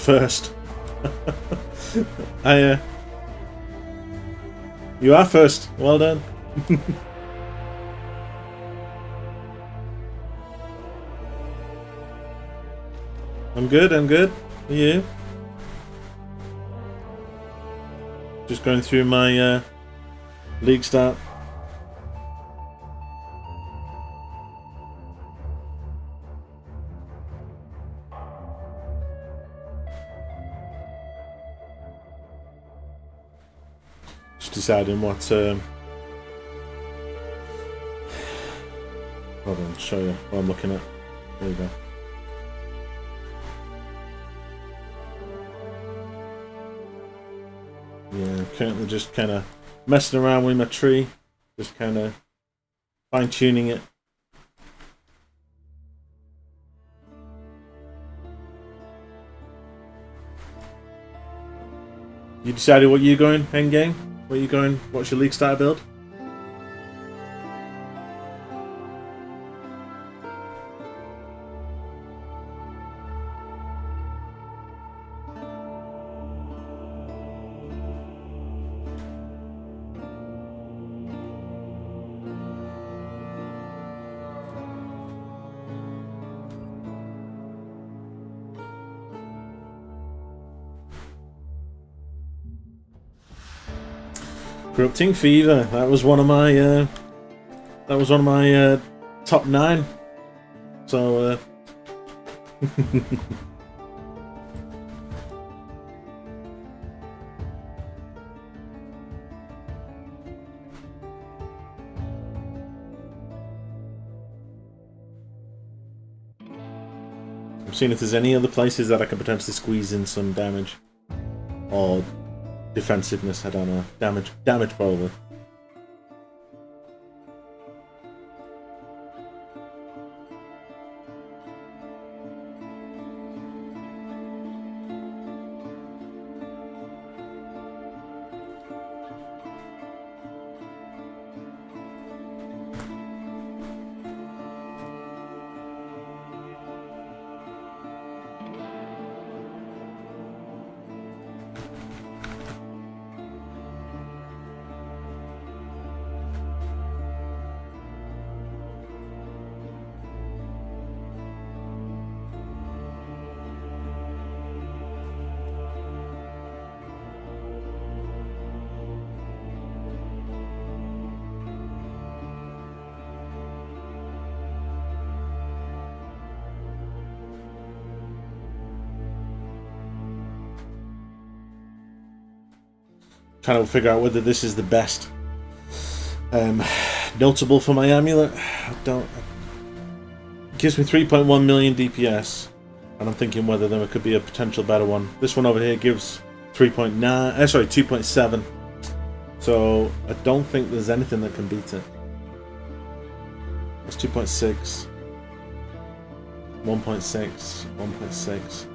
first. You are first. Well done. I'm good. Are you? Just going through my league start. Just deciding what. Hold on, show you what I'm looking at. There you go. Yeah, currently just kind of messing around with my tree, just kind of fine-tuning it. You decided what you're going, Endgame? Where you going? What's your league start build? Corrupting Fever. That was one of my. Top 9. So. I'm seeing if there's any other places that I can potentially squeeze in some damage, or defensiveness. I don't know. Damage probably. Trying to figure out whether this is the best notable for my amulet. It gives me 3.1 million DPS, and I'm thinking whether there could be a potential better one. This one over here gives 2.7. So I don't think there's anything that can beat it. It's 2.6, 1.6, 1.6,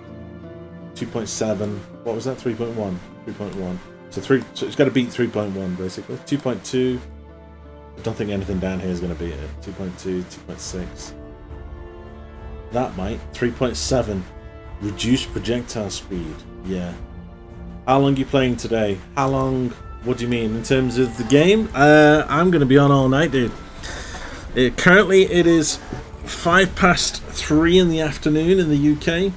2.7. What was that? 3.1. 3.1. So it's got to beat 3.1 basically. 2.2. I don't think anything down here is going to beat it. 2.2, 2.6. That might. 3.7. Reduced projectile speed. Yeah. How long are you playing today? How long? What do you mean in terms of the game? I'm going to be on all night, dude. Currently, it is 3:05 in the afternoon in the UK.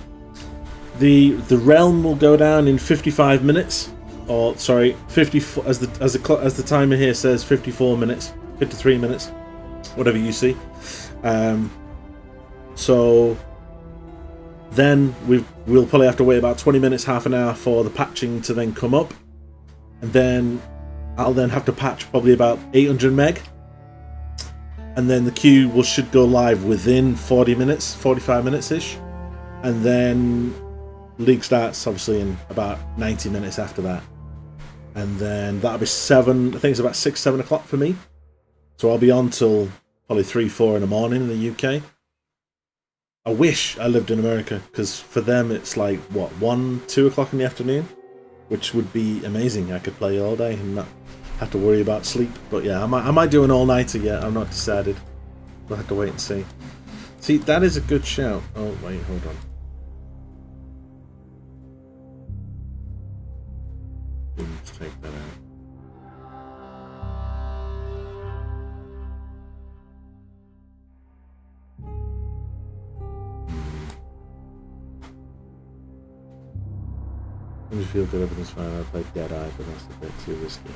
The realm will go down in 55 minutes. Or sorry, 54 as the timer here says, 54 minutes, 53 minutes, whatever you see. So then we'll probably have to wait about 20 minutes, half an hour for the patching to then come up, and then I'll then have to patch probably about 800 meg, and then the queue should go live within 40 minutes, 45 minutes ish, and then league starts obviously in about 90 minutes after that. And then that'll be 7, I think it's about 6, 7 o'clock for me. So I'll be on till probably 3, 4 in the morning in the UK. I wish I lived in America, because for them it's like, 1, 2 o'clock in the afternoon? Which would be amazing. I could play all day and not have to worry about sleep. But yeah, I might do an all-nighter yet. I'm not decided. We'll have to wait and see. See, that is a good shout. Oh, wait, hold on. Let's take that out. I just feel good, everything's fine. I played Deadeye, but that's a bit too risky.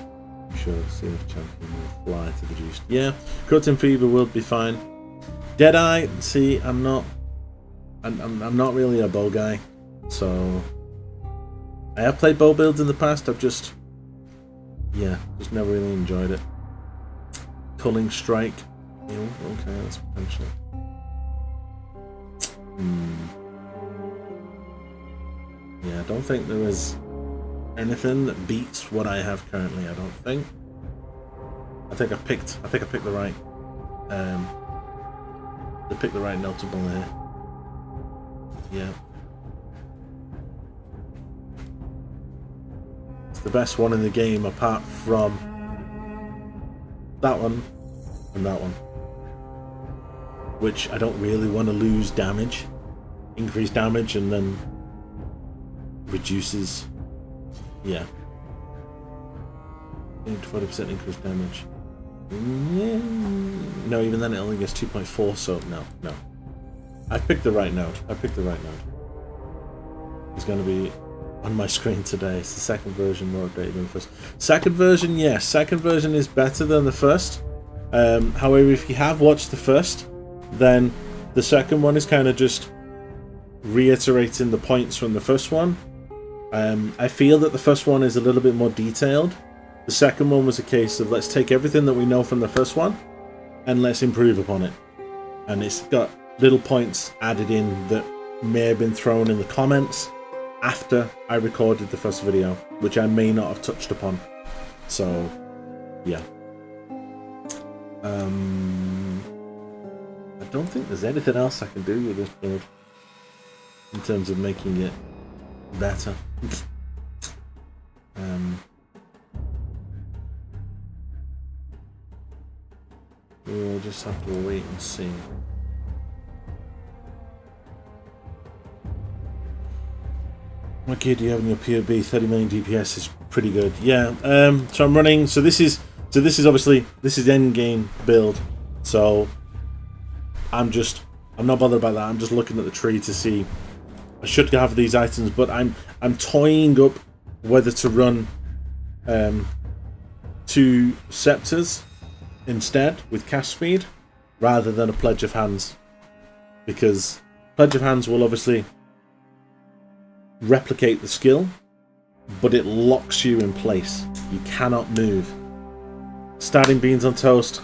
I'm sure Sea of Champion will fly to the juice. Yeah, Croton Fever will be fine. Deadeye, see, I'm not really a bow guy, so I have played bow builds in the past. I've just never really enjoyed it. Culling Strike, okay, that's potential. Yeah, I don't think there is anything that beats what I have currently. I don't think. I think I picked the right. I picked the right notable here. Yeah. It's the best one in the game apart from that one and that one. Which I don't really want to lose damage. Increase damage and then reduces. Yeah. 40% increased damage. No, even then it only gets 2.4, so no. I picked the right node. It's going to be on my screen today. It's the second version, more updated than the first. Second version, yes. Second version is better than the first. However, if you have watched the first, then the second one is kind of just reiterating the points from the first one. I feel that the first one is a little bit more detailed. The second one was a case of let's take everything that we know from the first one and let's improve upon it. And it's got little points added in that may have been thrown in the comments after I recorded the first video, which I may not have touched upon. So, yeah. I don't think there's anything else I can do with this build in terms of making it better. We'll just have to wait and see. What gear do you have in your POB? 30 million DPS is pretty good. Yeah. So I'm running. So this is obviously end game build. So I'm not bothered about that. I'm just looking at the tree to see. I should have these items, but I'm toying up whether to run 2 scepters instead with cast speed rather than a Pledge of Hands, because Pledge of Hands will obviously replicate the skill, but it locks you in place. You cannot move. Starting beans on toast.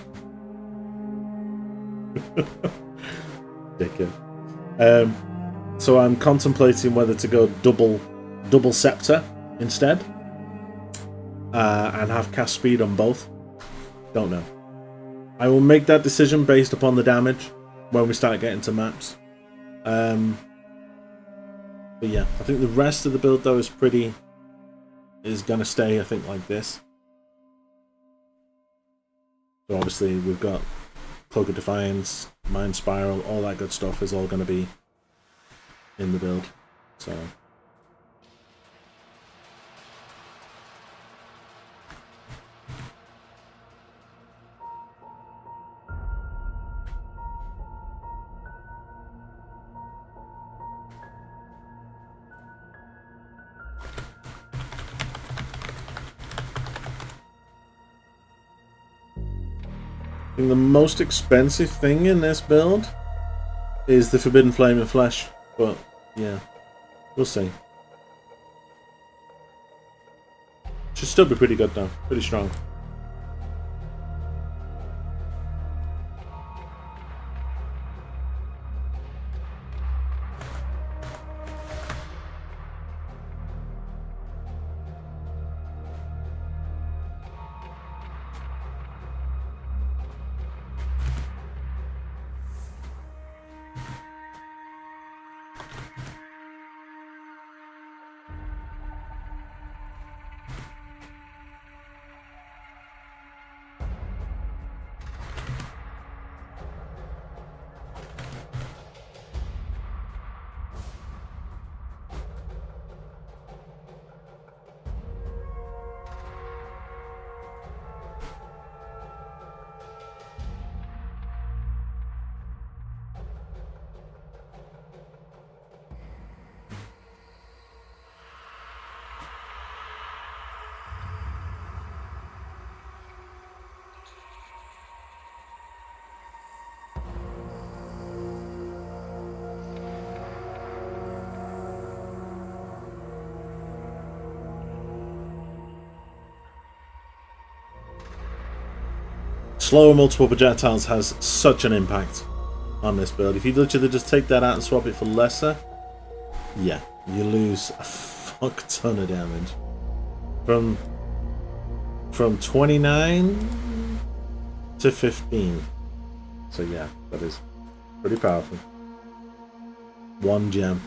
Dickhead. So I'm contemplating whether to go double scepter instead, and have cast speed on both. Don't know. I will make that decision based upon the damage when we start getting to maps. But yeah, I think the rest of the build though is gonna stay, I think, like this. So obviously we've got Cloak of Defiance, Mind Spiral, all that good stuff is all gonna be in the build. So I think the most expensive thing in this build is the Forbidden Flame and Flesh, but yeah, we'll see. Should still be pretty good though, pretty strong. slower multiple projectiles has such an impact on this build. If you literally just take that out and swap it for lesser, yeah, you lose a fuck ton of damage. From 29 to 15. So yeah, that is pretty powerful. One gem.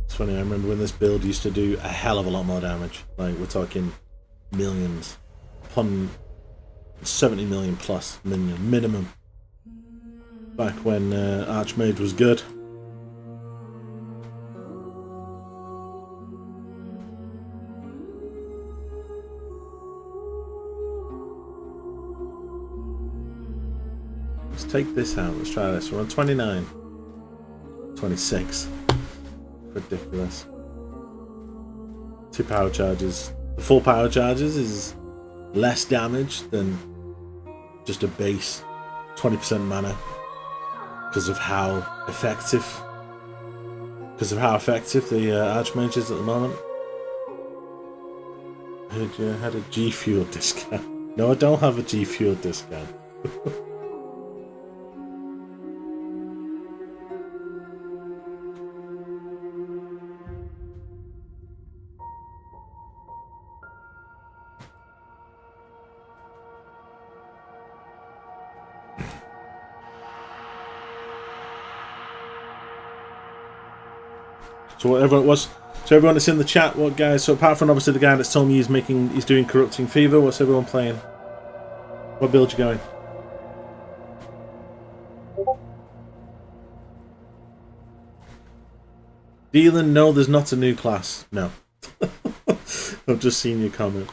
It's funny, I remember when this build used to do a hell of a lot more damage. Like, we're talking millions. Upon 70 million plus minimum. Back when Archmage was good. Let's take this out. Let's try this. We're on 29. 26. Ridiculous. 2 power charges. The 4 power charges is less damage than just a base 20% mana because of how effective the Archmage is at the moment. Heard you had a G Fuel discount. No, I don't have a G Fuel discount. So everyone that's in the chat, what guys? So apart from obviously the guy that's told me he's doing Corrupting Fever, what's everyone playing? What build you going? Dylan, no, there's not a new class. No. I've just seen your comment.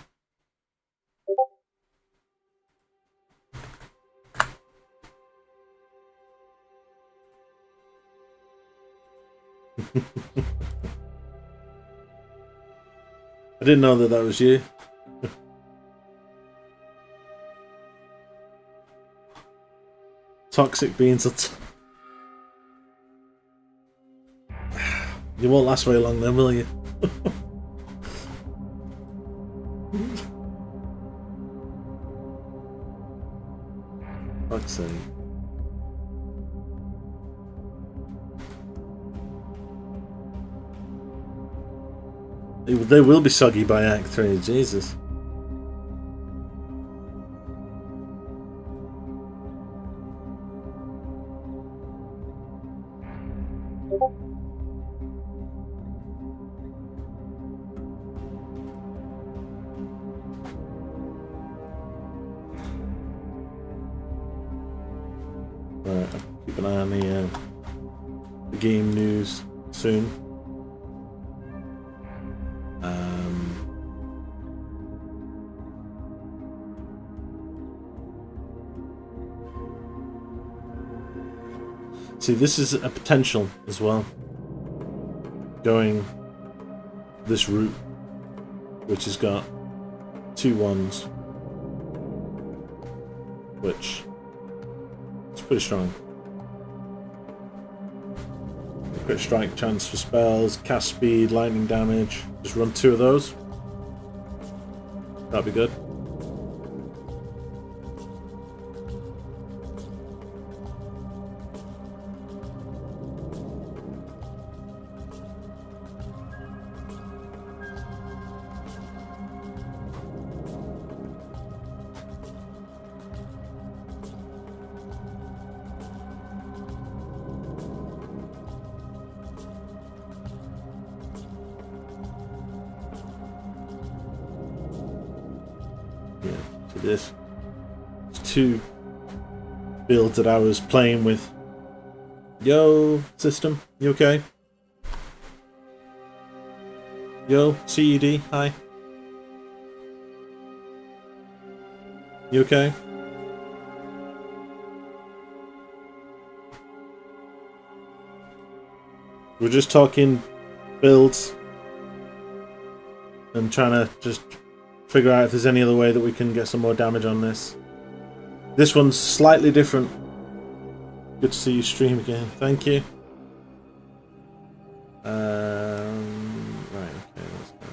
I didn't know that was you. Toxic beans you won't last very long then, will you? Fuck's sake. They will be soggy by Act 3, Jesus. Right, I'll keep an eye on the game news soon. See, this is a potential as well. Going this route, which has got 2 1s, which is pretty strong. Crit strike chance for spells, cast speed, lightning damage. Just run 2 of those. That'd be good. This 2 builds that I was playing with. Yo, system, you okay? Yo, CED, hi. You okay? We're just talking builds and trying to just figure out if there's any other way that we can get some more damage on this. This one's slightly different. Good to see you stream again. Thank you. Right, okay, let's go.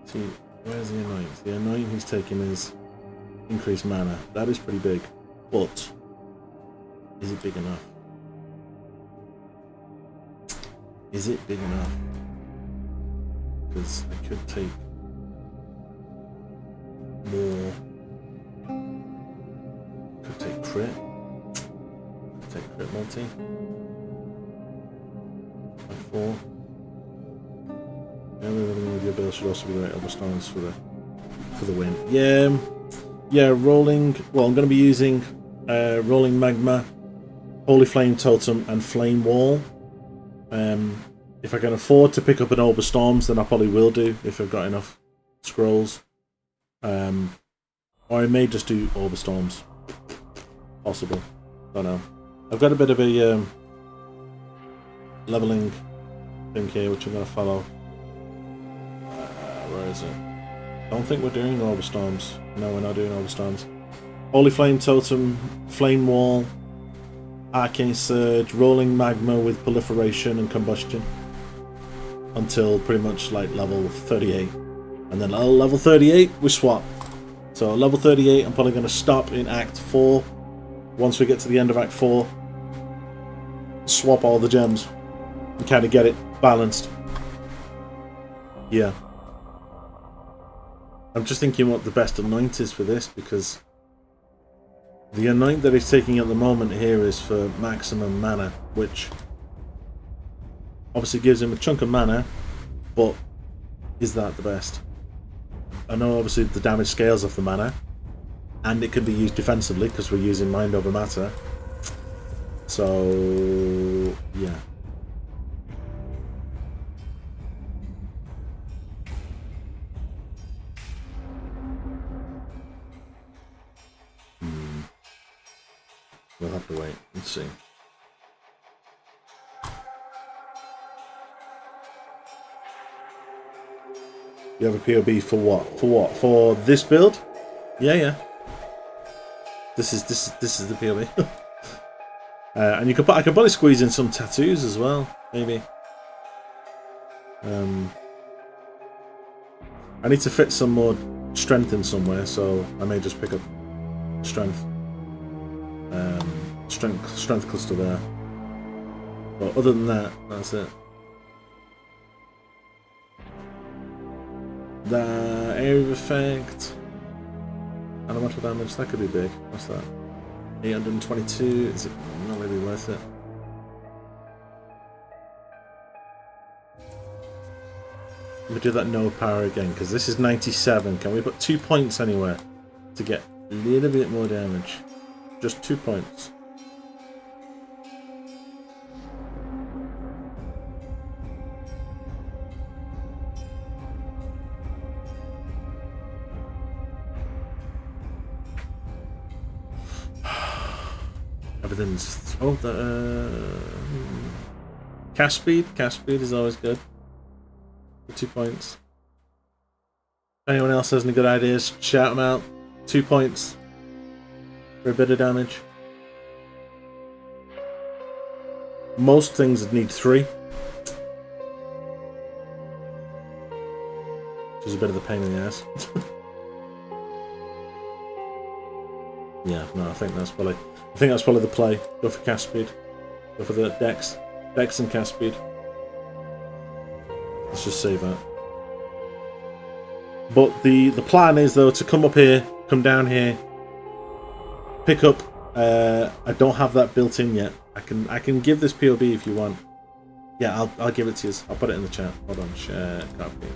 See, where's the Anoint? The Anoint he's taking is increased mana. That is pretty big. But is it big enough? Is it big enough? Because I could take more. Could take crit. Could take crit multi. By 4. Everything with your build should also be the right elbow stones for the win. Yeah, rolling. Well, I'm going to be using rolling magma, holy flame totem, and flame wall. If I can afford to pick up an Orb of Storms, then I probably will do if I've got enough scrolls. Or I may just do Orb of Storms. Possible. Don't know. I've got a bit of a leveling thing here, which I'm going to follow. Where is it? I don't think we're doing Orb of Storms. No, we're not doing Orb of Storms. Holy Flame Totem, Flame Wall, Arcane Surge, Rolling Magma with Proliferation and Combustion. Until pretty much like level 38. And then level 38, we swap. So level 38, I'm probably going to stop in Act 4. Once we get to the end of Act 4, swap all the gems and kind of get it balanced. Yeah. I'm just thinking what the best Anoint is for this, because the Anoint that he's taking at the moment here is for maximum mana, which obviously gives him a chunk of mana, but is that the best? I know obviously the damage scales off the mana, and it can be used defensively because we're using Mind Over Matter. So, yeah. We'll have to wait and see. You have a POB for what? For what? For this build? Yeah. This is the POB. And you could I could probably squeeze in some tattoos as well, maybe. I need to fit some more strength in somewhere, so I may just pick up strength. Strength cluster there. But other than that, that's it. The area of effect, elemental damage, that could be big. What's that? 822. Is it not really worth it? Let me do that no power again, because this is 97. Can we put 2 points anywhere to get a little bit more damage? Just 2 points. Everything's cast speed is always good for 2 points. If anyone else has any good ideas, shout them out. 2 points for a bit of damage. Most things need 3, which is a bit of a pain in the ass. Yeah, no, I think that's probably the play. Go for cast speed. Go for the dex and cast speed. Let's just save that. But the plan is though to come up here, come down here, pick up. I don't have that built in yet. I can give this POB if you want. Yeah, I'll give it to you. I'll put it in the chat. Hold on, share copy.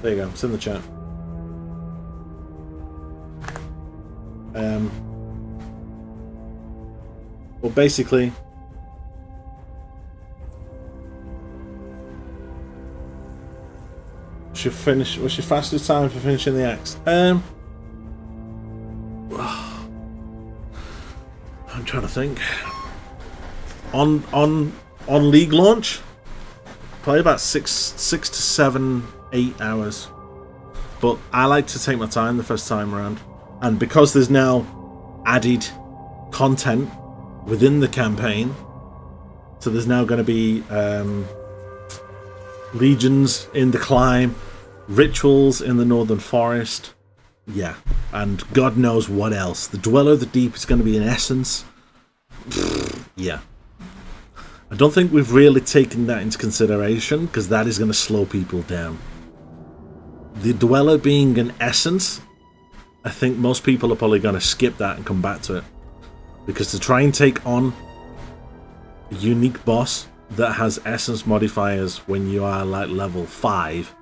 There you go. It's in the chat. Well, basically, what's your fastest time for finishing the axe? I'm trying to think. On League launch, probably about 6 to 7, 8 hours. but I like to take my time the first time around. And because there's now added content within the campaign, so there's now going to be legions in the climb, rituals in the Northern Forest, yeah, and God knows what else. The Dweller of the Deep is going to be in Essence. Yeah. I don't think we've really taken that into consideration, because that is going to slow people down. The Dweller being an Essence, I think most people are probably going to skip that and come back to it. Because to try and take on a unique boss that has Essence modifiers when you are like level 5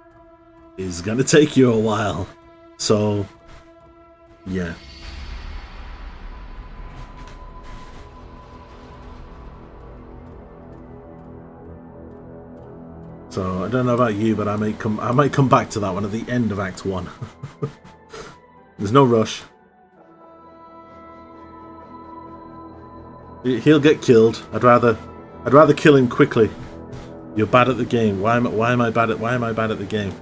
is going to take you a while. So, yeah. So I don't know about you, but I might come back to that one at the end of Act 1. There's no rush. He'll get killed. I'd rather kill him quickly. You're bad at the game. Why am I bad at the game?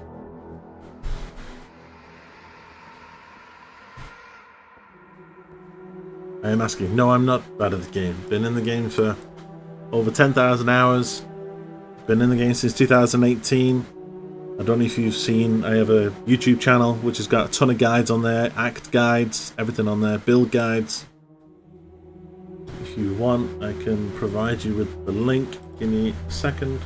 I am asking. No, I'm not bad at the game. Been in the game for over 10,000 hours. Been in the game since 2018. I don't know if you've seen, I have a YouTube channel which has got a ton of guides on there, act guides, everything on there, build guides. If you want, I can provide you with the link. Give me a second.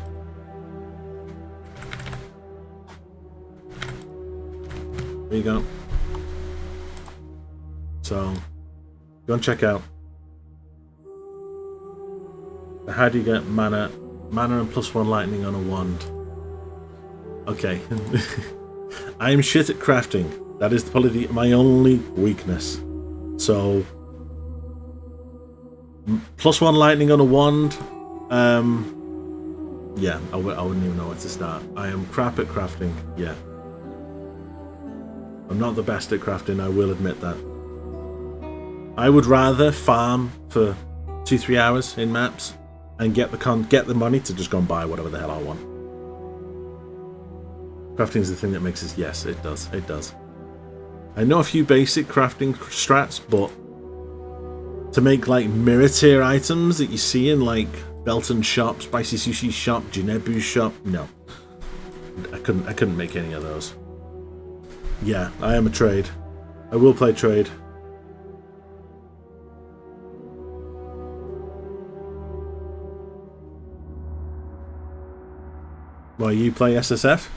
There you go. So, go and check out. How do you get mana? Mana and +1 lightning on a wand. Okay. I am shit at crafting. That is probably my only weakness. So, +1 lightning on a wand. Yeah, I wouldn't even know where to start. I am crap at crafting. Yeah. I'm not the best at crafting, I will admit that. I would rather farm for 2-3 hours in maps and get the money to just go and buy whatever the hell I want. Crafting is the thing that makes us. Yes, it does. It does. I know a few basic crafting strats, but to make like mirror tier items that you see in like Belton shop, Spicy Sushi shop, Jinebu shop, no, I couldn't make any of those. Yeah, I am a trade. I will play trade. Why, you play SSF?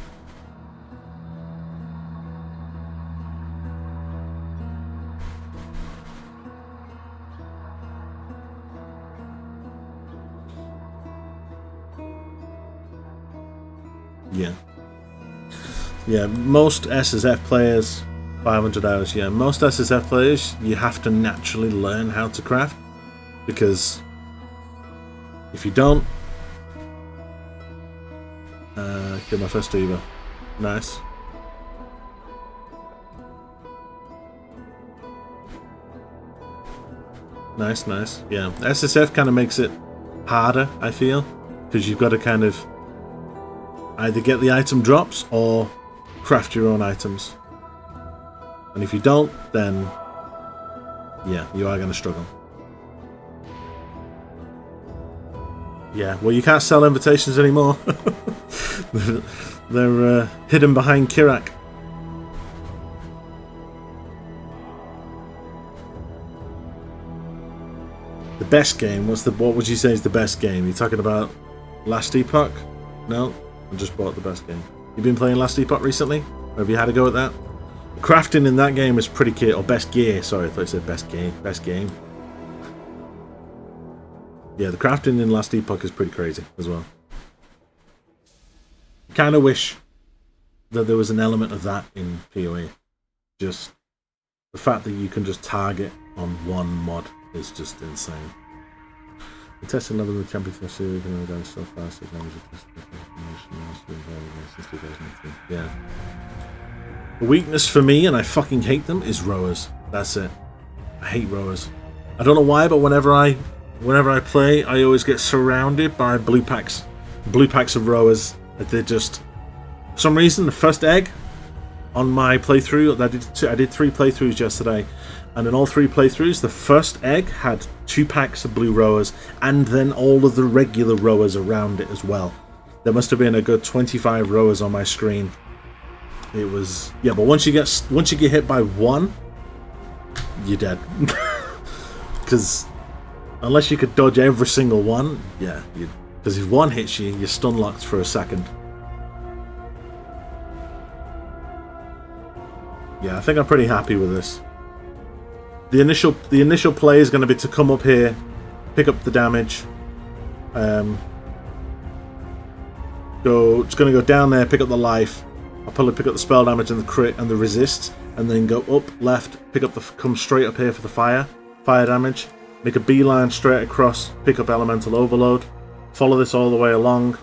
Yeah. Yeah, most SSF players, 500 hours, yeah, most SSF players, you have to naturally learn how to craft, because if you don't, kill my first Diva. Nice. Nice, nice. Yeah, SSF kind of makes it harder, I feel, because you've got to kind of either get the item drops or craft your own items. And if you don't, then yeah, you are going to struggle. Yeah, well, you can't sell invitations anymore. They're hidden behind Kirak. The best game? What would you say is the best game? You're talking about Last Epoch? No, I just bought the best game. You've been playing Last Epoch recently? Or have you had a go at that? The crafting in that game is pretty key. Or best gear. Sorry, I thought I said best game. Best game. Yeah, the crafting in Last Epoch is pretty crazy as well. Kind of wish that there was an element of that in PoE. Just the fact that you can just target on one mod is just insane. We tested another with Champion for Series and we're down so fast. Yeah. The weakness for me, and I fucking hate them, is rowers. That's it. I hate rowers. I don't know why, but whenever I play, I always get surrounded by blue packs of rowers. They're just, for some reason, the first egg, on my playthrough. I did 3 playthroughs yesterday, and in all 3 playthroughs, the first egg had 2 packs of blue Roas, and then all of the regular Roas around it as well. There must have been a good 25 Roas on my screen. It was, yeah, but once you get hit by 1, you're dead. Because unless you could dodge every single one, yeah, because if 1 hits you, you're stun locked for a second. Yeah, I think I'm pretty happy with this. The initial play is going to be to come up here, pick up the damage. It's going to go down there, pick up the life. I'll probably pick up the spell damage and the crit and the resist, and then go up, left, come straight up here for the fire damage. Make a beeline straight across, pick up elemental overload. Follow this all the way along.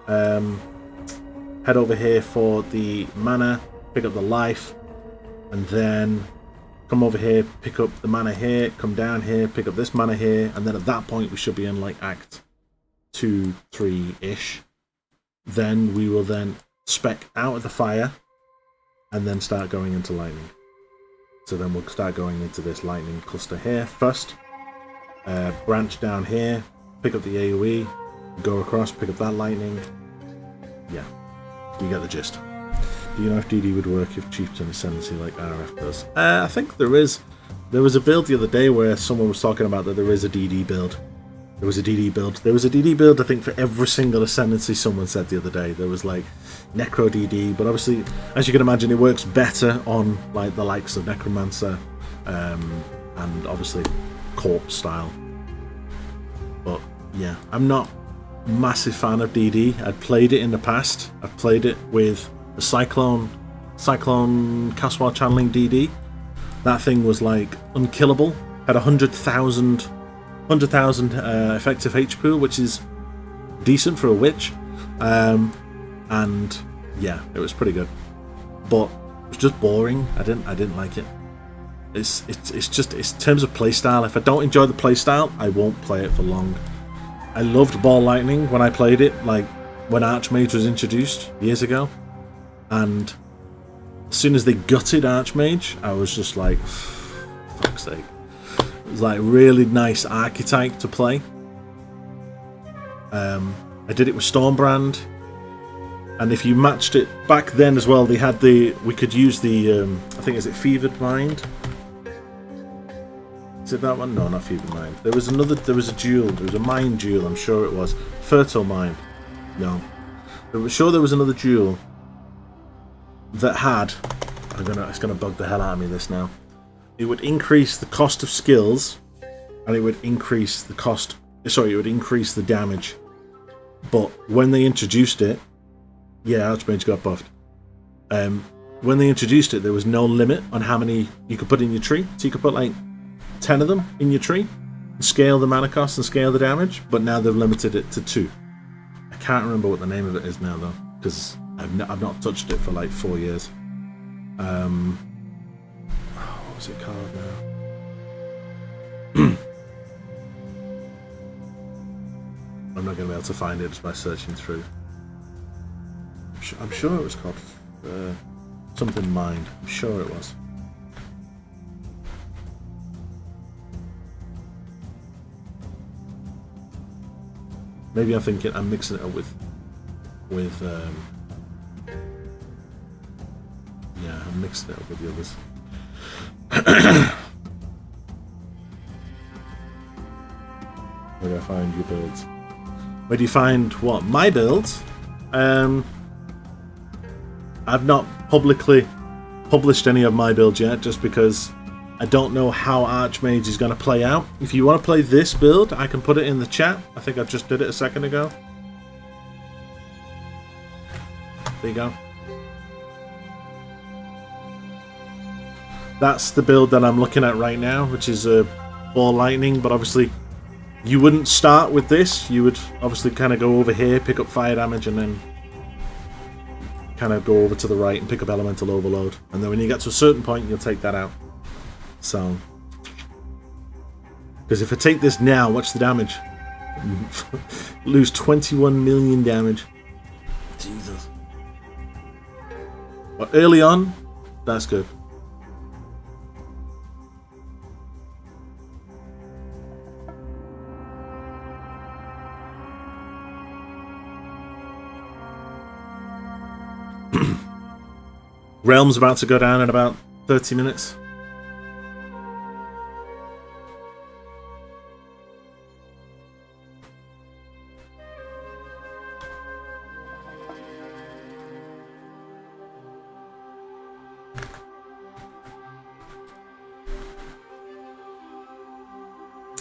Head over here for the mana, pick up the life, and then come over here, pick up the mana here, come down here, pick up this mana here, and then at that point we should be in like Act 2, 3-ish. Then we will then spec out of the fire and then start going into lightning. So then we'll start going into this lightning cluster here first. Branch down here, pick up the AoE, go across, pick up that lightning. Yeah, you get the gist. Do you know if DD would work if Chieftain Ascendancy like RF does? I think there is. There was a build the other day where someone was talking about that there is a DD build. There was a DD build, I think, for every single Ascendancy, someone said the other day. There was, like, Necro DD, but obviously, as you can imagine, it works better on, like, the likes of Necromancer, and obviously, Corpse style. But, yeah, I'm not a massive fan of DD. I'd played it in the past. I've played it with the Cyclone Caswar channeling DD. That thing was, like, unkillable. Had 100,000 effective HP pool, which is decent for a witch, and yeah, it was pretty good, but it was just boring. I didn't like it. It's in terms of playstyle. If I don't enjoy the playstyle, I won't play it for long. I loved Ball Lightning when I played it, like when Archmage was introduced years ago, and as soon as they gutted Archmage, I was just like, fuck's sake. It was like really nice archetype to play. I did it with Stormbrand, and if you matched it back then as well, we could use the I think, is it Fevered Mind? Is it that one? No, not Fevered Mind. There was a jewel. There was a mind jewel. I'm sure it was Fertile Mind. No, I'm sure there was another jewel that had. It's gonna bug the hell out of me this now. It would increase the cost of skills, and it would increase the cost. Sorry, it would increase the damage. But when they introduced it, yeah, Archmage got buffed. When they introduced it, there was no limit on how many you could put in your tree. So you could put like 10 of them in your tree, and scale the mana cost and scale the damage. But now they've limited it to 2. I can't remember what the name of it is now though, because I've not touched it for like 4 years. What's it called now? I'm not going to be able to find it just by searching through. I'm sure it was called something Mind. I'm sure it was. Maybe I'm mixing it up with yeah, I'm mixing it up with the others. Where do I find your builds? Where do you find what? My builds? I've not publicly published any of my builds yet, just because I don't know how Archmage is going to play out. If you want to play this build, I can put it in the chat. I think I just did it a second ago. There you go. That's the build that I'm looking at right now, which is a Ball Lightning, but obviously you wouldn't start with this. You would obviously kind of go over here, pick up fire damage, and then kind of go over to the right and pick up Elemental Overload. And then when you get to a certain point, you'll take that out. So, because if I take this now, watch the damage. Lose 21 million damage. Jesus. But early on, That's good. Realm's about to go down in about 30 minutes.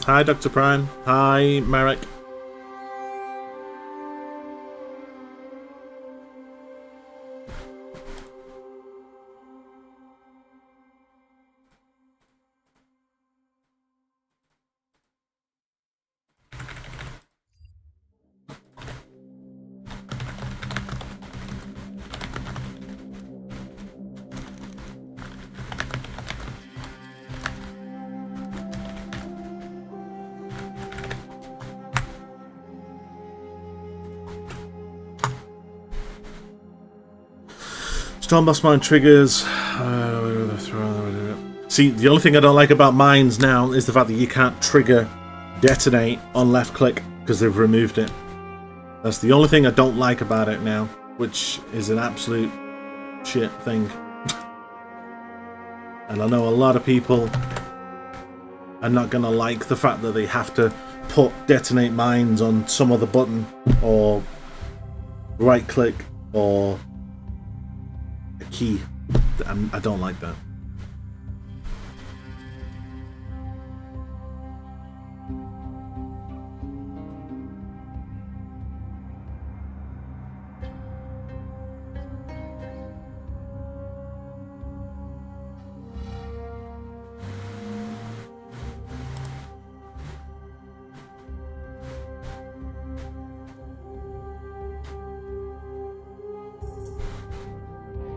Hi, Dr. Prime. Hi, Marek. Stormboss mine triggers. See, the only thing I don't like about mines now is the fact that you can't trigger detonate on left click because they've removed it. That's the only thing I don't like about it now, which is an absolute shit thing. And I know a lot of people are not going to like the fact that they have to put detonate mines on some other button or right click or a key. I don't like that.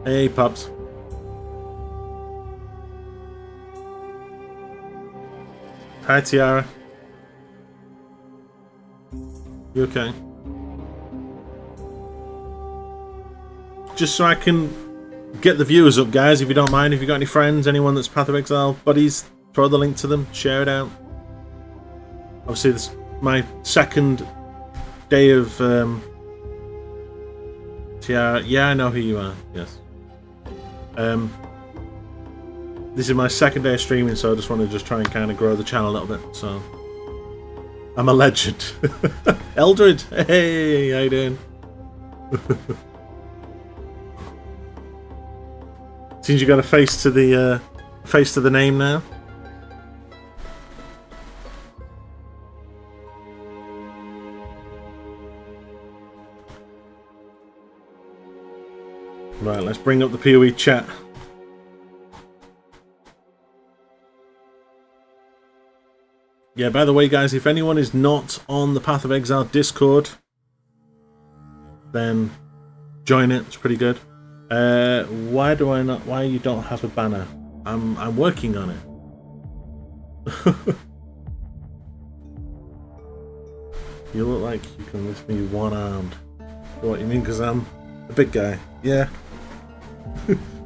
Hey, pups. Hi, Tiara. You okay? Just so I can get the viewers up, guys, if you don't mind, if you got any friends, anyone that's Path of Exile buddies, throw the link to them, share it out. Obviously, this is my second day of Tiara. Yeah, I know who you are. Yes. This is my second day of streaming, so I just want to try and kind of grow the channel a little bit. So I'm a legend. Eldred, hey, how you doing? Seems you got a face to the name now. Right, let's bring up the PoE chat. Yeah, by the way, guys, if anyone is not on the Path of Exile Discord, then join it. It's pretty good. Why you don't have a banner? I'm working on it. You look like you can lift me one-armed. What, you mean because I'm a big guy? Yeah.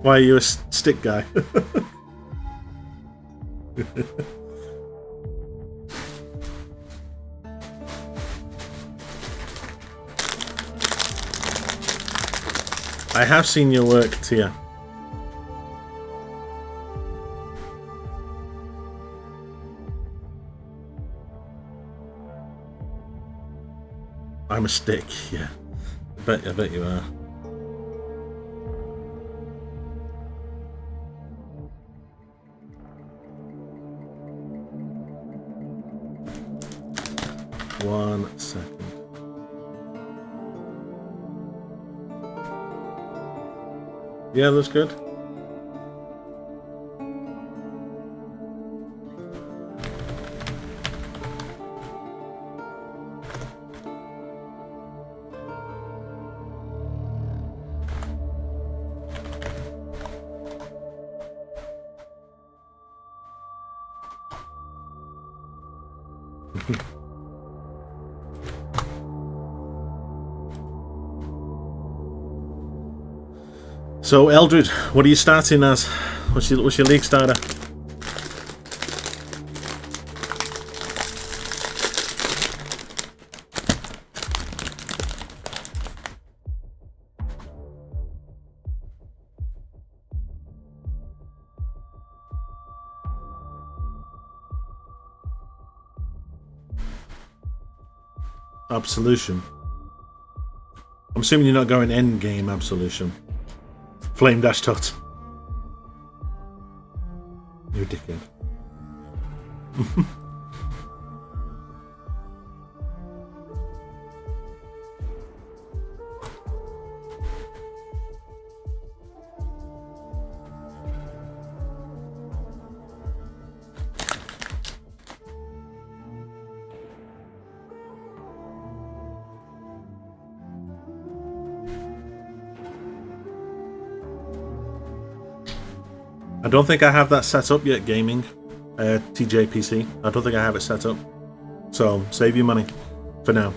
Why are you a stick guy? I have seen your work, Tia. I'm a stick, yeah. I bet you are. One second. Yeah, that's good. So, Eldred, what are you starting as? What's your league starter? Absolution. I'm assuming you're not going end game Absolution. Flame Dash Tot. You dickhead. I don't think I have that set up yet, gaming. TJPC. I don't think I have it set up. So, save your money. For now.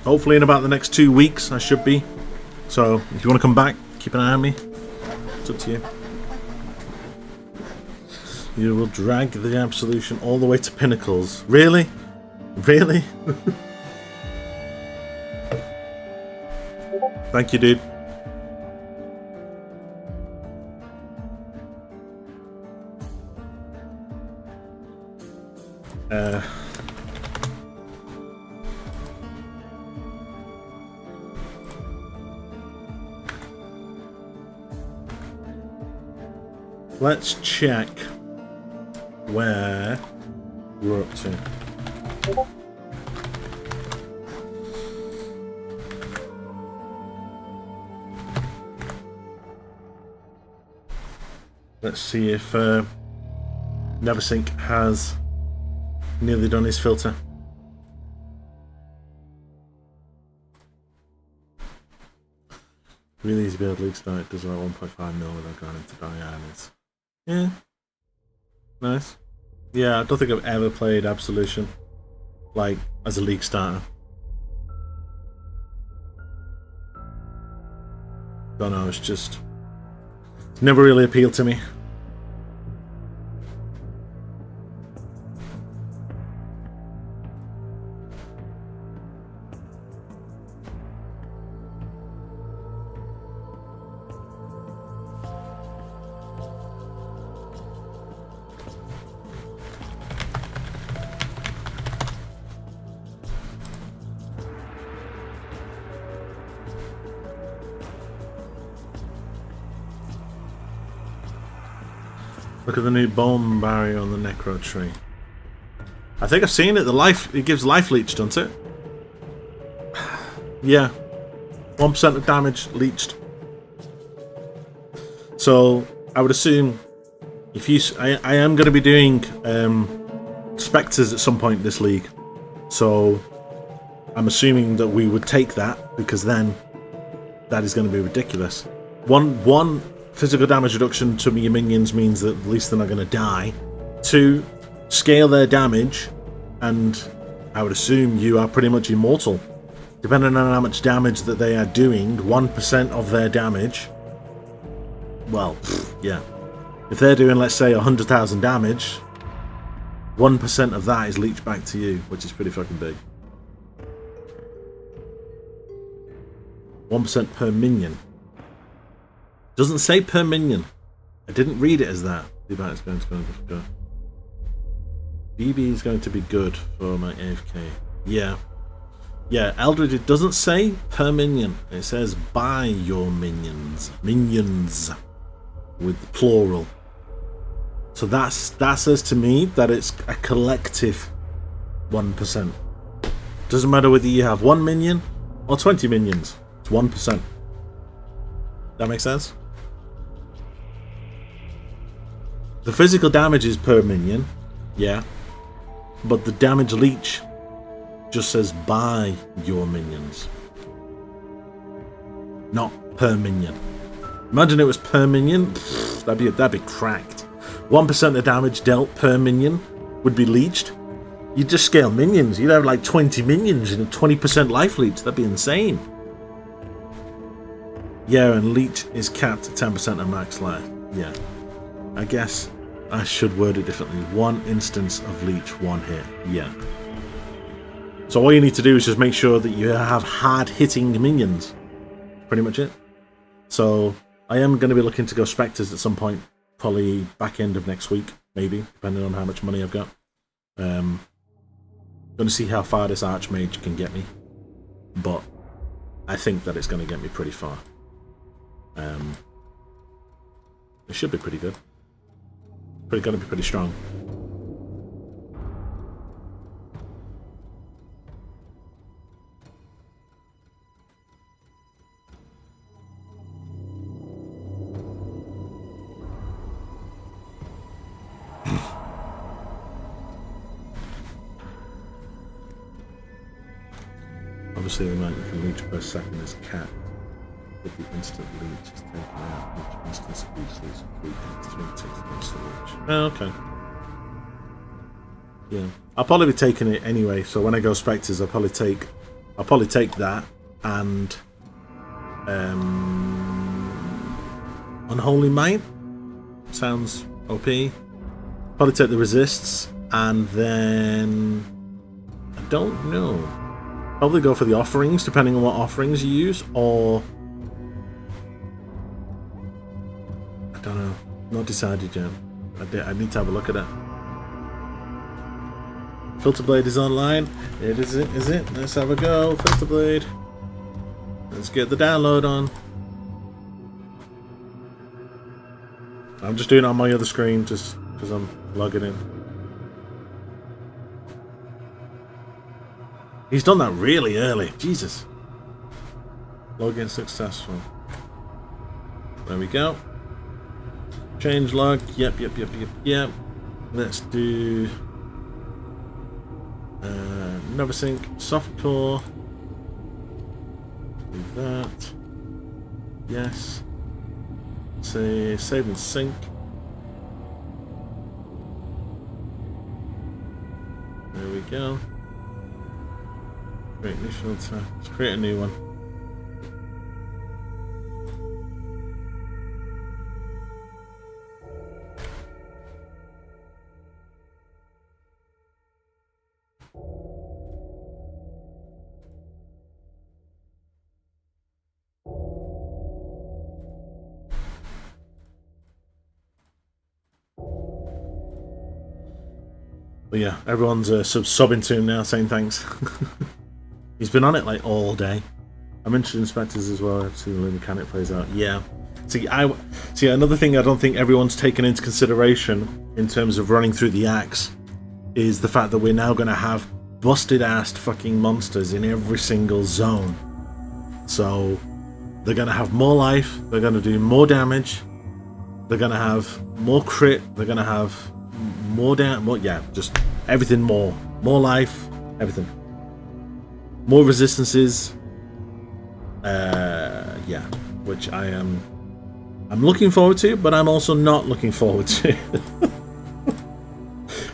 Hopefully in about the next 2 weeks, I should be. So, if you want to come back, keep an eye on me. It's up to you. You will drag the Absolution all the way to Pinnacles. Really? Really? Thank you, dude. Let's check where we're up to. Let's see if Neversink has nearly done his filter. Really easy build league start. It does about 1.5 mil without going into diamonds. Yeah. Nice. Yeah, I don't think I've ever played Absolution, like, as a league starter. Don't know, it's never really appealed to me. Look at the new bone barrier on the Necro tree. I think I've seen it. It gives life leech, doesn't it? Yeah. 1% of damage leeched. So I would assume if I am going to be doing Spectres at some point this league. So I'm assuming that we would take that, because then that is going to be ridiculous. One physical damage reduction to your minions means that at least they're not going to die. 2, scale their damage, and I would assume you are pretty much immortal. Depending on how much damage that they are doing, 1% of their damage, well, yeah. If they're doing, let's say, 100,000 damage, 1% of that is leached back to you, which is pretty fucking big. 1% per minion. Doesn't say per minion. I didn't read it as that. BB is going to be good. BB is going to be good for my AFK. Yeah. Yeah, Eldridge, it doesn't say per minion. It says by your minions. Minions. With plural. So that says to me that it's a collective 1%. Doesn't matter whether you have 1 minion or 20 minions. It's 1%. That makes sense? The physical damage is per minion, yeah, but the damage leech just says by your minions, not per minion. Imagine it was per minion, that'd be cracked. 1% of damage dealt per minion would be leeched. You'd just scale minions. You'd have like 20 minions and a 20% life leech. That'd be insane. Yeah, and Leech is capped at 10% of max life. Yeah. I guess I should word it differently. One instance of Leech, one hit. Yeah. So all you need to do is just make sure that you have hard-hitting minions. Pretty much it. So I am going to be looking to go Spectres at some point. Probably back end of next week, maybe, depending on how much money I've got. Going to see how far this Archmage can get me. But I think that it's going to get me pretty far. It should be pretty good. Going to be pretty strong. Obviously, the amount you can leech per second is capped. If the instant leech is taken out, each instance of leech is 3 takes the instant leech. Oh, okay. Yeah, I'll probably be taking it anyway. So when I go Spectres, I'll probably take that and Unholy Might. Sounds OP. Probably take the resists and then I don't know. Probably go for the offerings, depending on what offerings you use, or I don't know. Not decided yet. I need to have a look at it. Filter Blade is online. It is it. Is it? Let's have a go. Filter Blade. Let's get the download on. I'm just doing it on my other screen, just because I'm logging in. He's done that really early. Jesus. Login successful. There we go. Change log. Yep. Let's do Novasync softcore. Do that. Yes. Say save and sync. There we go. Create new filter. Let's create a new one. But yeah, everyone's subbing to him now, saying thanks. He's been on it like all day. I'm interested in Spectres as well. I've seen the mechanic plays out. Yeah. See, another thing I don't think everyone's taken into consideration in terms of running through the axe is the fact that we're now going to have busted-assed fucking monsters in every single zone. So they're going to have more life. They're going to do more damage. They're going to have more crit. They're going to have more just everything more life, everything. More resistances, which I'm looking forward to, but I'm also not looking forward to,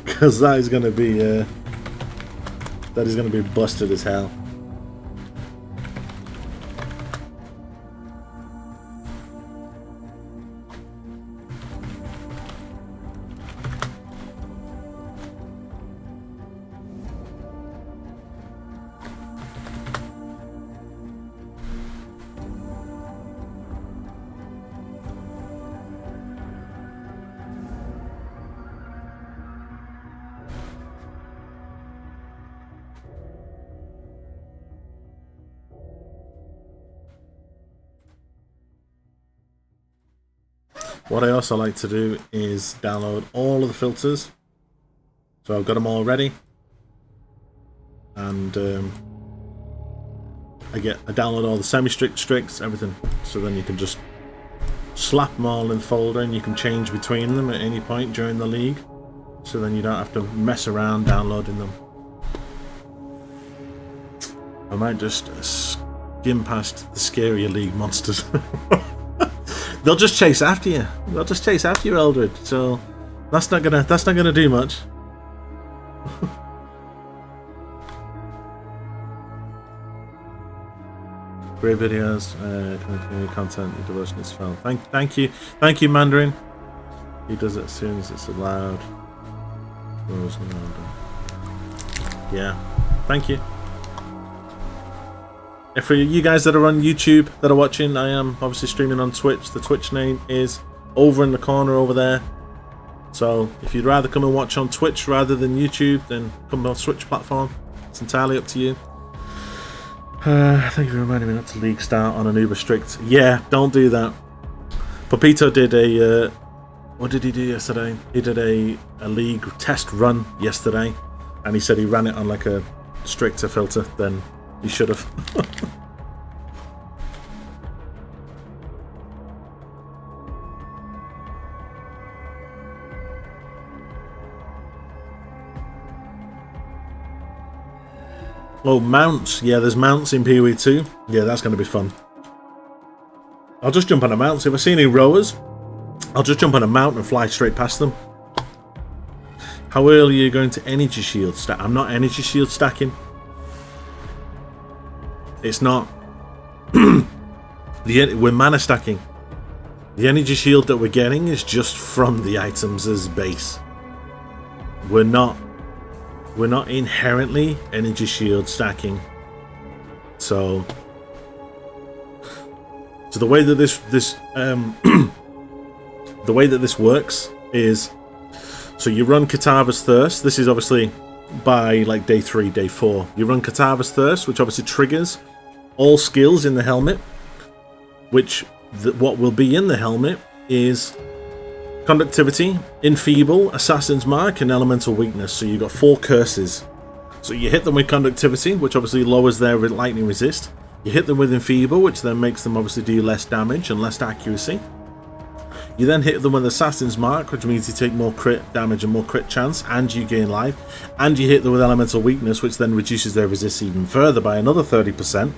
because that is going to be busted as hell. What I also like to do is download all of the filters. So I've got them all ready. And I download all the semi-strict, stricts, everything. So then you can just slap them all in the folder and you can change between them at any point during the league. So then you don't have to mess around downloading them. I might just skim past the scarier league monsters. They'll just chase after you. They'll just chase after you, Eldred. So that's not gonna do much. Great videos, content, your devotion is felt. Thank you, Mandarin. He does it as soon as it's allowed. Yeah, thank you. If for you guys that are on YouTube that are watching, I am obviously streaming on Twitch. The Twitch name is over in the corner over there. So if you'd rather come and watch on Twitch rather than YouTube, then come on Switch platform. It's entirely up to you. Thank you for reminding me not to league start on an Uber strict. Yeah, don't do that. Papito did a what did he do yesterday? He did a league test run yesterday, and he said he ran it on like a stricter filter than he should have. Oh, mounts. Yeah, there's mounts in PoE 2. Yeah, that's going to be fun. I'll just jump on a mount. So if I see any rowers, I'll just jump on a mount and fly straight past them. How early are you going to energy shield stack? I'm not energy shield stacking. It's not. We're mana stacking. The energy shield that we're getting is just from the items as base. We're not inherently energy shield stacking. So the way that this the way that this works is, so you run Kitava's Thirst. This is obviously by like day 3, day 4. You run Kitava's Thirst, which obviously triggers all skills in the helmet. Which what will be in the helmet is Conductivity, Enfeeble, Assassin's Mark, and Elemental Weakness. So you've got 4 curses. So you hit them with Conductivity, which obviously lowers their lightning resist. You hit them with Enfeeble, which then makes them obviously do less damage and less accuracy. You then hit them with Assassin's Mark, which means you take more crit damage and more crit chance, and you gain life. And you hit them with Elemental Weakness, which then reduces their resist even further by another 30%.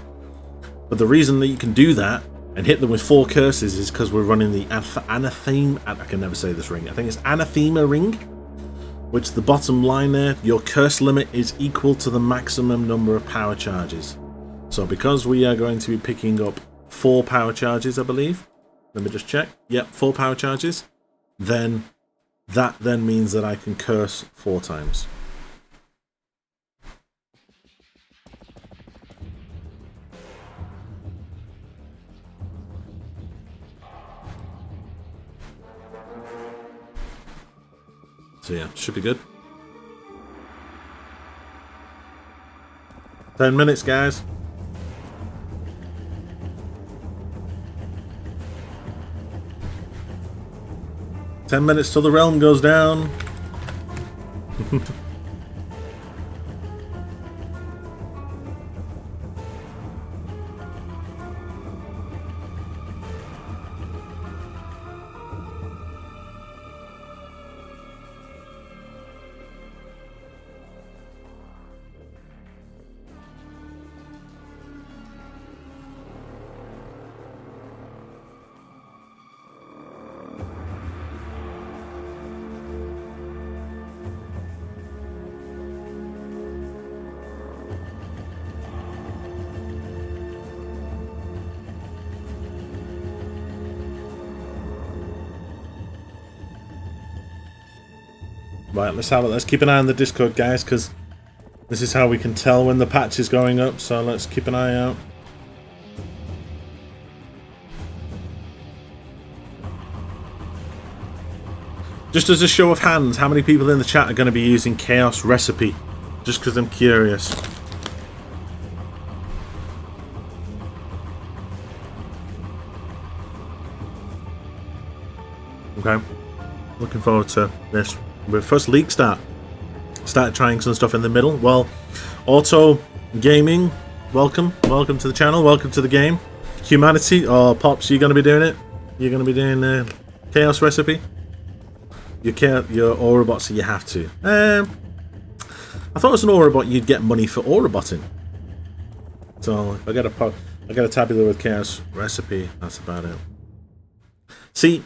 But the reason that you can do that and hit them with 4 curses is because we're running the Anathema. I can never say this ring. I think it's Anathema ring, which the bottom line there, your curse limit is equal to the maximum number of power charges. So because we are going to be picking up 4 power charges, I believe. Let me just check. Yep, 4 power charges. Then that then means that I can curse 4 times. So yeah, should be good. 10 minutes, guys. Ten minutes till the realm goes down. Right, let's keep an eye on the Discord, guys, because this is how we can tell when the patch is going up, so let's keep an eye out. Just as a show of hands, how many people in the chat are going to be using Chaos Recipe? Just because I'm curious. Okay, looking forward to this. With first league started trying some stuff in the middle. Well, Auto Gaming, welcome to the channel, welcome to the game. Humanity, oh Pops, you gonna be doing it? You're gonna be doing Chaos Recipe? Your Aura Bot, so you have to. I thought it was an Aura Bot you'd get money for Aura Botting. So if I get a tabular with Chaos Recipe, that's about it. See,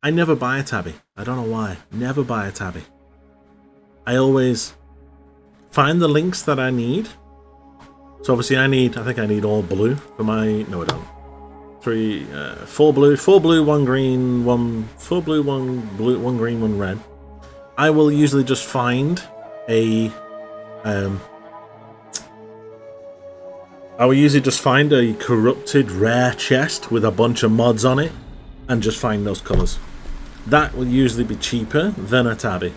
I never buy a tabby. I don't know why. Never buy a tabby. I always find the links that I need, So obviously I think I need all blue for my, no I don't. 4 blue, 1 green, 4 blue, 1 green, 1 red. I will usually just find a, corrupted rare chest with a bunch of mods on it and just find those colours. That will usually be cheaper than a tabby.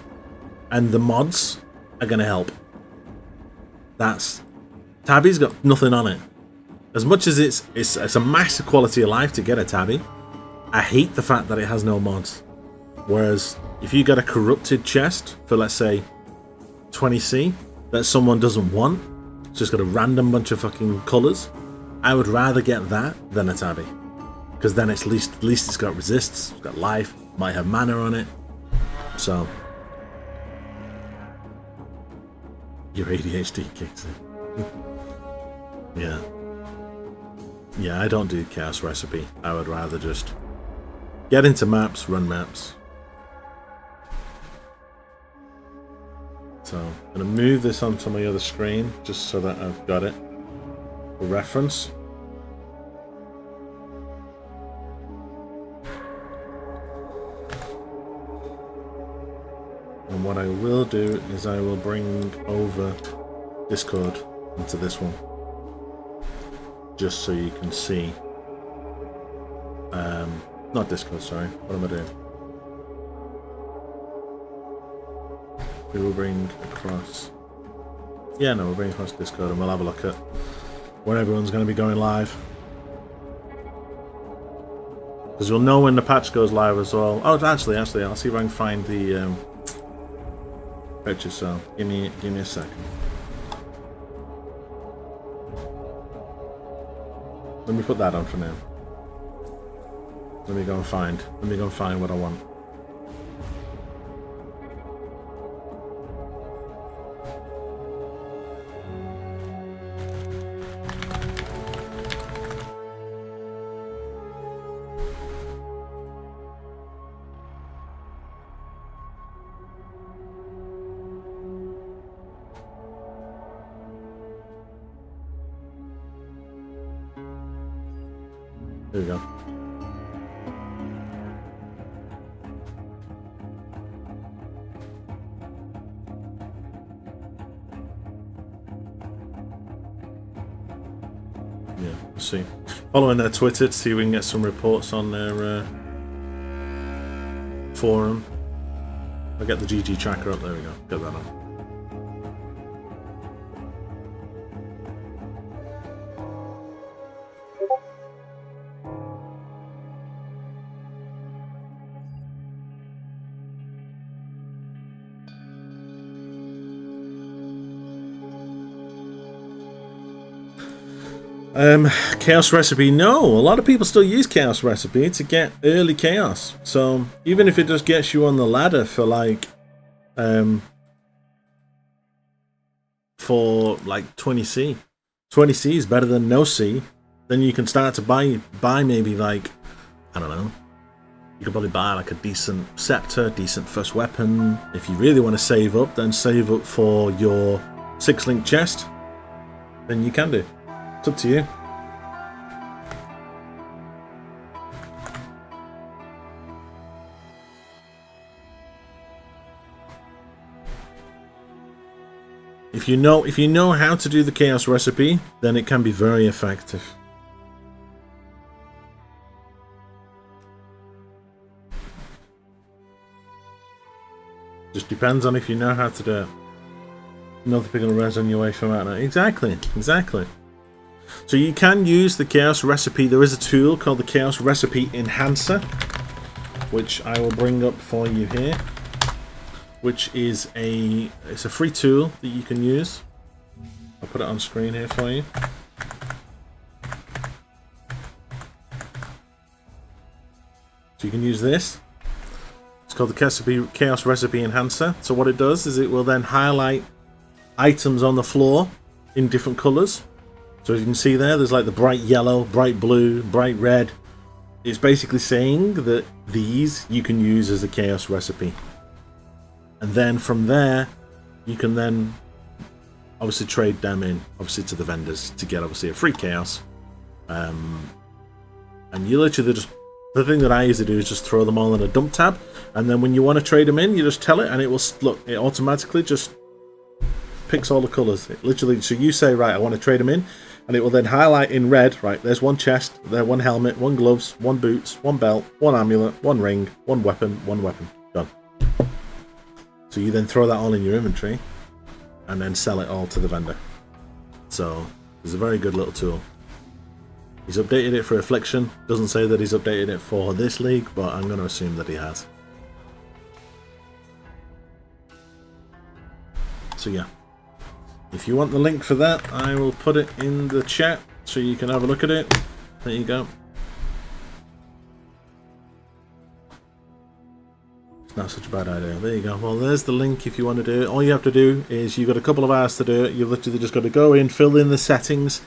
And the mods are going to help. Tabby's got nothing on it. As much as it's a massive quality of life to get a tabby, I hate the fact that it has no mods. Whereas if you get a corrupted chest for, let's say, 20C that someone doesn't want, it's just got a random bunch of fucking colours, I would rather get that than a tabby. Because then at least it's got resists, it's got life, might have mana on it. So your ADHD kicks in. Yeah, I don't do Chaos Recipe. I would rather just get into maps, run maps. So I'm going to move this onto my other screen just so that I've got it for reference. And what I will do is I will bring over Discord into this one, just so you can see. Not Discord, sorry. What am I doing? We will bring across. Yeah, no, we'll bring across Discord and we'll have a look at where everyone's going to be going live. Because we'll know when the patch goes live as well. Oh, actually, I'll see if I can find the picture. So give me a second. Let me put that on for now. Let me go and find what I want. There we go. Yeah, let's see. Following their Twitter to see if we can get some reports on their forum. I'll get the GG tracker up. There we go. Get that on. Chaos Recipe, no. A lot of people still use Chaos Recipe to get early chaos. So even if it just gets you on the ladder for like for like 20C. 20C is better than no C. Then you can start to buy maybe like, I don't know. You could probably buy like a decent scepter, decent first weapon. If you really want to save up, then save up for your 6-link chest. Then you can do. It's up to you. If you know how to do the Chaos Recipe, then it can be very effective. Just depends on if you know how to do it. Nothing going to res on your way from out now. Exactly. So you can use the Chaos Recipe. There is a tool called the Chaos Recipe Enhancer, which I will bring up for you here. Which is it's a free tool that you can use. I'll put it on screen here for you. So you can use this. It's called the Chaos Recipe Enhancer. So what it does is it will then highlight items on the floor in different colours. So as you can see there's like the bright yellow, bright blue, bright red. It's basically saying that these you can use as a Chaos Recipe. And then from there, you can then obviously trade them in, obviously to the vendors to get obviously a free chaos. And you literally just, the thing that I usually do is just throw them all in a dump tab, and then when you want to trade them in, you just tell it, and it will look. It automatically just picks all the colours. It literally, so you say, right, I want to trade them in, and it will then highlight in red. Right, there's one chest, there one helmet, one gloves, one boots, one belt, one amulet, one ring, one weapon, done. So you then throw that all in your inventory, and then sell it all to the vendor. So it's a very good little tool. He's updated it for Affliction. Doesn't say that he's updated it for this league, but I'm going to assume that he has. So yeah, if you want the link for that, I will put it in the chat so you can have a look at it. There you go. It's not such a bad idea. There you go. Well, there's the link if you want to do it. All you have to do is, you've got a couple of hours to do it. You've literally just got to go in, fill in the settings.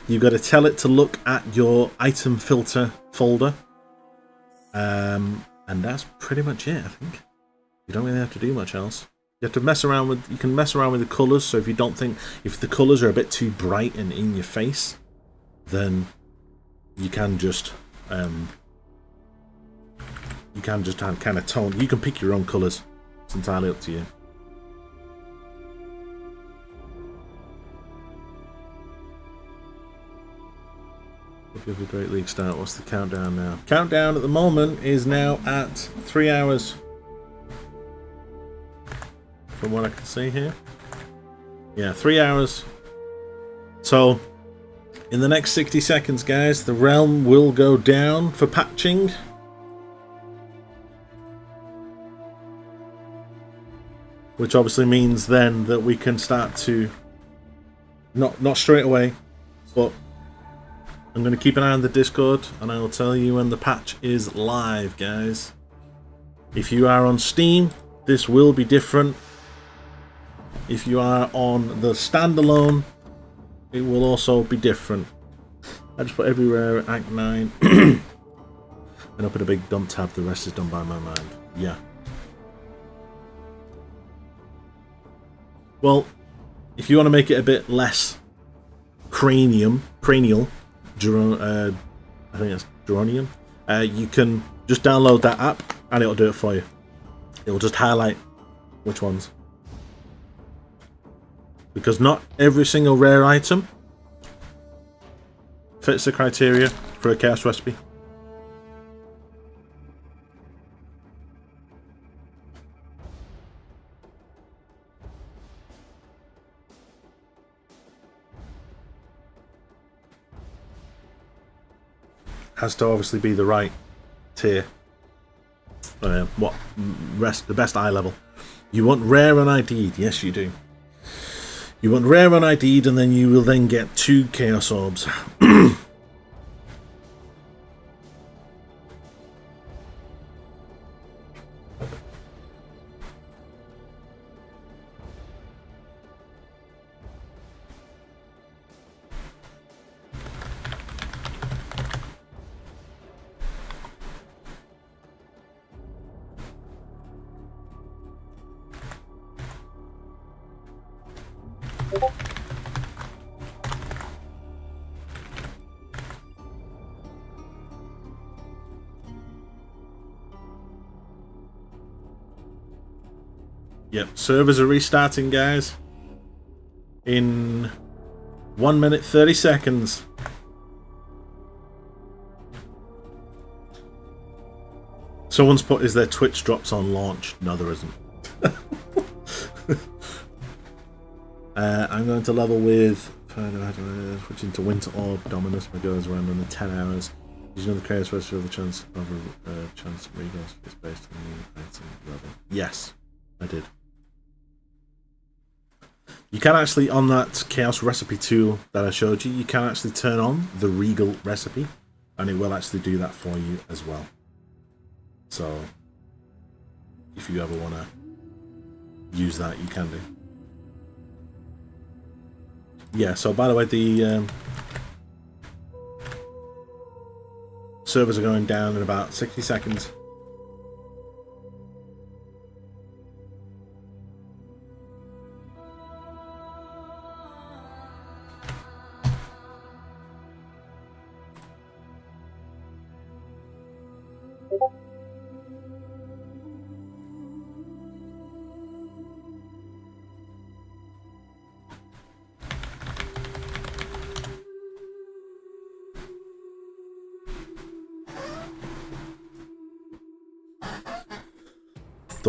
You've got to tell it to look at your item filter folder. And that's pretty much it, I think. You don't really have to do much else. You have to mess around with, you can mess around with the colours, so if you don't think, if the colours are a bit too bright and in your face, then you can just kind of tone, you can pick your own colours. It's entirely up to you. Hope you have a great league start. What's the countdown now? Countdown at the moment is now at 3 hours. From what I can see here. Yeah, 3 hours. So, in the next 60 seconds, guys, the realm will go down for patching. Which obviously means then that we can start to, not straight away, but I'm going to keep an eye on the Discord, and I will tell you when the patch is live, guys. If you are on Steam, this will be different. If you are on the standalone, it will also be different. I just put everywhere at Act 9. And I'll put a big dump tab, the rest is done by my mind. Yeah. Well, if you want to make it a bit less cranial, I think it's Geronium, you can just download that app and it'll do it for you. It will just highlight which ones. Because not every single rare item fits the criteria for a chaos recipe. Has to obviously be the right tier. The best eye level. You want rare and ID'd, yes you do. You want rare and ID'd, and then you will then get 2 chaos orbs. Yep, servers are restarting, guys. In 1 minute 30 seconds. Someone's put, is there Twitch drops on launch? No, there isn't. I'm going to level with switching to Winter Orb Dominus. My goes around under 10 hours. Using the chaos rest of the chance of a chance to regos is based on the item level. Yes, I did. You can actually, on that chaos recipe tool that I showed you, you can actually turn on the regal recipe, and it will actually do that for you as well. So, if you ever want to use that, you can do. Yeah, so by the way, the servers are going down in about 60 seconds. The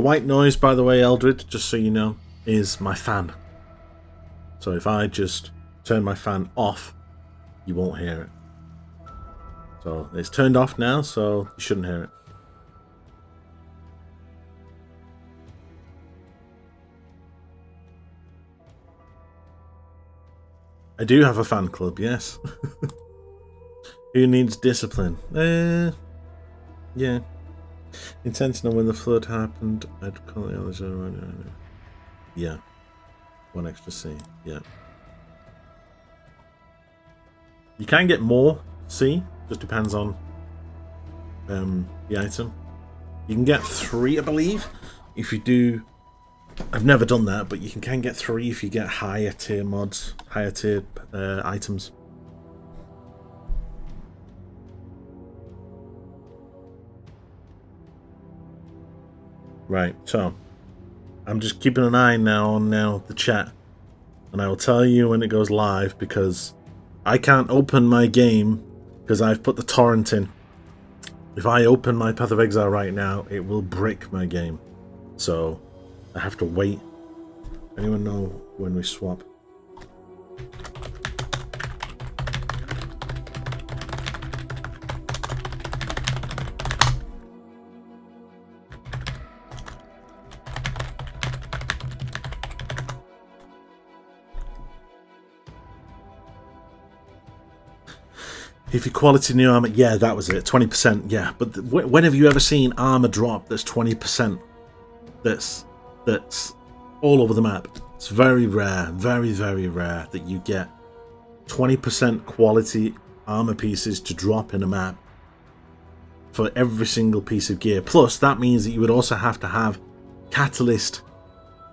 white noise, by the way, Eldred, just so you know, is my fan. So if I just turn my fan off, you won't hear it. So it's turned off now, so you shouldn't hear it. I do have a fan club, yes. Who needs discipline? Yeah. Intent to know when the flood happened. I'd call it Arizona. Yeah. One extra C. Yeah. You can get more C. Just depends on the item. You can get 3, I believe, if you do. I've never done that, but you can get 3 if you get higher tier mods, higher tier items. Right, so I'm just keeping an eye now on the chat, and I will tell you when it goes live, because I can't open my game because I've put the torrent in. If I open my Path of Exile right now, it will brick my game, so I have to wait. Anyone know when we swap? If you quality new armor, yeah, that was it, 20%, yeah. But when have you ever seen armor drop that's 20%? That's all over the map. It's very rare, very, very rare that you get 20% quality armor pieces to drop in a map for every single piece of gear. Plus, that means that you would also have to have catalyst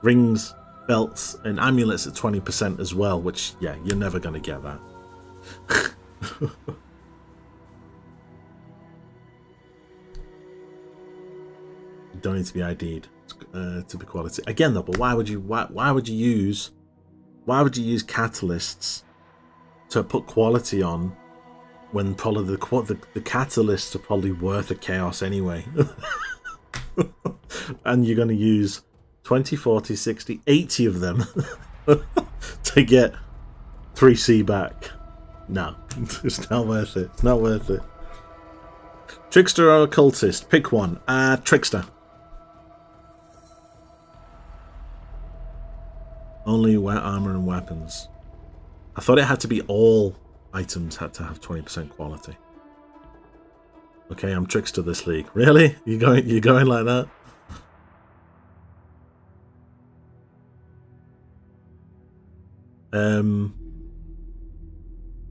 rings, belts, and amulets at 20% as well, which, yeah, you're never going to get that. You don't need to be ID'd to be quality. Again, though, but why would you use catalysts to put quality on when probably the catalysts are probably worth a chaos anyway? And you're going to use 20, 40, 60, 80 of them to get 3C back. No, it's not worth it. It's not worth it. Trickster or occultist? Pick one. Trickster. Only armor and weapons. I thought it had to be all items had to have 20% quality. Okay, I'm Trickster this league. Really? You going like that?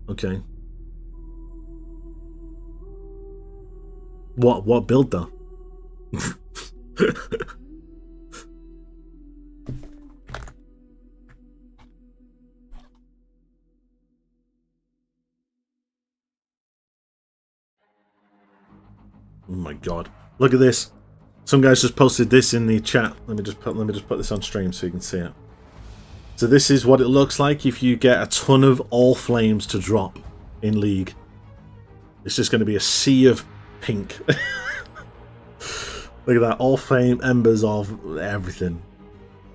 Okay. What build though? Oh my god. Look at this. Some guys just posted this in the chat. Let me just put this on stream so you can see it. So this is what it looks like if you get a ton of all flames to drop in League. It's just going to be a sea of pink. Look at that, all flame embers of everything.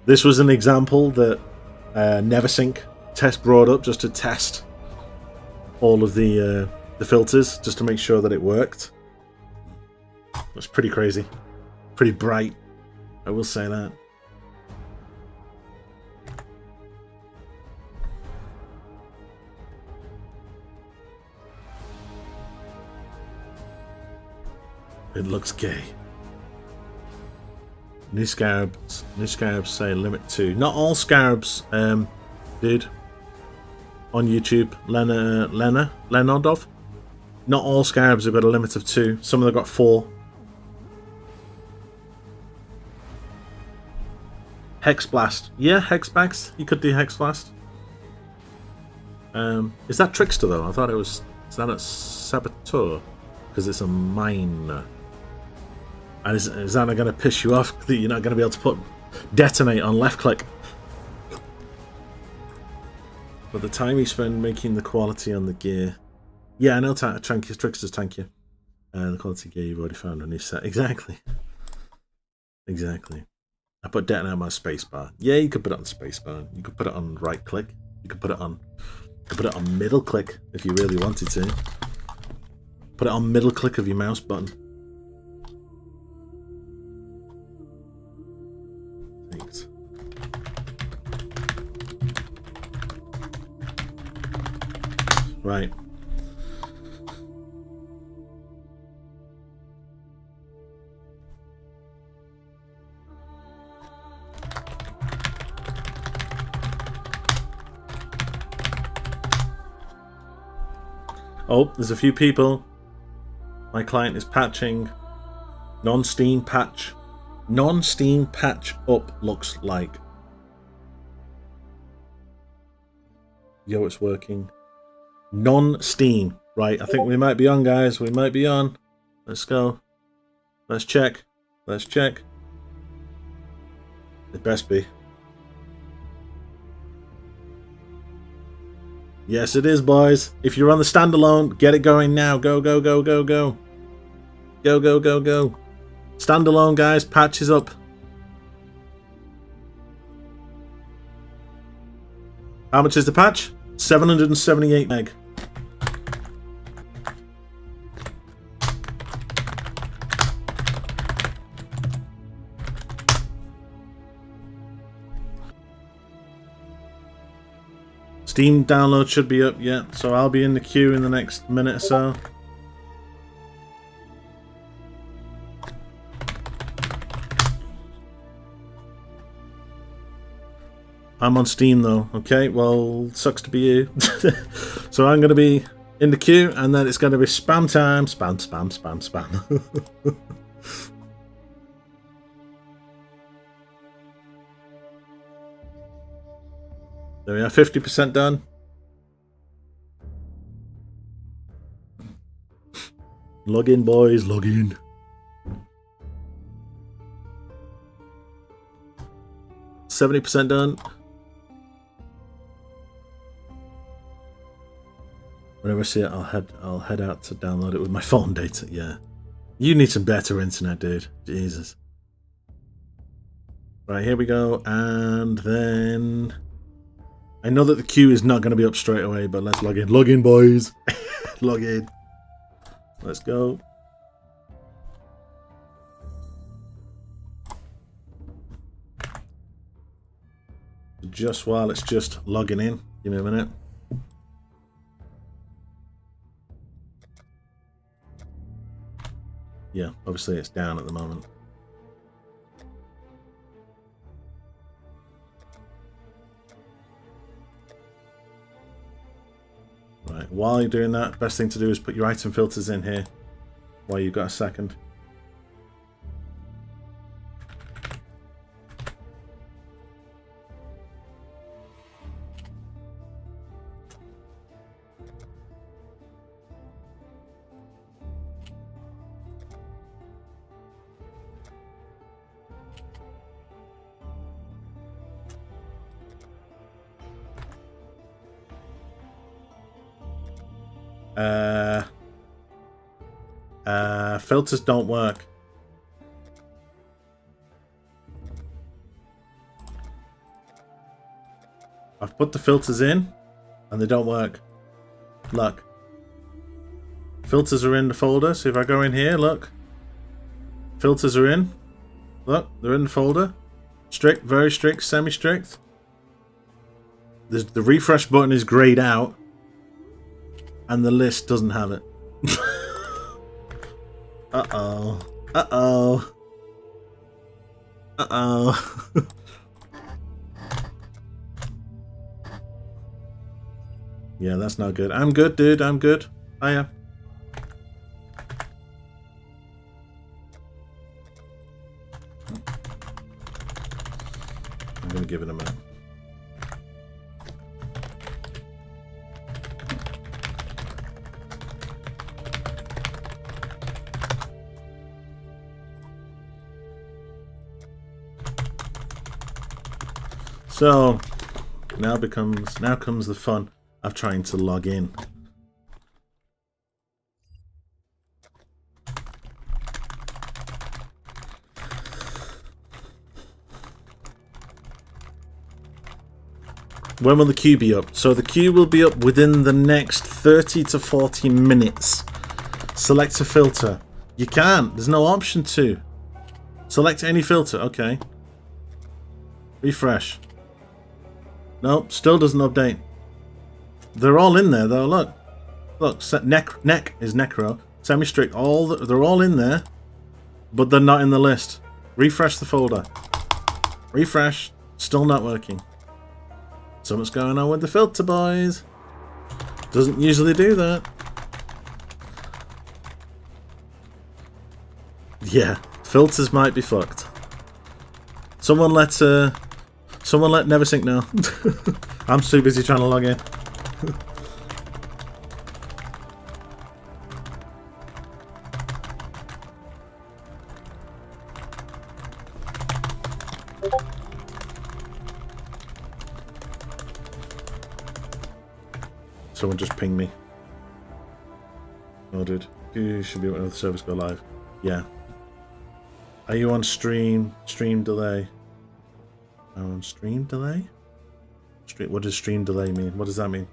This was an example that Neversink test brought up just to test all of the filters, just to make sure that it worked. That's pretty crazy. Pretty bright, I will say that. It looks gay. New scarabs say limit 2. Not all scarabs, dude. On YouTube, Lenardov. Not all scarabs have got a limit of 2. Some of them got 4. Hex Blast. Yeah, Hex Blast. You could do Hex Blast. Is that Trickster though? I thought it was. Is that a Saboteur? Because it's a mine. And is that not going to piss you off that you're not going to be able to put detonate on left click? But the time you spend making the quality on the gear... Yeah, I know Tricksters thank you. The quality gear you've already found on your set. Exactly. Exactly. I put detonate on my spacebar. Yeah, you could put it on spacebar. You could put it on right click. You could put it on middle click if you really wanted to. Put it on middle click of your mouse button. Thanks. Right. Oh, there's a few people. My client is patching. Non-Steam patch. Non-Steam patch up looks like. Yo, it's working. Non-Steam. Right, I think we might be on, guys. We might be on. Let's go. Let's check. Let's check. It best be. Yes, it is, boys. If you're on the standalone, get it going now. Go, go, go, go, go. Go, go, go, go. Standalone, guys. Patch is up. How much is the patch? 778 meg. Steam download should be up yet, so I'll be in the queue in the next minute or so. I'm on Steam though, okay? Well, sucks to be you. So I'm going to be in the queue, and then it's going to be spam time. Spam, spam, spam, spam. There we are, 50% done. Log in, boys, log in. %70 done. Whenever I see it, I'll head out to download it with my phone data. Yeah, you need some better internet, dude. Jesus. Right, here we go, and then. I know that the queue is not going to be up straight away, but let's log in. Log in, boys. Log in. Let's go. Just while it's just logging in. Give me a minute. Yeah, obviously it's down at the moment. Right, while you're doing that, best thing to do is put your item filters in here while you've got a second. Filters don't work. I've put the filters in and they don't work. Look. Filters are in the folder, so if I go in here, look. Filters are in. Look, they're in the folder. Strict, very strict, semi-strict. The refresh button is grayed out. And the list doesn't have it. Uh-oh. Uh-oh. Uh-oh. Yeah, that's not good. I'm good, dude. I'm good. Hiya. I'm gonna give it a minute. So now comes the fun of trying to log in. When will the queue be up? So the queue will be up within the next 30 to 40 minutes. Select a filter. You can't. There's no option to. Select any filter. Okay. Refresh. Nope. Still doesn't update. They're all in there though. Look. Look. Neck is Necro. Semi-strict. They're all in there. But they're not in the list. Refresh the folder. Refresh. Still not working. Something's going on with the filter, boys. Doesn't usually do that. Yeah, filters might be fucked. Someone let Neversink know. I'm too busy trying to log in. Someone just pinged me. Oh, dude. You should be able to the service go live. Yeah. Are you on stream? Stream delay. On stream delay? What does stream delay mean? What does that mean?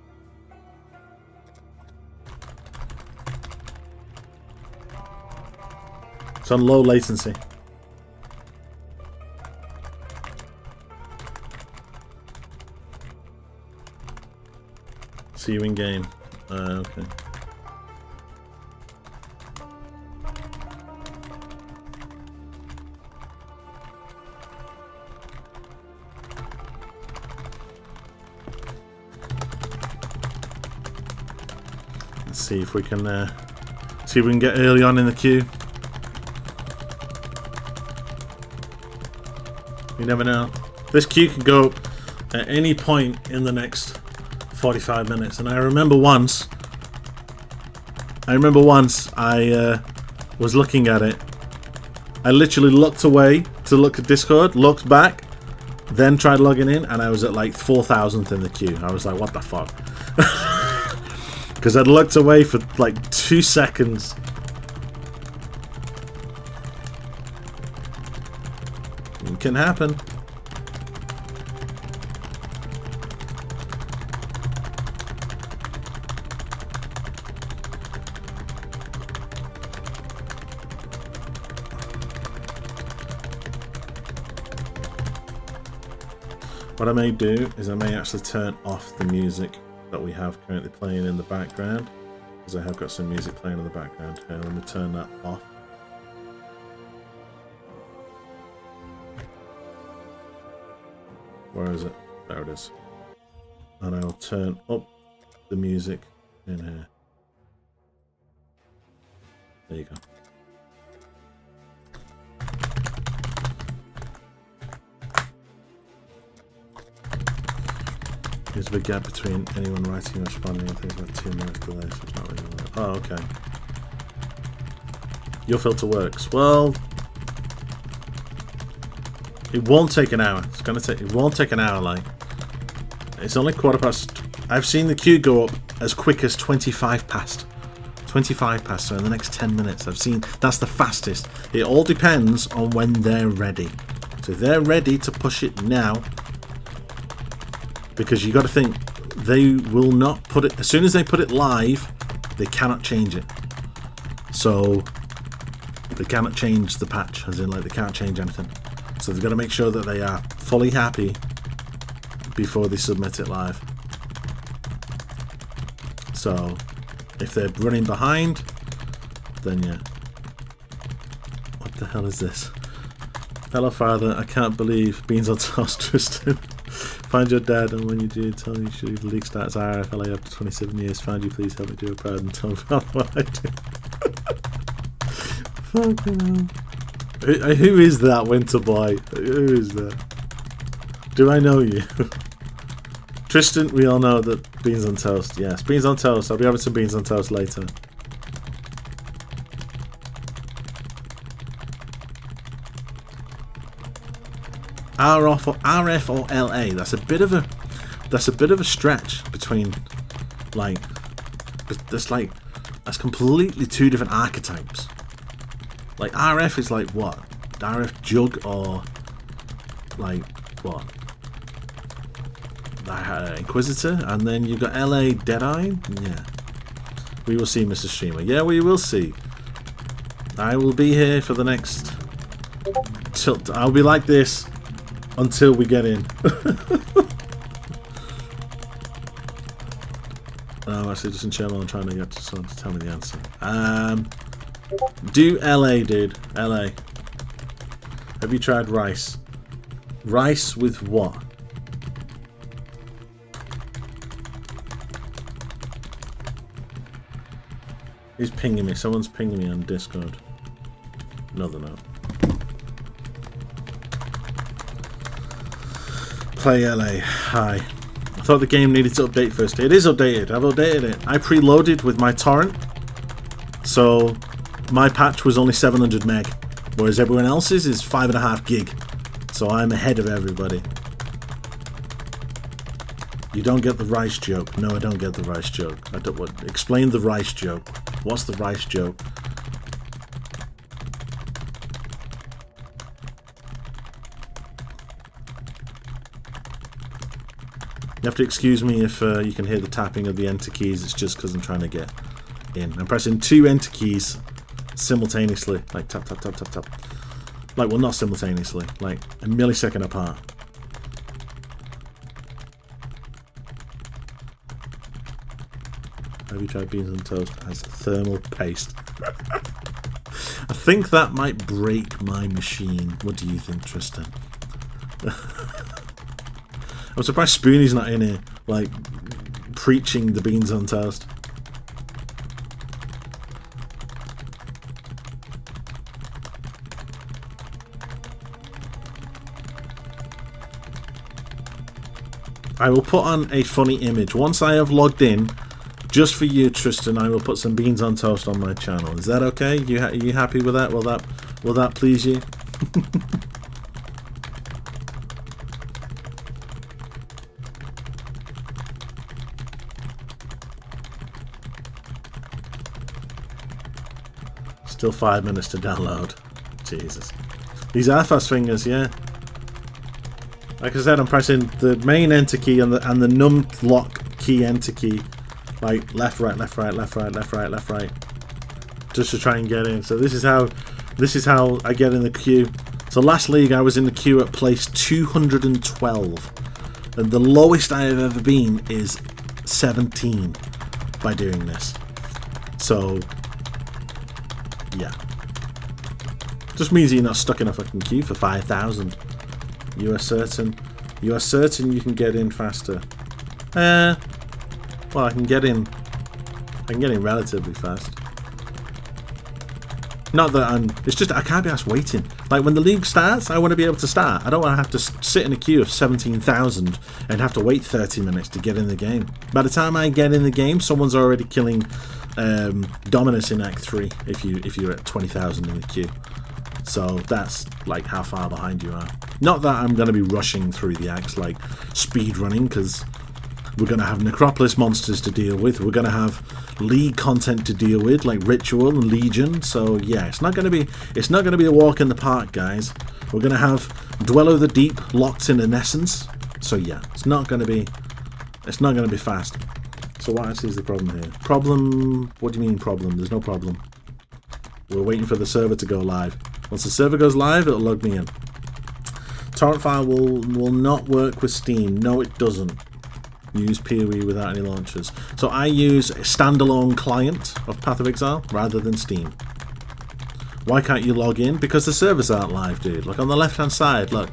It's on low latency. See you in game. Okay. Let's see if we can get early on in the queue. You never know. This queue can go at any point in the next 45 minutes, and I remember once I was looking at it. I literally looked away to look at Discord, looked back, then tried logging in, and I was at like 4,000th in the queue. I was like, what the fuck? Because I'd looked away for like 2 seconds. It can happen. What I may do is I may actually turn off the music that we have currently playing in the background, because I have got some music playing in the background. Here, let me turn that off. Where is it? There it is. And I'll turn up the music in here. There you go. There's a big gap between anyone writing and responding. I think about 2 minutes delay, so it's not really work. Oh, okay. Your filter works. Well, it won't take an hour. It won't take an hour, like. It's only 1:15. I've seen the queue go up as quick as 25 past. 25 past, so in the next 10 minutes. I've seen that's the fastest. It all depends on when they're ready. So if they're ready to push it now, because you got to think, they will not put it, as soon as they put it live, they cannot change it. So they cannot change the patch, as in like they can't change anything. So they've got to make sure that they are fully happy before they submit it live. So if they're running behind, then yeah. What the hell is this? Hello, Father. I can't believe beans on toast, Tristan. Find your dad, and when you do, tell me you should leave the league stats IRFLA after 27 years. Find you, please help me do a proud and tell me about what I do. Fucking hell. Who is that, Winter Boy? Who is that? Do I know you? Tristan, we all know that beans on toast. Yes, beans on toast. I'll be having some beans on toast later. RF or LA. That's a bit of a stretch between, like, that's completely two different archetypes. Like RF is like what? RF Jug or like what? Inquisitor, and then you've got LA Deadeye. Yeah, we will see, Mr. Streamer. Yeah, we will see. I will be here for the next. I'll be like this until we get in. No, actually, just in channel, I'm trying to get someone to tell me the answer. Do LA, dude. LA. Have you tried rice? Rice with what? Who's pinging me? Someone's pinging me on Discord. No, they're not. Play LA. Hi. I thought the game needed to update first. It is updated. I've updated it. I preloaded with my torrent. So my patch was only 700 meg. Whereas everyone else's is 5.5 gig. So I'm ahead of everybody. You don't get the rice joke. No, I don't get the rice joke. I don't what. Explain the rice joke. What's the rice joke? You have to excuse me if you can hear the tapping of the enter keys. It's just because I'm trying to get in. I'm pressing 2 enter keys simultaneously. Like tap, tap, tap, tap, tap. Like, well, not simultaneously. Like a millisecond apart. Have you tried beans on toast as thermal paste? I think that might break my machine. What do you think, Tristan? I'm surprised Spoonie's not in here, like, preaching the beans on toast. I will put on a funny image. Once I have logged in, just for you, Tristan, I will put some beans on toast on my channel. Is that okay? Are you happy with that? Will that please you? Still 5 minutes to download. Jesus. These are fast fingers, yeah. Like I said, I'm pressing the main enter key and the num lock key enter key. Like left, right, left, right, left, right, left, right, left, right. Just to try and get in. So this is how I get in the queue. So last league I was in the queue at place 212. And the lowest I have ever been is 17 by doing this. So yeah. Just means you're not stuck in a fucking queue for 5,000. You are certain you can get in faster. Well, I can get in relatively fast. Not that it's just I can't be asked waiting. Like when the league starts, I want to be able to start. I don't want to have to sit in a queue of 17,000 and have to wait 30 minutes to get in the game. By the time I get in the game, someone's already killing Dominus in Act 3 if you're at 20,000 in the queue. So that's like how far behind you are. Not that I'm going to be rushing through the acts like speed running, because we're going to have Necropolis monsters to deal with. We're going to have League content to deal with, like Ritual and Legion. So yeah, it's not going to be a walk in the park, guys. We're going to have Dweller of the Deep locked in an essence. So yeah, it's not going to be fast. So what actually is the problem here? Problem? What do you mean problem? There's no problem. We're waiting for the server to go live. Once the server goes live, it'll log me in. Torrent file will not work with Steam. No, it doesn't. Use PoE without any launchers. So I use a standalone client of Path of Exile rather than Steam. Why can't you log in? Because the servers aren't live, dude. Look on the left-hand side. Look,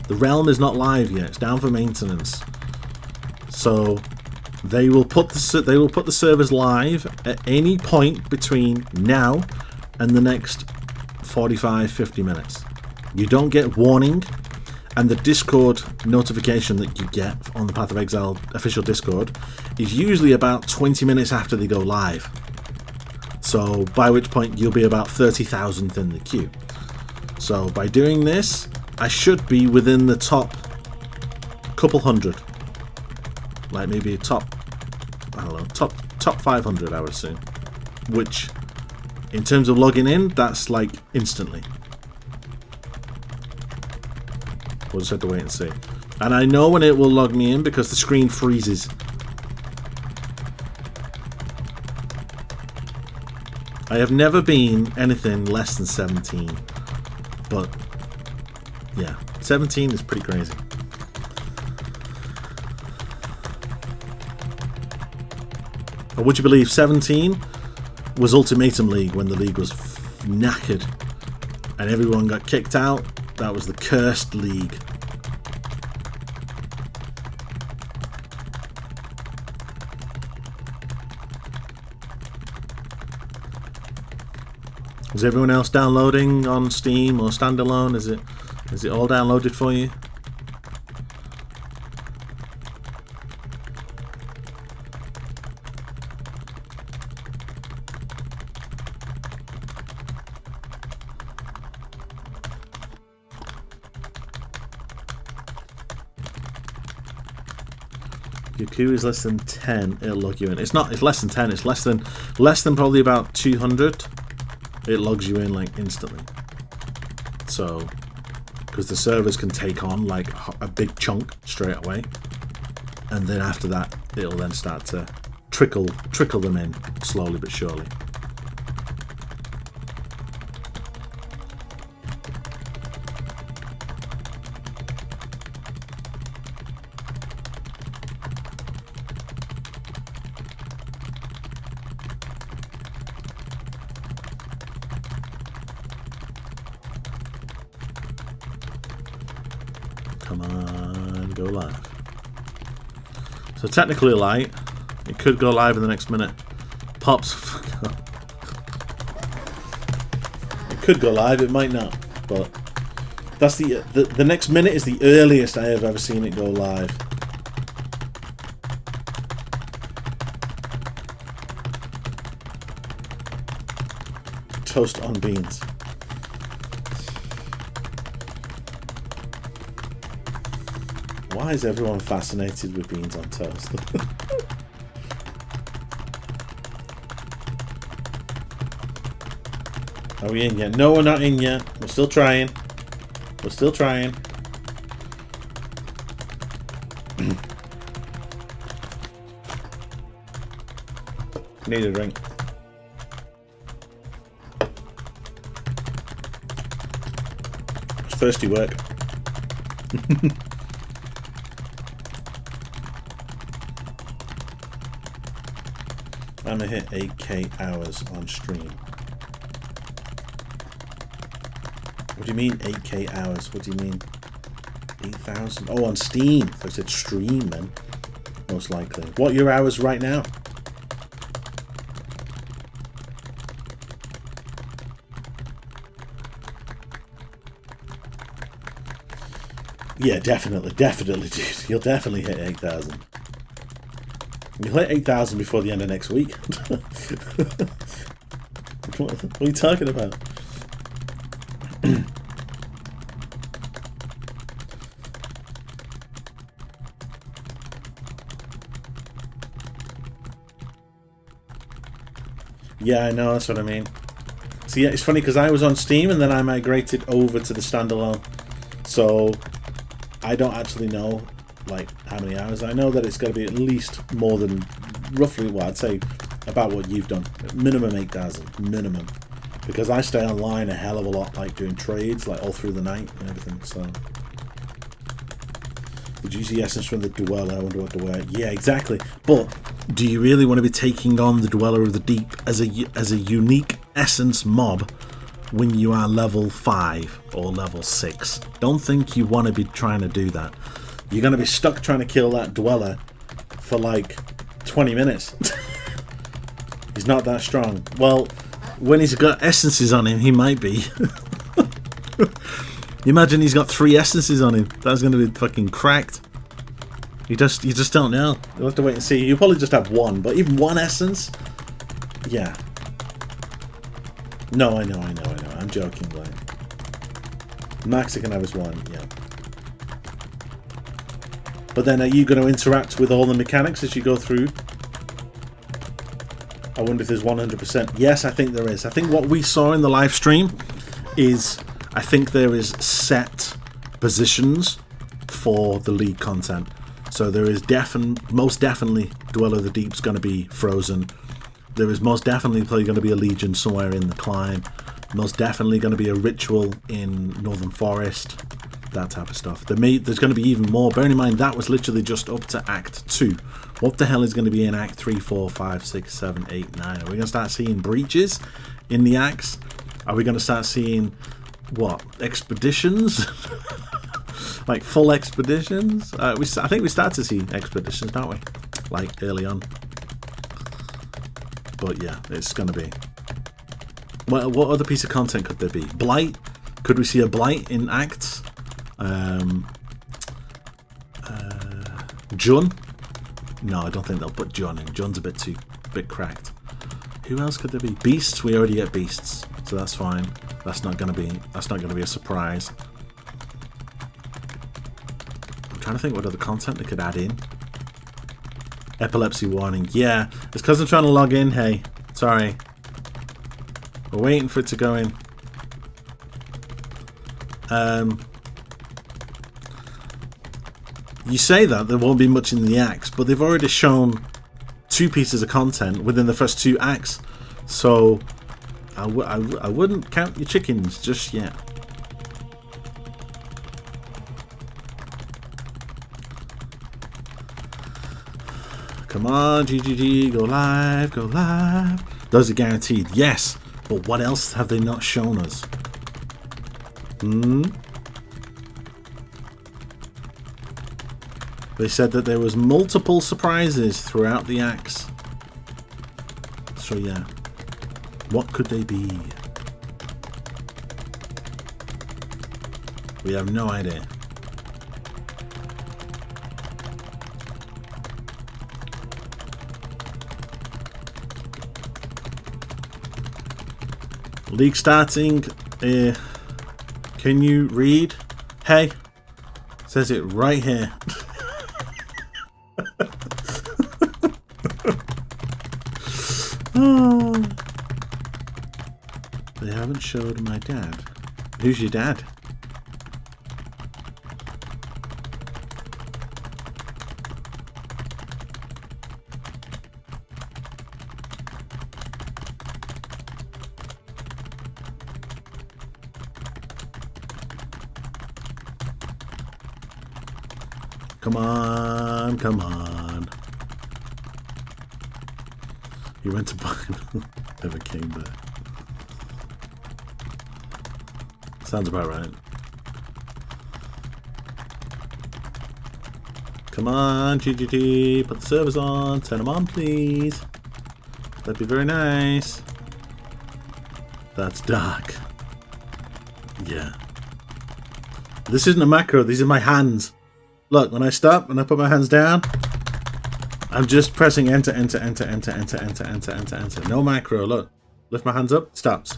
the realm is not live yet. It's down for maintenance. So they will put the servers live at any point between now and the next 45-50 minutes. You don't get warning, and the Discord notification that you get on the Path of Exile official Discord is usually about 20 minutes after they go live. So by which point you'll be about 30,000th in the queue. So by doing this, I should be within the top couple hundred. Like maybe top, I don't know, top 500 I would assume. Which, in terms of logging in, that's like instantly. We'll just have to wait and see. And I know when it will log me in because the screen freezes. I have never been anything less than 17. But, yeah, 17 is pretty crazy. Or would you believe 17 was Ultimatum League when the league was knackered and everyone got kicked out? That was the cursed league. Is everyone else downloading on Steam or standalone? Is it all downloaded for you? Your queue is less than 10, it'll log you in. It's not, it's less than 10, it's less than probably about 200. It logs you in like instantly. So, because the servers can take on like a big chunk straight away. And then after that, it'll then start to trickle them in slowly but surely. Come on, go live. So technically light, it could go live in the next minute. Pops, it could go live, it might not, but that's the next minute is the earliest I have ever seen it go live. Toast on beans. Why is everyone fascinated with beans on toast? Are we in yet? No, we're not in yet. We're still trying. We're still trying. Need a drink. It's thirsty work. I'm gonna hit 8k hours on stream. What do you mean 8k hours? What do you mean 8,000? Oh, on Steam. I said stream then. Most likely. What are your hours right now? Yeah, definitely, dude. You'll definitely hit 8,000. You'll hit 8,000 before the end of next week. What are you talking about? Yeah, I know, that's what I mean. So yeah, it's funny because I was on Steam and then I migrated over to the standalone. So I don't actually know like how many hours. I know that it's got to be at least more than roughly, well, I'd say about what you've done. Minimum 8,000, minimum. Because I stay online a hell of a lot, like doing trades, like all through the night and everything, so. The juicy essence from the Dweller, I wonder what Dweller, yeah, exactly. But do you really want to be taking on the Dweller of the Deep as a unique essence mob when you are level 5 or level 6? Don't think you want to be trying to do that. You're going to be stuck trying to kill that Dweller for like 20 minutes. He's not that strong. Well, when he's got essences on him, he might be. Imagine he's got 3 essences on him. That's going to be fucking cracked. You just don't know. You'll have to wait and see. You'll probably just have 1, but even 1 essence? Yeah. No, I know. I'm joking, Blaine. Max it can have is 1, yeah. But then are you going to interact with all the mechanics as you go through? I wonder if there's 100%. Yes, I think there is. I think what we saw in the live stream is, I think there is set positions for the league content. So there is most definitely Dweller of the Deep's going to be frozen. There is most definitely probably going to be a Legion somewhere in the climb. Most definitely going to be a ritual in Northern Forest. That type of stuff. There's going to be even more. Bearing in mind that was literally just up to Act 2. What the hell is going to be in Act 3, 4, 5, 6, 7, 8, 9? Are we going to start seeing breaches in the acts? Are we going to start seeing, what, expeditions? Like full expeditions? I think we start to see expeditions, don't we? Like early on. But yeah, it's going to be. What other piece of content could there be? Blight? Could we see a Blight in Acts? Jun? No, I don't think they'll put Jun in. Jun's a bit cracked. Who else could there be? Beasts? We already get beasts, so that's fine. That's not gonna be a surprise. I'm trying to think what other content they could add in. Epilepsy warning. Yeah, it's because I'm trying to log in. Hey, sorry. We're waiting for it to go in. You say that there won't be much in the acts, but they've already shown 2 pieces of content within the first 2 acts, so I wouldn't count your chickens just yet. Come on, GGG, go live, go live. Those are guaranteed, yes, but what else have they not shown us? They said that there was multiple surprises throughout the acts. So yeah, what could they be? We have no idea. League starting. Can you read? Hey, says it right here. Oh. They haven't showed my dad. Who's your dad? Come on, come on. He went to buy never came back. Sounds about right. Come on, GGG, put the servers on, turn them on, please. That'd be very nice. That's dark. Yeah. This isn't a macro, these are my hands. Look, when I stop and I put my hands down, I'm just pressing enter, enter, enter, enter, enter, enter, enter, enter, enter. No macro, look. Lift my hands up, it stops.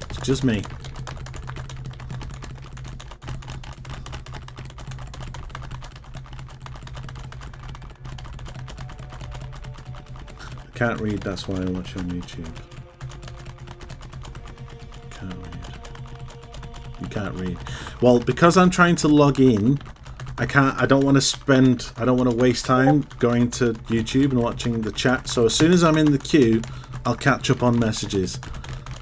It's just me. I can't read, that's why I watch on YouTube. Can't read. You can't read. Well, because I'm trying to log in, I don't want to waste time going to YouTube and watching the chat. So as soon as I'm in the queue, I'll catch up on messages.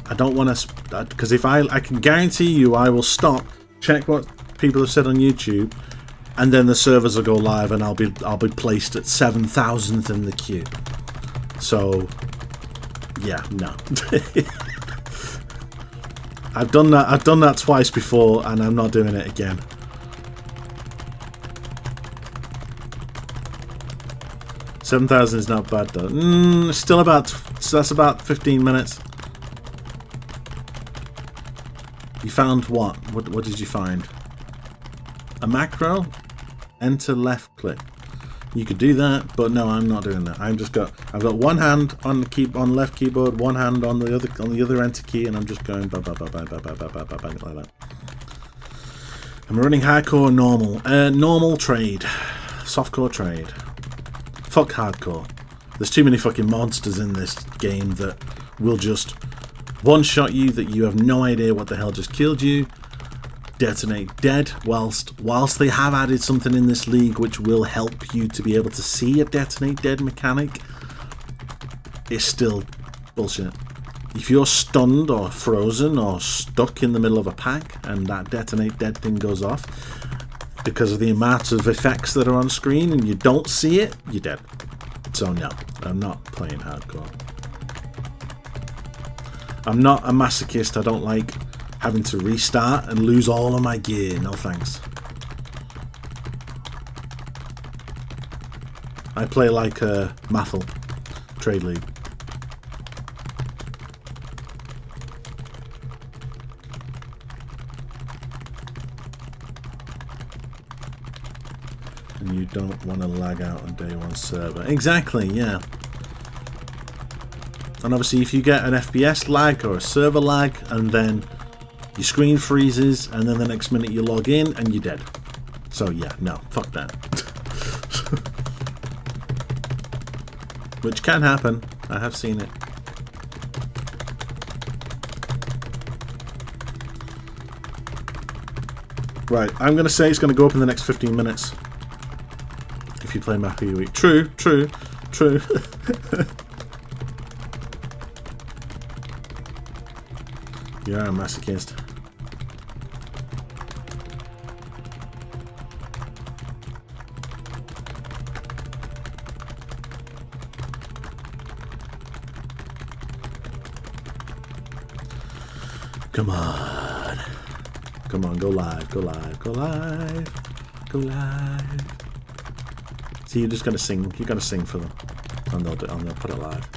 I don't want to, because if I can guarantee you I will stop, check what people have said on YouTube, and then the servers will go live and I'll be placed at 7,000th in the queue. So yeah, no. I've done that twice before and I'm not doing it again. 7,000 is not bad though. Still that's about 15 minutes. You found what? What did you find? A macro? Enter left click. You could do that, but no, I'm not doing that. I've got one hand on the left keyboard, one hand on the other enter key, and I'm just going bang, bang, bang, bang, bang, bang, bang, bang, bang, like that. I'm running hardcore or normal. Normal trade. Softcore trade. Fuck hardcore. There's too many fucking monsters in this game that will just one-shot you, that you have no idea what the hell just killed you. Detonate dead, whilst they have added something in this league which will help you to be able to see a detonate dead mechanic, it's still bullshit. If you're stunned or frozen or stuck in the middle of a pack and that detonate dead thing goes off, because of the amount of effects that are on screen and you don't see it, you're dead. So no, I'm not playing hardcore. I'm not a masochist. I don't like having to restart and lose all of my gear. No thanks. I play like a Mathel Trade League. And you don't want to lag out on day one server. Exactly, yeah. And obviously if you get an FPS lag or a server lag and then your screen freezes and then the next minute you log in and you're dead. So yeah, no, fuck that. Which can happen. I have seen it. Right, I'm going to say it's going to go up in the next 15 minutes. If you play Map of the Week. True, true, true. You're a masochist. Come on. Come on, go live, go live, go live, go live. See, you're just gonna sing. You gotta sing for them, and they'll put it live.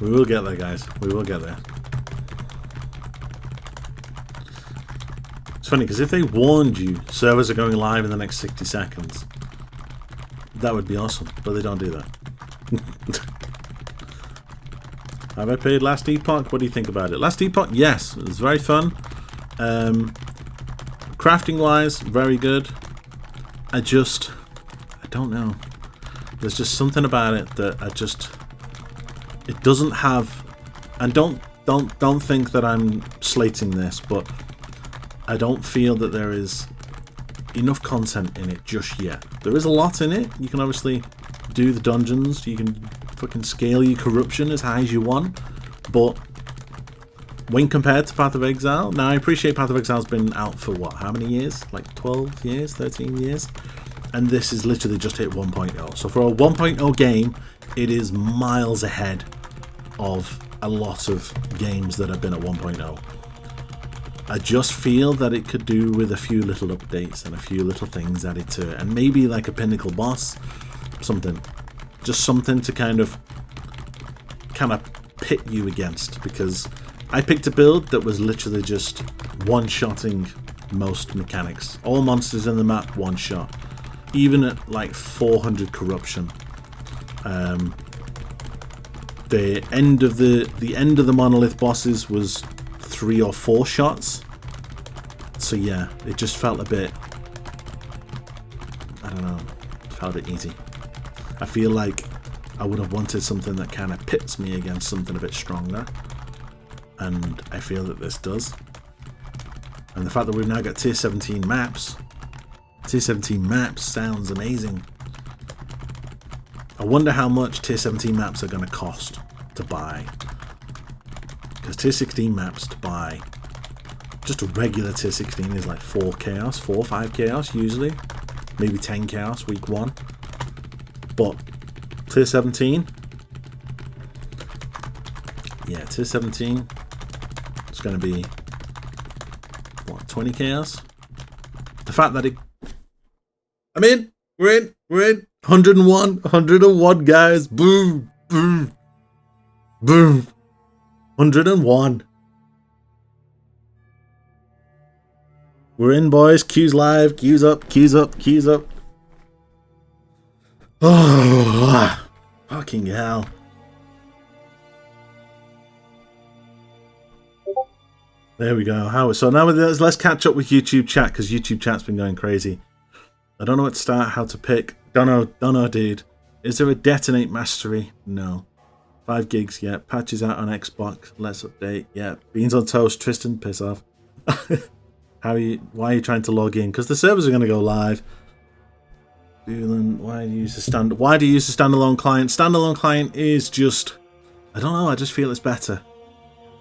We will get there, guys. We will get there. It's funny because if they warned you servers are going live in the next 60 seconds, that would be awesome, but they don't do that. Have I played Last Epoch? What do you think about it? Last Epoch, yes, it was very fun. Crafting wise, very good. I don't know. There's just something about it that it doesn't have, and don't think that I'm slating this, but I don't feel that there is enough content in it just yet. There is a lot in it. You can obviously do the dungeons, you can fucking scale your corruption as high as you want, but when compared to Path of Exile, now I appreciate Path of Exile's been out for what, how many years? Like 12 years, 13 years? And this is literally just hit 1.0. So for a 1.0 game, it is miles ahead of a lot of games that have been at 1.0. I just feel that it could do with a few little updates and a few little things added to it, and maybe like a pinnacle boss, something, just something to kind of pit you against, because I picked a build that was literally just one-shotting most mechanics. All monsters in the map one shot, even at like 400 corruption. The end of the monolith bosses was 3 or 4 shots. So yeah, it just felt a bit, I don't know, felt a bit easy. I feel like I would have wanted something that kind of pits me against something a bit stronger, and I feel that this does. And the fact that we've now got tier 17 maps, tier 17 maps sounds amazing. I wonder how much tier 17 maps are going to cost to buy. Because tier 16 maps to buy, just a regular tier 16 is like 4 chaos, 4 or 5 chaos usually. Maybe 10 chaos week 1. But tier 17, yeah, tier 17, it's going to be, what, 20 chaos? The fact that I'm in, we're in. 101 guys, boom, boom, boom, 101. We're in, boys. Queues live. Queues up. Queues up. Queues up. Oh, fucking hell. There we go. So now let's catch up with YouTube chat, because YouTube chat's been going crazy. I don't know what to start, how to pick. Don't know, dude. Is there a detonate mastery? No. 5 gigs, yeah. Patches out on Xbox. Let's update. Yeah. Beans on toast. Tristan, piss off. Why are you trying to log in? Because the servers are going to go live. Why do you use a standalone client? Standalone client is just, I don't know, I just feel it's better.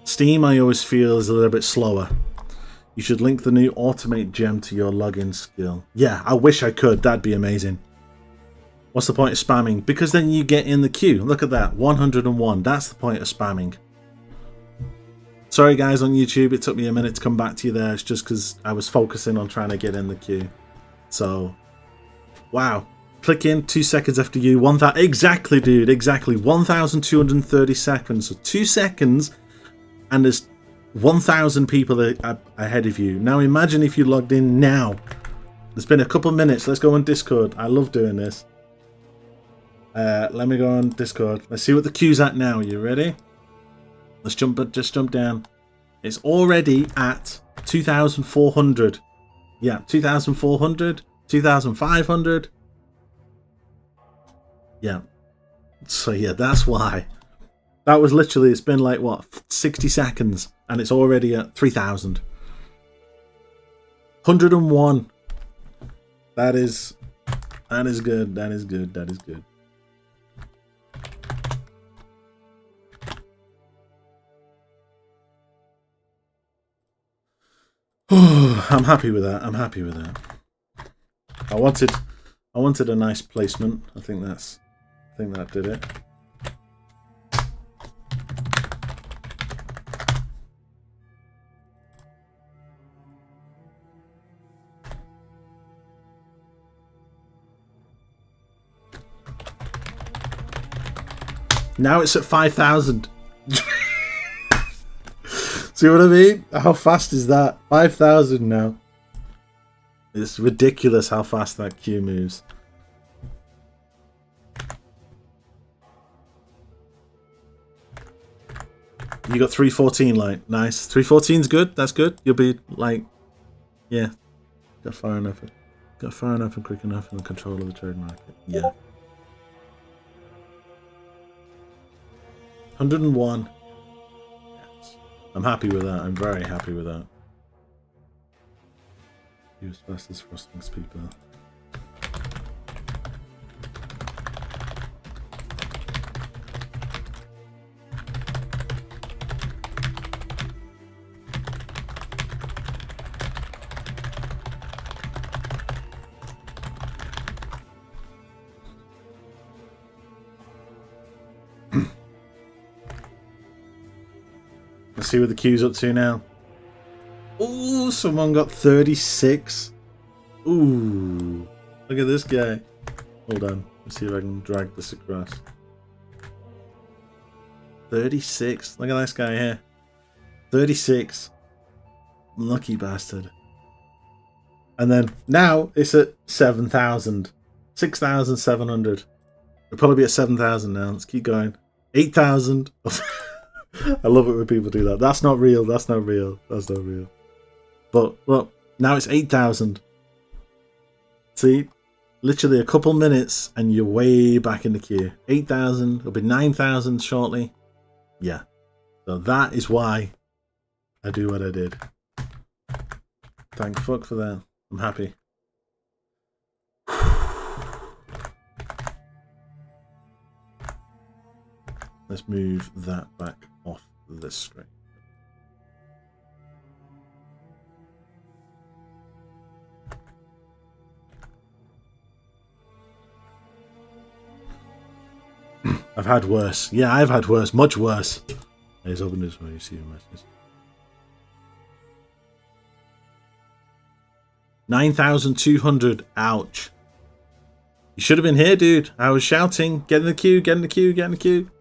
Steam, I always feel, is a little bit slower. You should link the new automate gem to your login skill. Yeah, I wish I could. That'd be amazing. What's the point of spamming? Because then you get in the queue. Look at that, 101. That's the point of spamming. Sorry guys on YouTube, it took me a minute to come back to you there. It's just because I was focusing on trying to get in the queue. So, wow. Click in 2 seconds after you. Exactly, dude. Exactly. 1,230 seconds. So 2 seconds, and there's 1,000 people ahead of you. Now imagine if you logged in now. It's been a couple minutes. Let's go on Discord. I love doing this. Let me go on Discord. Let's see what the queue's at now. You ready? Let's just jump down. It's already at 2,400. Yeah, 2,400, 2,500. Yeah. So yeah, that's why. That was literally, it's been like, what, 60 seconds, and it's already at 3,000. 101. That is good, that is good, that is good. I'm happy with that, I'm happy with that. I wanted a nice placement. I think that did it. Now it's at 5,000. See what I mean? How fast is that? 5,000 now. It's ridiculous how fast that queue moves. You got 314 light. Nice. 314's good. That's good. You'll be like, yeah. Got far enough and quick enough in the control of the trade market. Yeah. 101. Yes. I'm happy with that. I'm very happy with that. You as fast as Frostings people. Let's see what the queue's up to now. Ooh, someone got 36. Ooh, look at this guy. Hold on, let's see if I can drag this across. 36. Look at this guy here. 36. Lucky bastard. And then now it's at 7,000. 6,700. We'll probably be at 7,000 now. Let's keep going. 8,000. I love it when people do that. That's not real. That's not real. That's not real. But look, now it's 8,000. See, literally a couple minutes and you're way back in the queue. 8,000. It'll be 9,000 shortly. Yeah. So that is why I do what I did. Thank fuck for that. I'm happy. Let's move that back off this screen. I've had worse. Yeah, I've had worse. Much worse. Let's open this way. You see your message. 9,200. Ouch. You should have been here, dude. I was shouting. Get in the queue. Get in the queue. Get in the queue.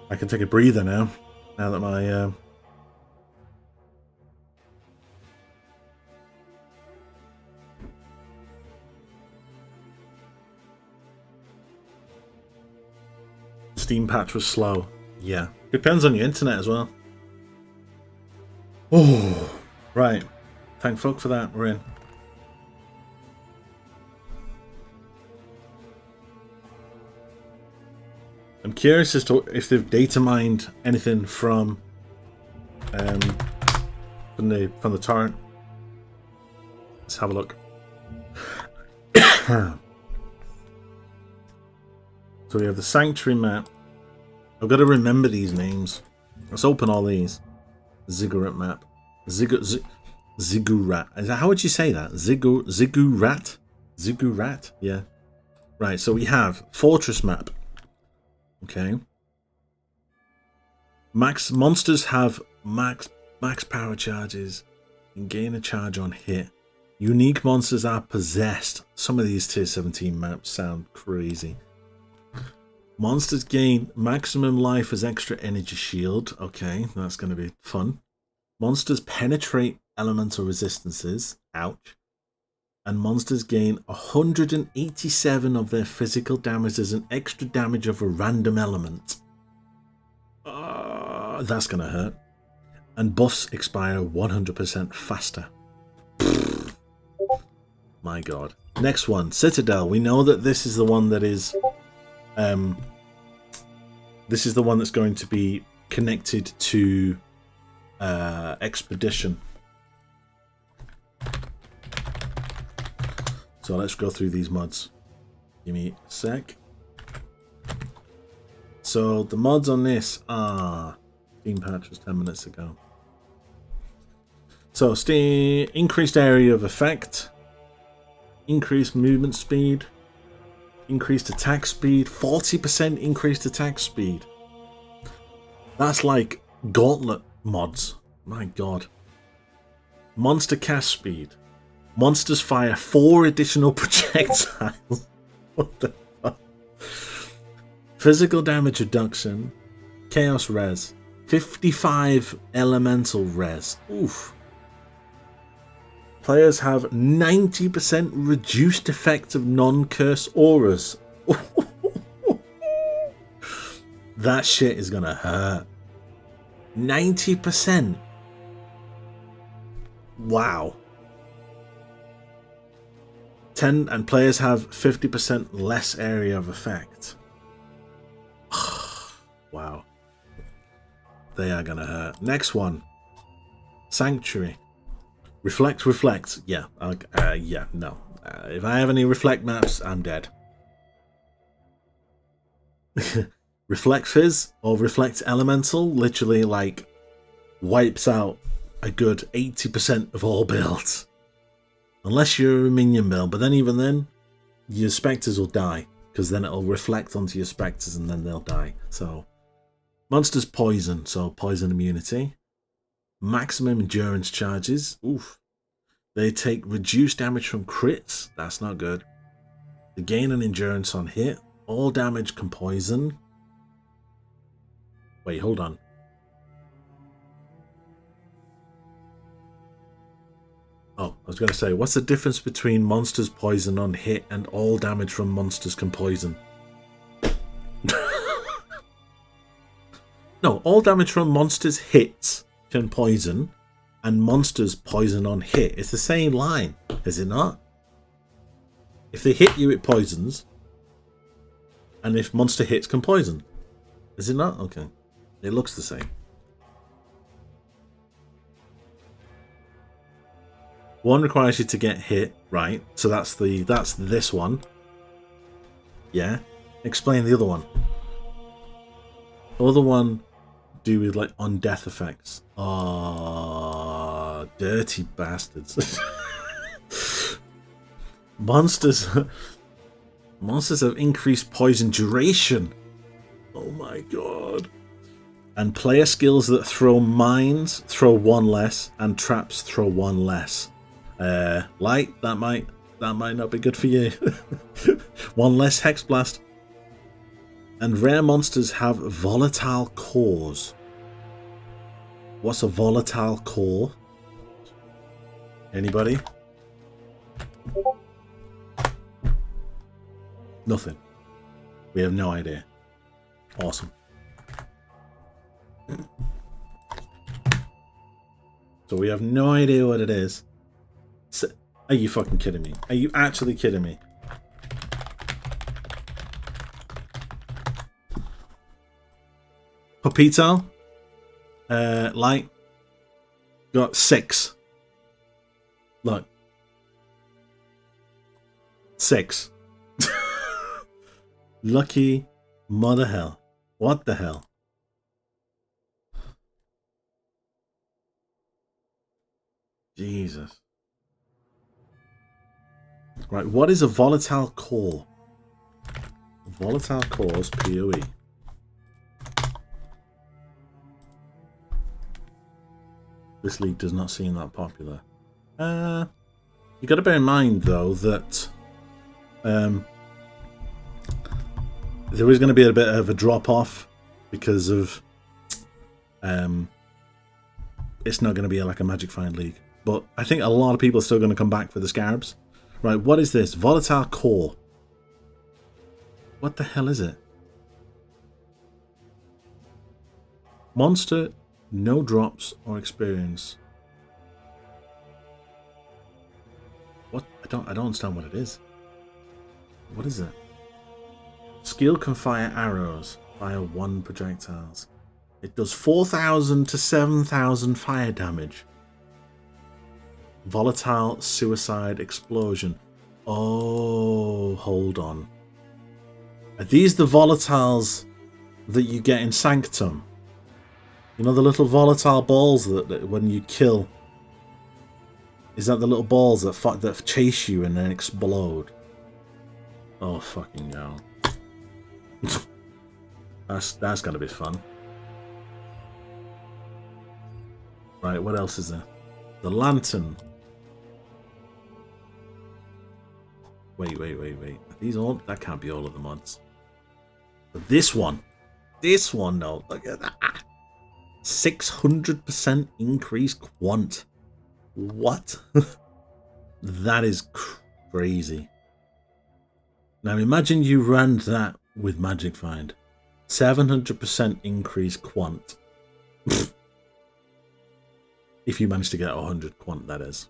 I can take a breather now. Now that my Steam patch was slow. Yeah. Depends on your internet as well. Oh, right. Thank fuck for that. We're in. I'm curious as to if they've data mined anything from the torrent. Let's have a look. So we have the Sanctuary map. I've got to remember these names. Let's open all these. Ziggurat map. Ziggurat. How would you say that? Ziggurat? Ziggurat? Yeah. Right, so we have Fortress map. Okay. Monsters have max power charges and gain a charge on hit. Unique monsters are possessed. Some of these tier 17 maps sound crazy. Monsters gain maximum life as extra energy shield. Okay, that's going to be fun. Monsters penetrate elemental resistances. Ouch. And monsters gain 187 of their physical damage as an extra damage of a random element. That's going to hurt. And buffs expire 100% faster. My god. Next one, Citadel. We know that this is the one that is... this is the one that's going to be connected to Expedition. So let's go through these mods. Give me a sec. So the mods on this are... Steam patch was 10 minutes ago. So Steam increased area of effect, increased movement speed, increased attack speed, 40% increased attack speed. That's like gauntlet mods. My god. Monster cast speed. Monsters fire 4 additional projectiles. What the fuck? Physical damage reduction. Chaos res. 55 elemental res. Oof. Players have 90% reduced effect of non-curse auras. That shit is gonna hurt. 90%. Wow. 10 and players have 50% less area of effect. Wow. They are gonna hurt. Next one. Sanctuary. Reflect. Yeah. Yeah, no. If I have any reflect maps, I'm dead. Reflect Fizz or Reflect Elemental literally like wipes out a good 80% of all builds. Unless you're a minion build, but then even then, your Spectres will die. Because then it'll reflect onto your Spectres and then they'll die. So, monsters poison, so poison immunity. Maximum endurance charges. Oof. They take reduced damage from crits. That's not good. They gain an endurance on hit. All damage can poison. Wait, hold on. Oh, I was going to say, what's the difference between monsters poison on hit and all damage from monsters can poison? No, all damage from monsters hits can poison, and monsters poison on hit. It's the same line, is it not? If they hit you, it poisons, and if monster hits can poison. Is it not? Okay. It looks the same. One requires you to get hit, right? So that's this one. Yeah. Explain the other one. The other one do with like on death effects. Oh, dirty bastards. Monsters have increased poison duration. Oh my god. And player skills that throw mines throw 1 less and traps throw 1 less. Light, that might not be good for you. 1 less Hex Blast. And rare monsters have volatile cores. What's a volatile core? Anybody? Nothing. We have no idea. Awesome. So we have no idea what it is. So, are you fucking kidding me? Are you actually kidding me? Papito? Light? Got 6. Look. 6. Lucky mother hell. What the hell? Jesus. Right, what is a volatile core? Volatile cores, PoE. This league does not seem that popular. You got to bear in mind though that there is going to be a bit of a drop off because of it's not going to be like a Magic Find league. But I think a lot of people are still going to come back for the Scarabs. Right, what is this? Volatile core. What the hell is it? Monster, no drops or experience. What? I don't understand what it is. What is it? Skill can fire arrows, fire 1 projectiles. It does 4,000 to 7,000 fire damage. Volatile suicide explosion. Oh, hold on. Are these the volatiles that you get in Sanctum? You know the little volatile balls that when you kill. Is that the little balls that chase you and then explode? Oh fucking hell! that's gotta be fun. Right, what else is there? The lantern. Wait. Are these all? That can't be all of the mods. But this one, no. Look at that. 600% increase quant. What? That is crazy. Now imagine you ran that with Magic Find. 700% increase quant. If you manage to get 100 quant, that is.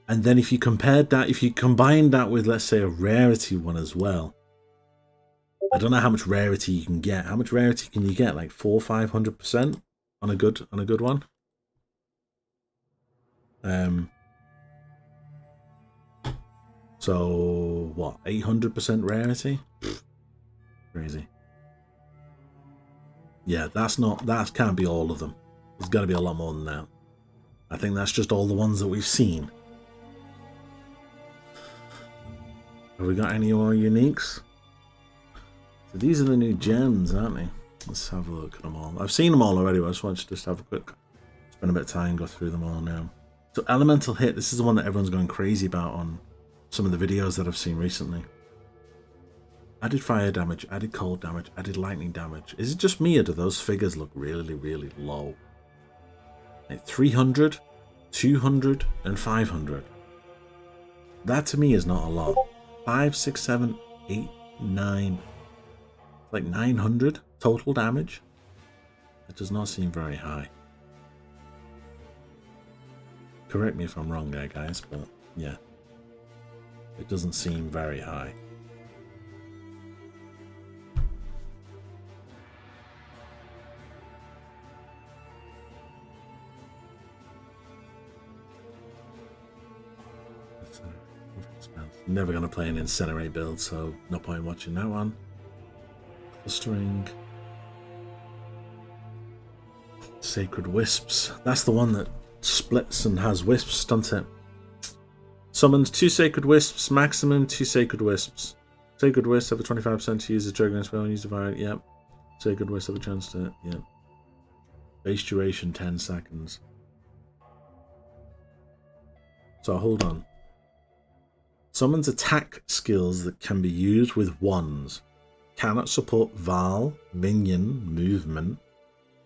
And then if you compared that, if you combine that with, let's say, a rarity one as well. I don't know how much rarity you can get. How much rarity can you get? Like 400-500% on a good one. So what? 800% rarity? Crazy. Yeah, that can't be all of them. There's got to be a lot more than that. I think that's just all the ones that we've seen. Have we got any more uniques? So these are the new gems, aren't they? Let's have a look at them all. I've seen them all already, but I just wanted to just have a quick spend a bit of time and go through them all now. So Elemental Hit, this is the one that everyone's going crazy about on some of the videos that I've seen recently. Added fire damage, added cold damage, added lightning damage. Is it just me or do those figures look really, really low? Like 300, 200, and 500. That to me is not a lot. 5, 6, 7, 8, 9. Like 900 total damage. It does not seem very high. Correct me if I'm wrong there, guys, but yeah. It doesn't seem very high. Never going to play an Incinerate build, so no point watching that one. Clustering. Sacred Wisps. That's the one that splits and has wisps, doesn't it? Summons 2 Sacred Wisps, maximum 2 Sacred Wisps. Sacred Wisps have a 25% to use the triggering spell and use the fire. Yep. Sacred Wisps have a chance to. Yep. Base duration 10 seconds. So hold on. Summons attack skills that can be used with wands. Cannot support Val, minion, movement,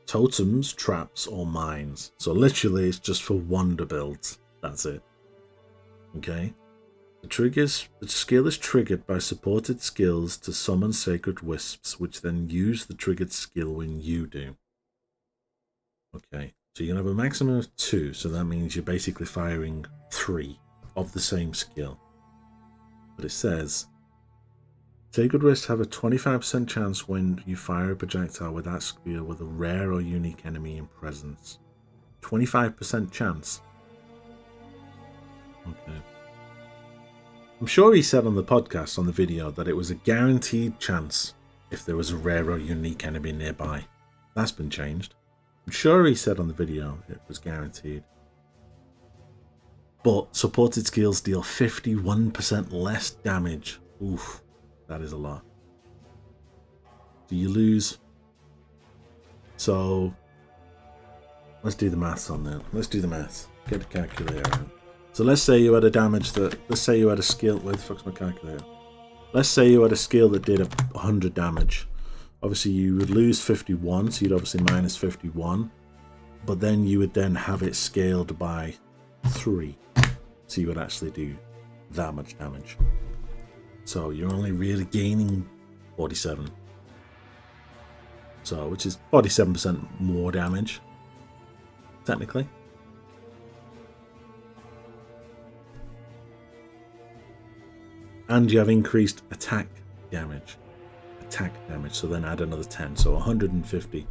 totems, traps, or mines. So literally it's just for wonder builds. That's it. Okay. The skill is triggered by supported skills to summon sacred wisps, which then use the triggered skill when you do. Okay, so you can have a maximum of 2, so that means you're basically firing 3 of the same skill. But it says, sacred wisps have a 25% chance when you fire a projectile with that skill with a rare or unique enemy in presence. 25% chance. Okay. I'm sure he said on the podcast, on the video, that it was a guaranteed chance if there was a rare or unique enemy nearby. That's been changed. I'm sure he said on the video it was guaranteed. But supported skills deal 51% less damage. Oof, that is a lot. Do you lose? So, let's do the maths on that. Let's do the maths. Get the calculator out. So let's say you had a damage that, let's say you had a skill, where the fuck's my calculator? Let's say you had a skill that did 100 damage. Obviously you would lose 51, so you'd obviously minus 51. But then you would then have it scaled by 3. So you would actually do that much damage. So you're only really gaining 47. So, which is 47% more damage, technically. And you have increased attack damage. So then add another 10. So 150.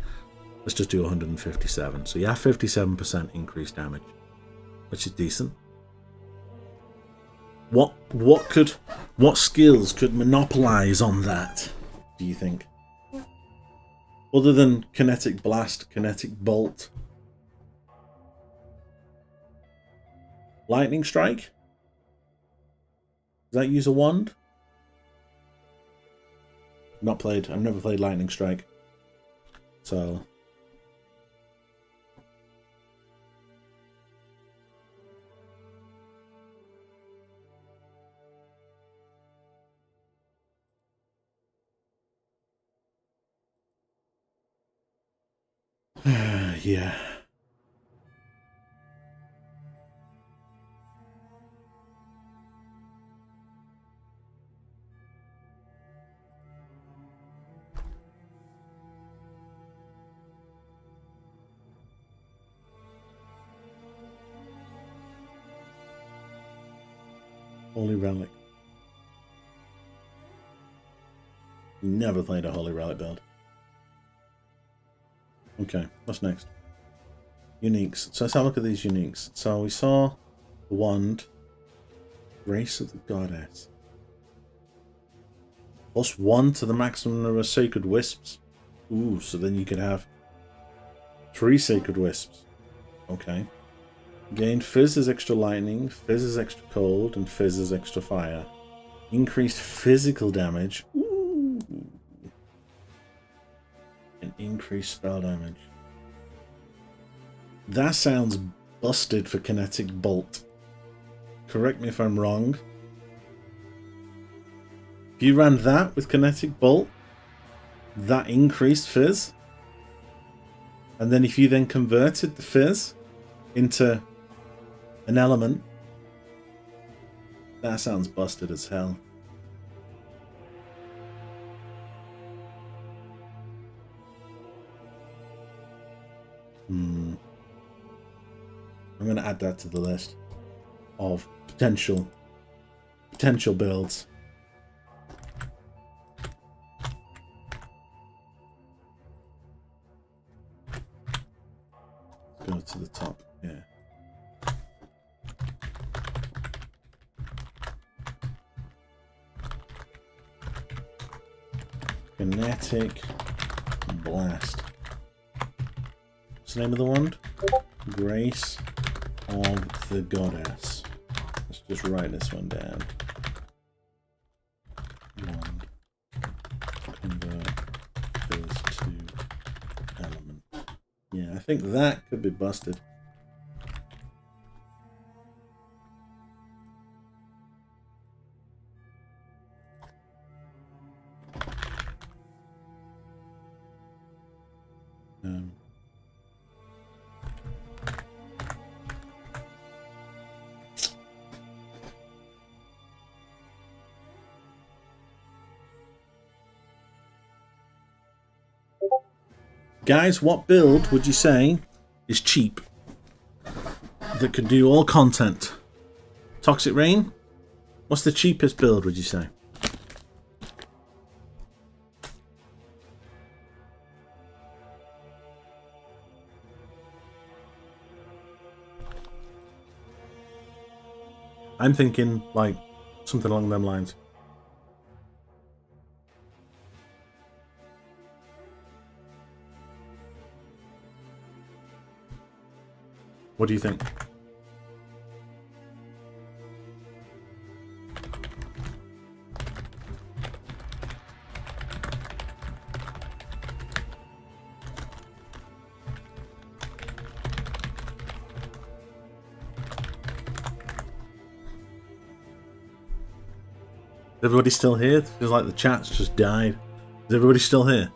Let's just do 157. So you have 57% increased damage, which is decent. What skills could monopolize on that, do you think? Other than kinetic blast, kinetic bolt, lightning strike? Does that use a wand? I've never played lightning strike. So yeah. Holy Relic. Never played a Holy Relic build. Okay, what's next? Uniques. So let's have a look at these uniques. So we saw the wand, Grace of the Goddess. +1 to the maximum number of sacred wisps. Ooh, so then you could have 3 sacred wisps. Okay. Gain Fizz is extra lightning, Fizz is extra cold, and Fizz is extra fire. Increased physical damage. Ooh. And increased spell damage. That sounds busted for Kinetic Bolt. Correct me if I'm wrong. If you ran that with Kinetic Bolt, that increased Fizz. And then if you then converted the Fizz into an element, that sounds busted as hell. I'm going to add that to the list of potential builds. Go to the top, yeah. Kinetic Blast. What's the name of the wand? Grace of the Goddess. Let's just write this one down. Wand. Convert Fizz to element. Yeah, I think that could be busted. Guys, what build would you say is cheap? That can do all content. Toxic Rain? What's the cheapest build, would you say? I'm thinking, like, something along them lines. What do you think? Is everybody still here? It feels like the chat's just died. Is everybody still here?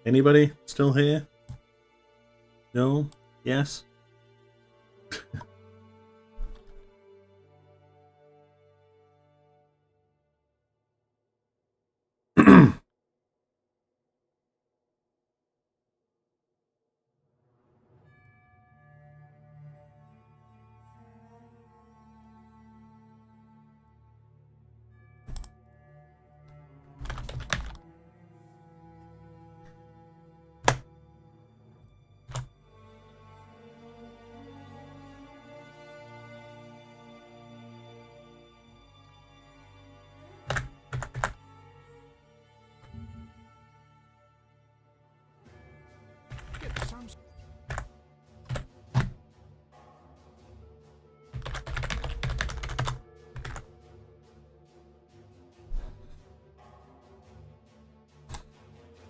Anybody still here? No? Yes?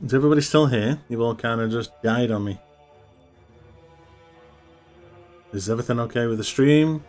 Is everybody still here? You all kind of just died on me. Is everything okay with the stream?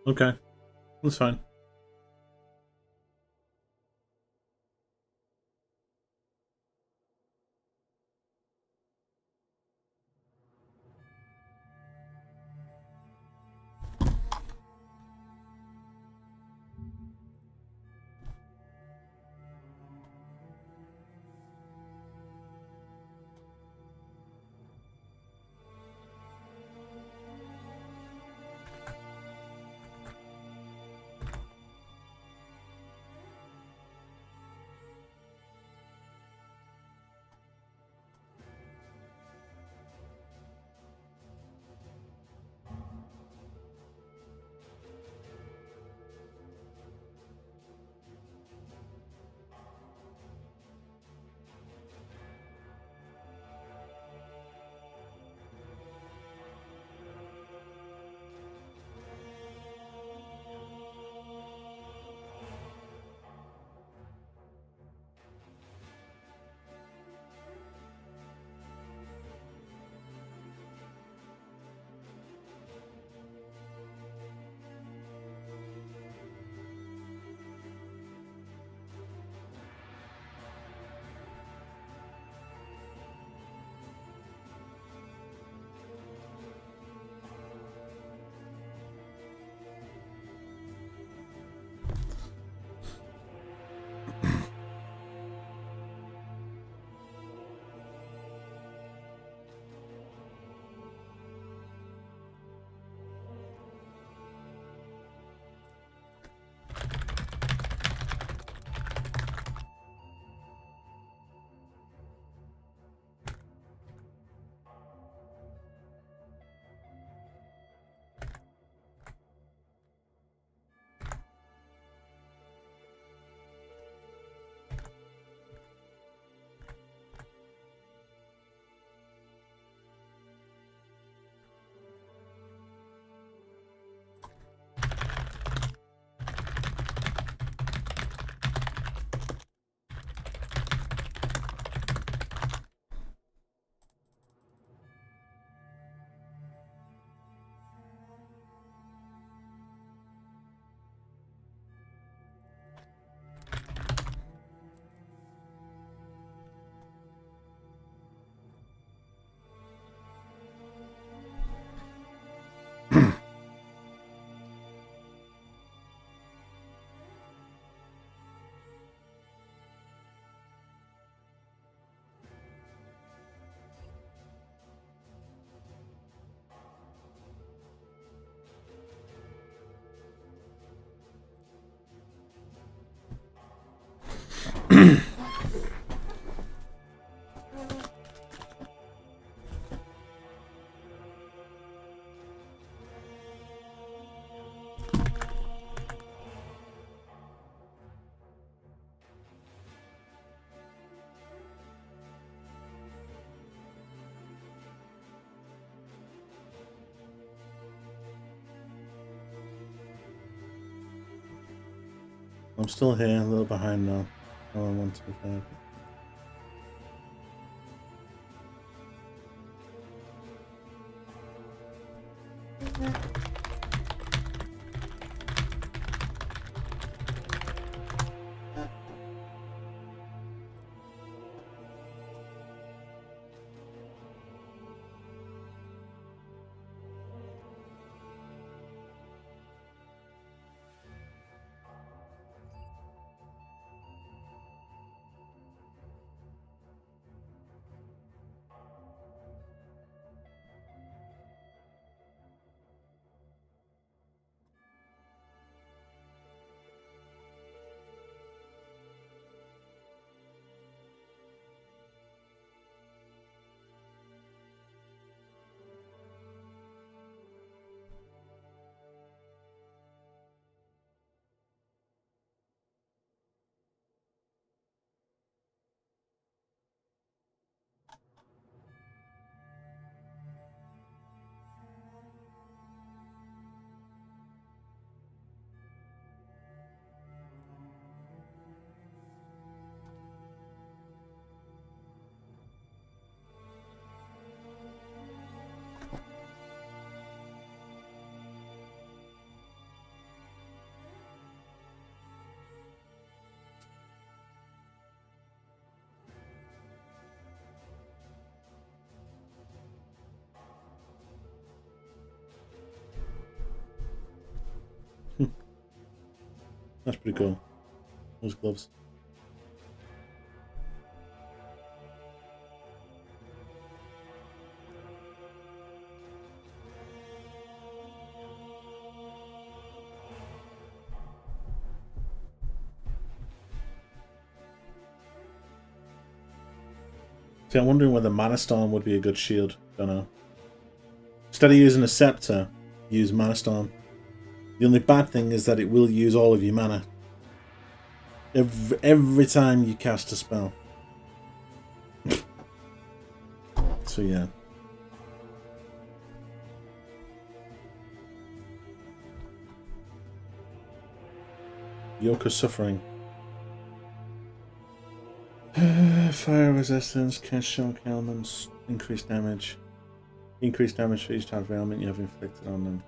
Okay, that's fine. I'm still here, a little behind now. Oh, 125. That's pretty cool. Those gloves. See, I'm wondering whether Mana Storm would be a good shield. Don't know. Instead of using a scepter, use Mana Storm. The only bad thing is that it will use all of your mana. Every time you cast a spell. So yeah. Yoke of Suffering. Fire resistance, cast shock elements, increased damage. Increased damage for each type of ailment you have inflicted on them.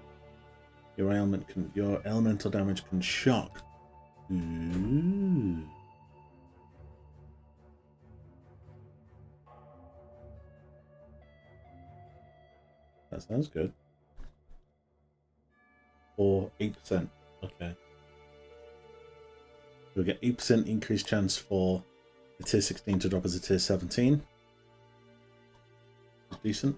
Your elemental damage can shock. Ooh. That sounds good. Or 8%. Okay. You'll get 8% increased chance for the tier 16 to drop as a tier 17. Decent.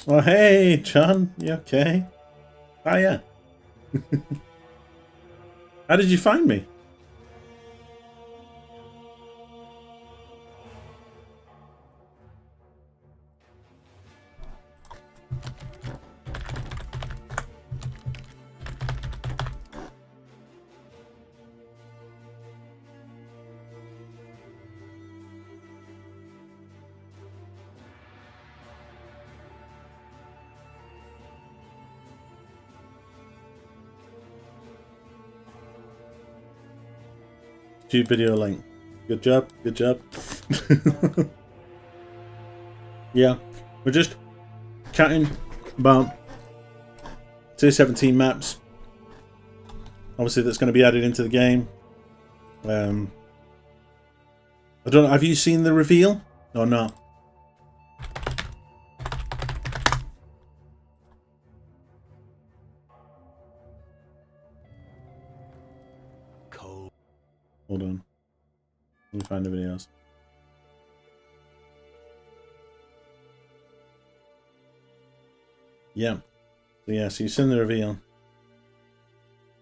Oh, hey, John. You okay? Oh, yeah. How did you find me? YouTube video link. Good job. Good job. Yeah, we're just chatting about tier 17 maps. Obviously, that's going to be added into the game. I don't know. Have you seen the reveal or not? Hold on. Let me find the videos. Yeah. So yeah, so you've seen the reveal.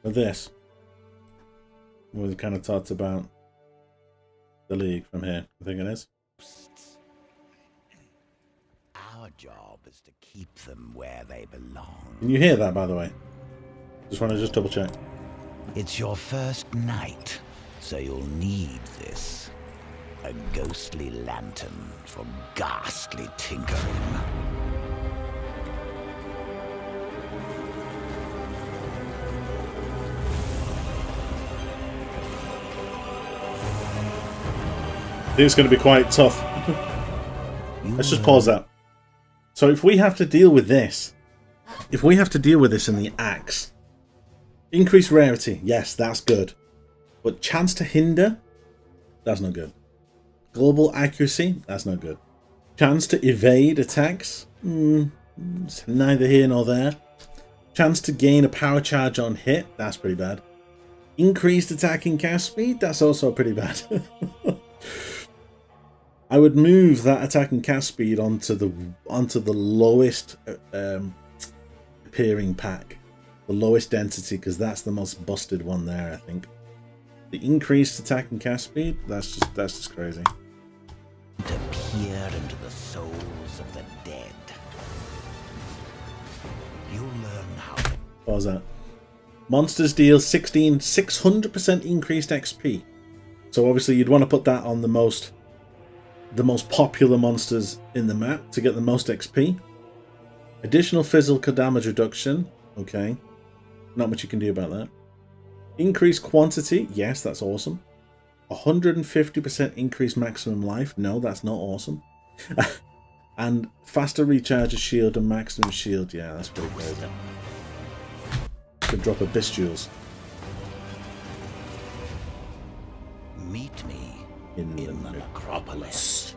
With this. We kind of talked about the league from here. I think it is. Our job is to keep them where they belong. Can you hear that, by the way? Just want to double check. It's your first night, so you'll need this. A ghostly lantern for ghastly tinkering. I think it's going to be quite tough. Let's just pause that. So if we have to deal with this, if we have to deal with this in the axe, increased rarity, yes, that's good. But chance to hinder, that's not good. Global accuracy, that's not good. Chance to evade attacks, it's neither here nor there. Chance to gain a power charge on hit, that's pretty bad. Increased attacking cast speed, that's also pretty bad. I would move that attack and cast speed onto the lowest appearing pack, the lowest density, because that's the most busted one there. I think the increased attack and cast speed, that's just crazy. To peer into the souls of the dead. You'll learn how to... What was that? Monsters deal 600% increased XP. So obviously you'd want to put that on the most popular monsters in the map to get the most XP. Additional physical damage reduction. Okay. Not much you can do about that. Increased quantity. Yes, that's awesome. 150% increased maximum life. No, that's not awesome. And faster recharge of shield and maximum shield. Yeah, that's pretty crazy. Could drop Abyss Jewels. meet me in the necropolis.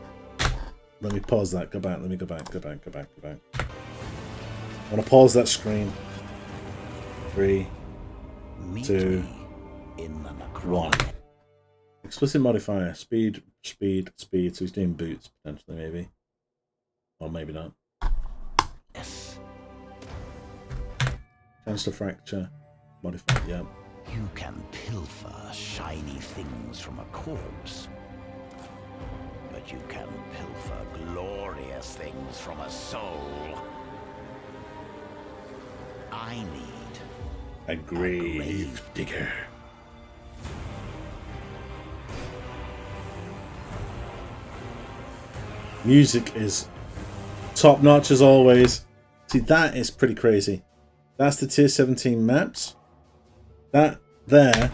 Let me pause that. Go back. Let me go back. Go back. I want to pause that screen. 3, 2, 1. Explicit modifier. Speed. So he's doing boots, potentially, maybe. Or maybe not. Yes. Chance to fracture. Modifier, yeah. You can pilfer shiny things from a corpse. But you can pilfer glorious things from a soul. I need a grave digger. Music is top notch as always. See, that is pretty crazy. That's the tier 17 maps. That there.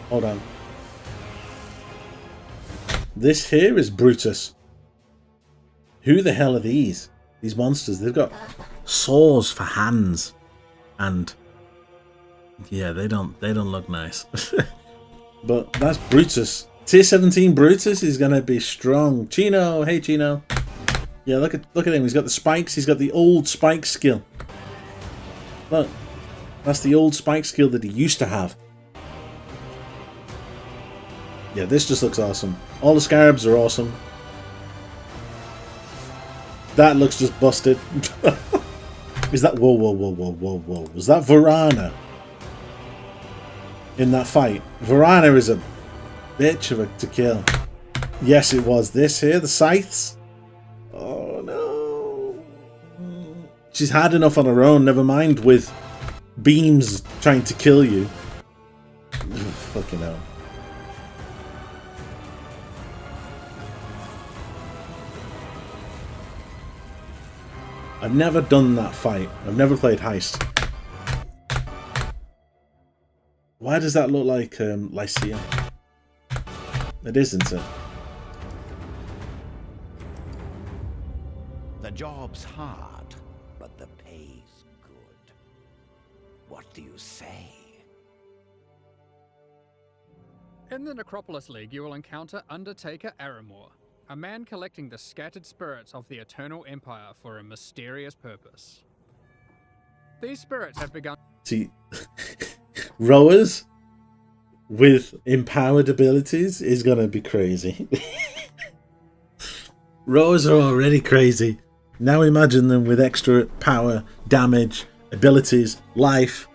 Hold on. This here is Brutus. Who the hell are these? These monsters. They've got saws for hands. And yeah, they don't look nice. But that's Brutus. Tier 17 Brutus is gonna be strong. Chino, hey Chino. Yeah, look at him. He's got the spikes. He's got the old spike skill. Look, that's the old spike skill that he used to have. Yeah, this just looks awesome. All the scarabs are awesome. That looks just busted. Is that... Whoa, whoa, whoa, whoa, whoa, whoa. Was that Varana? In that fight? Varana is a bitch of a to kill. Yes, it was. This here, the scythes. Oh, no. She's had enough on her own, never mind with beams trying to kill you. Fucking hell. I've never done that fight. I've never played Heist. Why does that look like Lyceum? It isn't it? The job's hard, but the pay's good. What do you say? In the Necropolis League, you will encounter Undertaker Aramor, a man collecting the scattered spirits of the Eternal Empire for a mysterious purpose. These spirits have begun... See, rowers with empowered abilities is gonna be crazy. Rowers are already crazy. Now imagine them with extra power, damage, abilities, life.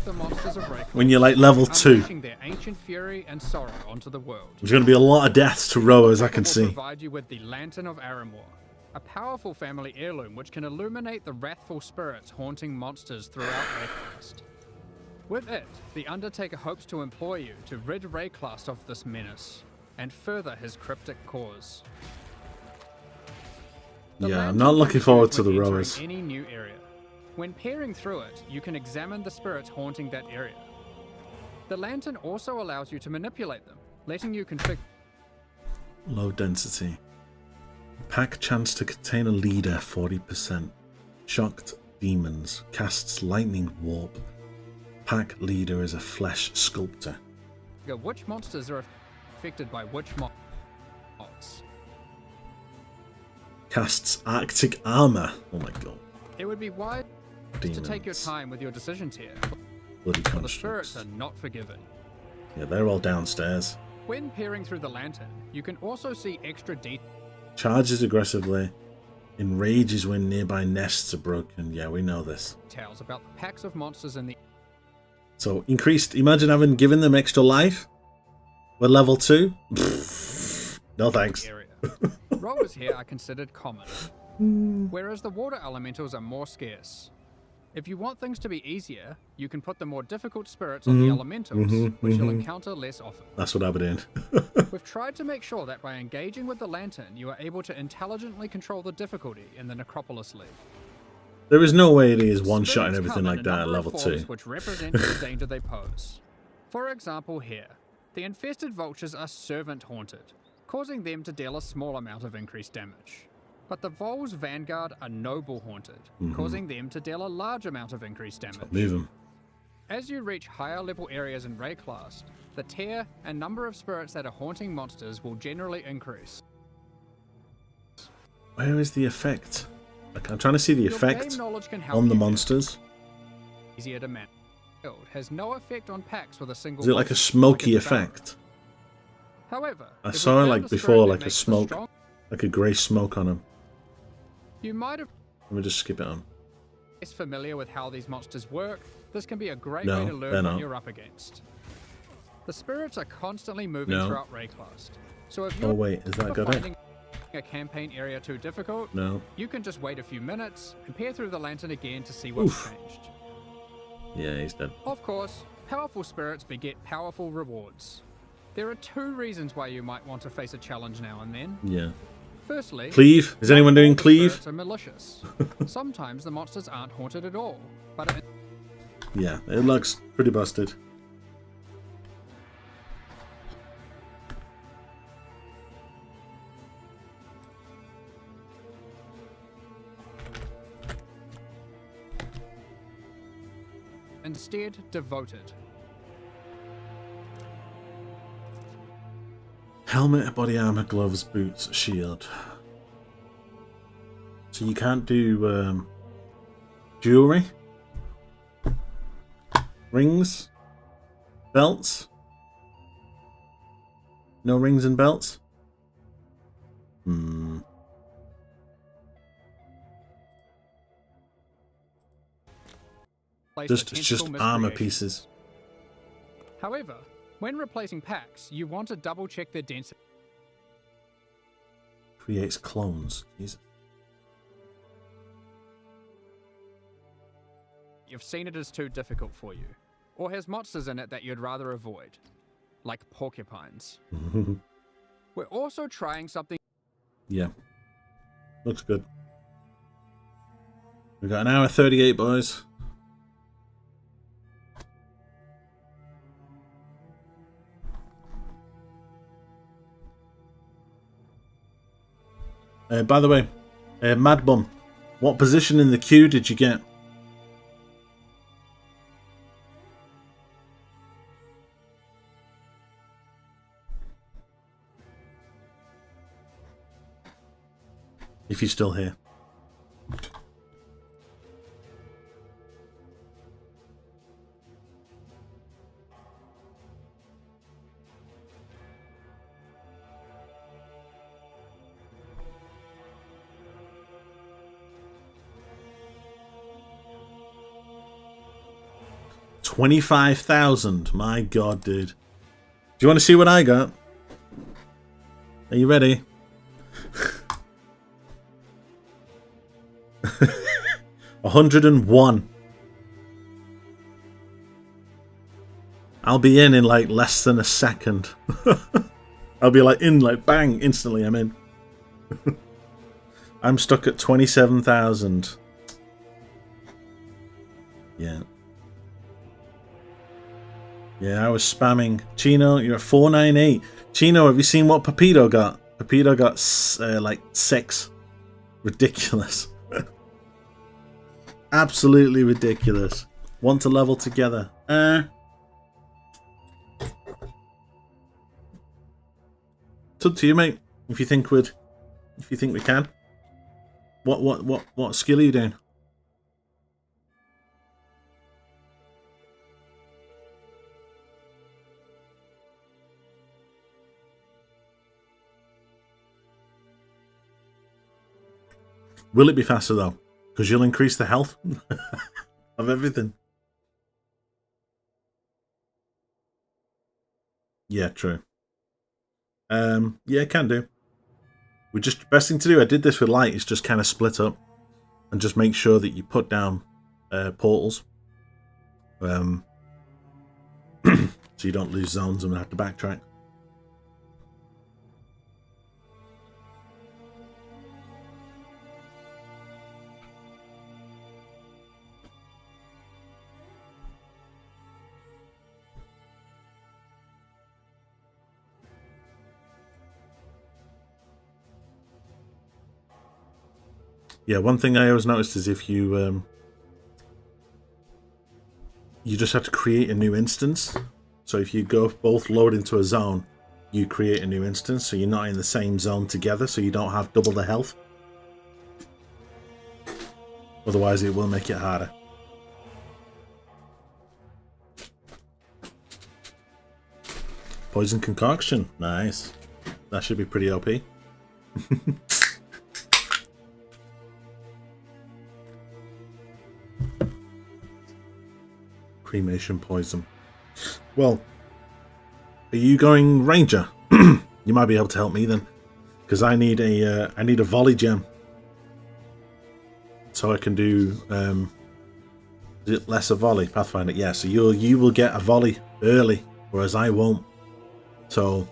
The monsters of Raycon, When you're like level 2. unleashing their ancient fury and sorrow onto the world. There's going to be a lot of deaths to rowers, I can Will see. provide you with the Lantern of Aramor, a powerful family heirloom which can illuminate the wrathful spirits haunting monsters throughout Rayclast. With it, the Undertaker hopes to employ you to rid Rayclast of this menace and further his cryptic cause. The Yeah, I'm lantern not looking can be forward used to the when entering rowers. Any new area. When peering through it, you can examine the spirits haunting that area. The lantern also allows you to manipulate them, letting you configure... Low density. Pack chance to contain a leader 40%. Shocked demons. Casts lightning warp. Pack leader is a flesh sculptor. which monsters are affected by which mods. Casts arctic armor. Oh my god. It would be wise Demons. to take your time with your decisions here, Bloody for the spirits constructs. are not forgiven. Yeah, they're all downstairs. When peering through the lantern, you can also see extra details Charges aggressively. Enrages when nearby nests are broken. Yeah, we know this. about the packs of monsters in the So increased. Imagine having given them extra life. We're level 2. No thanks. area. Rowers here are considered common, whereas the water elementals are more scarce. If you want things to be easier, you can put the more difficult spirits on the elementals, which you'll encounter less often. That's what I've been We've tried to make sure that by engaging with the lantern, you are able to intelligently control the difficulty in the Necropolis League. There is no way it is one shot and Spirits everything come like in a that at number of level forms 2. which represent the danger they pose. For example here, the infested vultures are servant haunted, causing them to deal a small amount of increased damage. But the Vol's Vanguard are noble haunted, causing them to deal a large amount of increased damage. Move them. As you reach higher level areas in Rayclast, the tier and number of spirits that are haunting monsters will generally increase. Where is the effect? Like, I'm trying to see the Your effect game knowledge can help on the you. monsters. Easier to manage. Has no effect on packs with a single Is it like a monster, smoky its barrel. effect? However, I if we saw it found like a before, spirit that like a makes the smoke, strong- like a grey smoke on them. You might have Let me just skip it on. is familiar with how these monsters work. This can be a great No, way to they're learn not. what you're up against. The spirits are constantly moving No. throughout Rayclast, so if Oh you're wait, is that got it? finding a campaign area too difficult, No. you can just wait a few minutes and peer through the lantern again to see what's Oof. changed. Yeah, he's dead. Of course, powerful spirits beget powerful rewards. There are 2 reasons why you might want to face a challenge now and then. Yeah. Firstly, Cleave? Is anyone not all doing the cleave? spirits are malicious. Sometimes the monsters aren't haunted at all, but Yeah, it looks pretty busted. instead devoted. Helmet, body armor, gloves, boots, shield. So you can't do jewelry, rings, belts. No rings and belts. replace It's the just tentacle armor miscreation. pieces. However, when replacing packs, you want to double check their density. Creates clones. Jesus. You've seen it as too difficult for you, or has monsters in it that you'd rather avoid, like porcupines. We're also trying something. Yeah. Looks good. We've got an hour 38, boys. By the way, Mad Bum, what position in the queue did you get? If you're still here. $25,000. My God, dude. Do you want to see what I got? Are you ready? 101. I'll be in like less than a second. I'll be like in like bang, instantly I'm in. I'm stuck at 27,000. Yeah. Yeah, I was spamming. Chino, you're at 498. Chino, have you seen what Pepito got? Pepito got like 6. Ridiculous. Absolutely ridiculous. Want to level together? It's up to you, mate. If you think we can. What skill are you doing? Will it be faster though? Because you'll increase the health of everything. Yeah, true. Yeah, it can do. We just best thing to do. I did this with light. Is just kind of split up and just make sure that you put down portals, so you don't lose zones and have to backtrack. Yeah, one thing I always noticed is if you you just have to create a new instance. So if you go both load into a zone, you create a new instance, so you're not in the same zone together, so you don't have double the health. Otherwise, it will make it harder. Poison concoction, nice. That should be pretty OP. Cremation poison. Well, are you going ranger? You might be able to help me then, because I need a volley gem, so I can do is it lesser volley Pathfinder? Yeah, so you will get a volley early, whereas I won't. So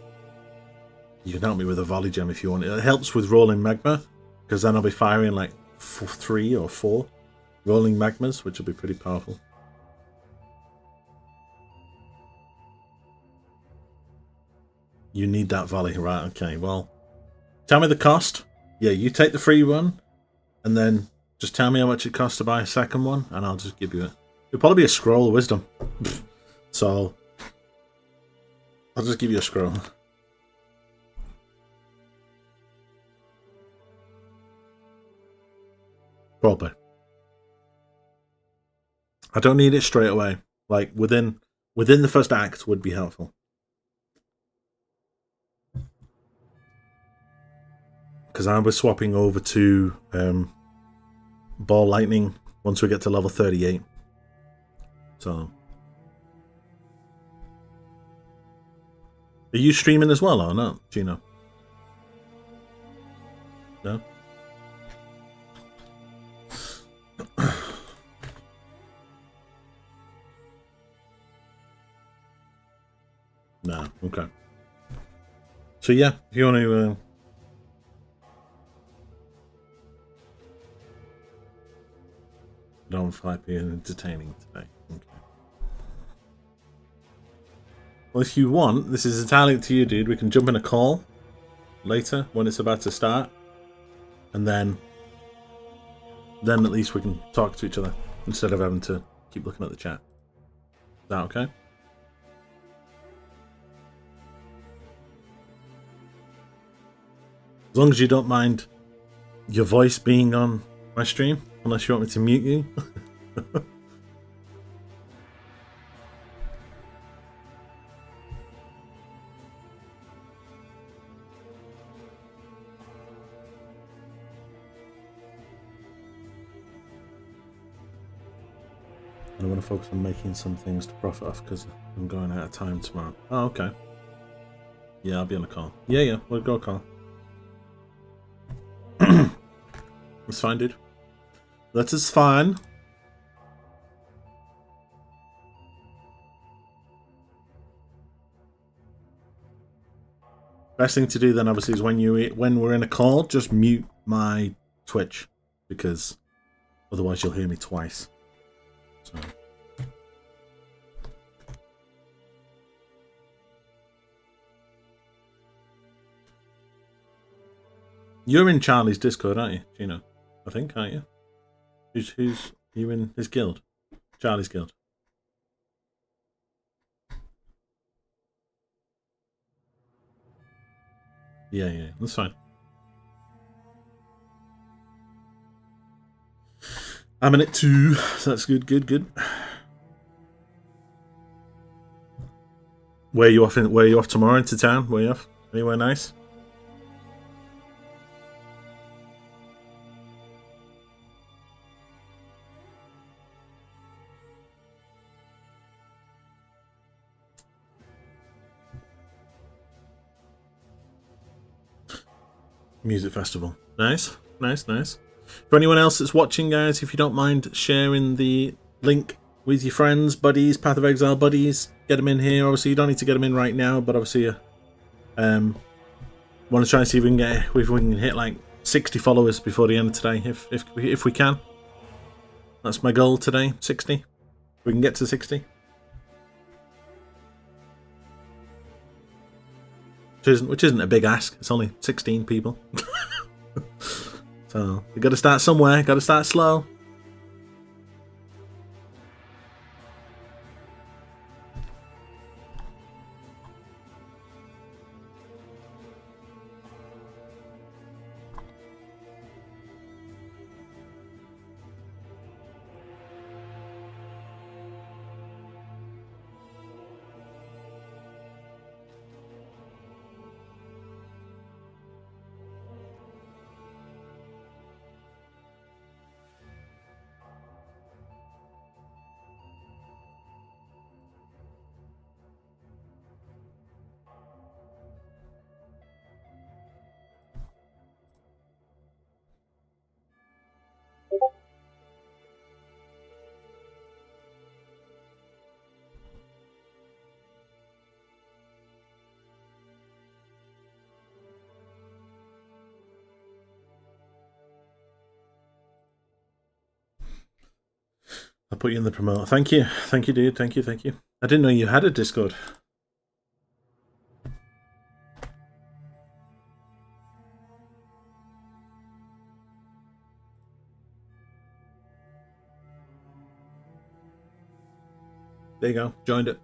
you can help me with a volley gem if you want. It helps with rolling magma, because then I'll be firing like 3 or 4 rolling magmas, which will be pretty powerful. You need that volley, right? Okay, well, tell me the cost. Yeah, you take the free one, and then just tell me how much it costs to buy a second one, and I'll just give you it. It'll probably be a scroll of wisdom. So, I'll just give you a scroll. Probably. I don't need it straight away. Like, within the first act would be helpful. Because I'll be swapping over to Ball Lightning once we get to level 38. So, are you streaming as well or not, Gino? No. No. Okay. So yeah, if you want to. Don't find it entertaining today. Okay. Well, if you want, this is entirely up to you, dude. We can jump in a call later when it's about to start, and then at least we can talk to each other instead of having to keep looking at the chat. Is that okay? As long as you don't mind your voice being on my stream, unless you want me to mute you. I want to focus on making some things to profit off because I'm going out of time tomorrow. Oh, okay. Yeah, I'll be on a call. Yeah, we'll go call. That's fine, dude. That is fine. Best thing to do then, obviously, is when we're in a call, just mute my Twitch because otherwise you'll hear me twice. So. You're in Charlie's Discord, aren't you, Gino? I think, aren't you? Who's you in his guild? Charlie's guild. Yeah, that's fine. I'm in it too, so that's good. Where are you off tomorrow into town? Where are you off? Anywhere nice? Music festival. Nice. For anyone else that's watching, guys, if you don't mind sharing the link with your friends, buddies, Path of Exile buddies, get them in here. Obviously, you don't need to get them in right now, but obviously, want to try and see if we can hit like 60 followers before the end of today, if we can. That's my goal today. 60. We can get to 60. Which isn't a big ask. It's only 16 people. So we got to start somewhere. Got to start slow. I'll put you in the promote. Thank you, dude. Thank you. I didn't know you had a Discord. There you go. Joined it.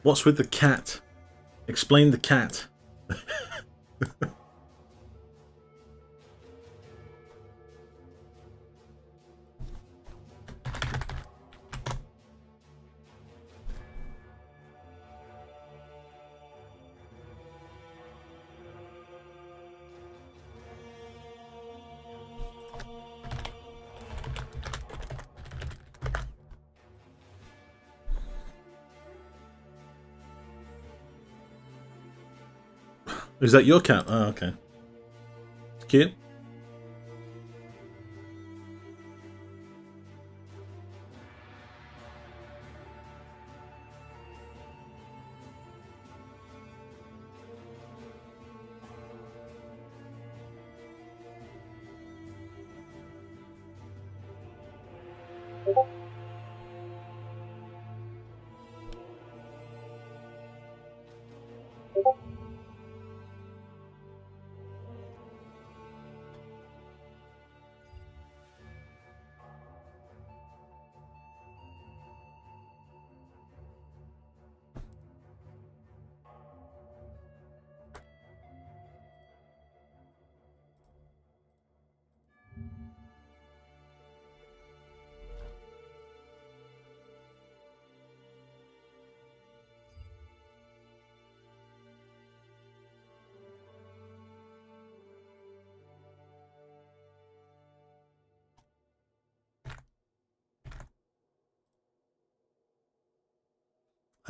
What's with the cat? Explain the cat. Is that your cat? Oh, okay. Cute.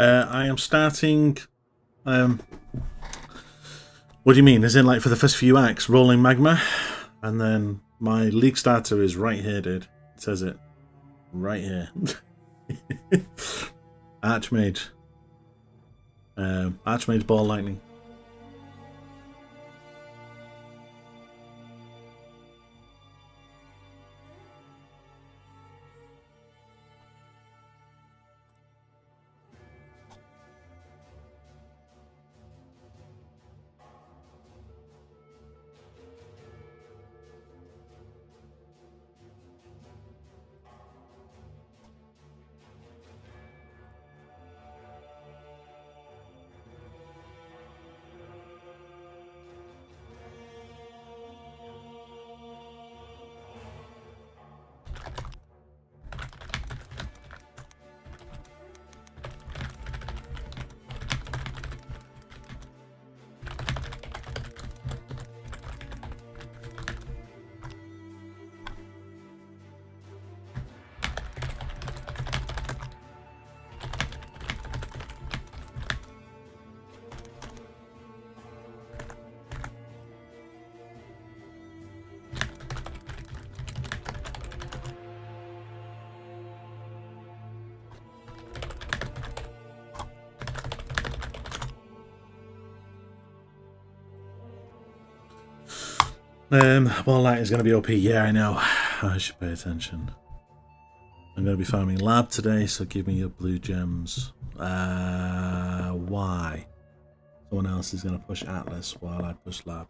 I am starting. What do you mean? As in, like, for the first few acts, rolling magma, and then my league starter is right here, dude. It says it right here. Archmage. Archmage Ball Lightning. Ball Light is going to be OP. Yeah, I know. I should pay attention. I'm going to be farming Lab today, so give me your blue gems. Why? Someone else is going to push Atlas while I push Lab.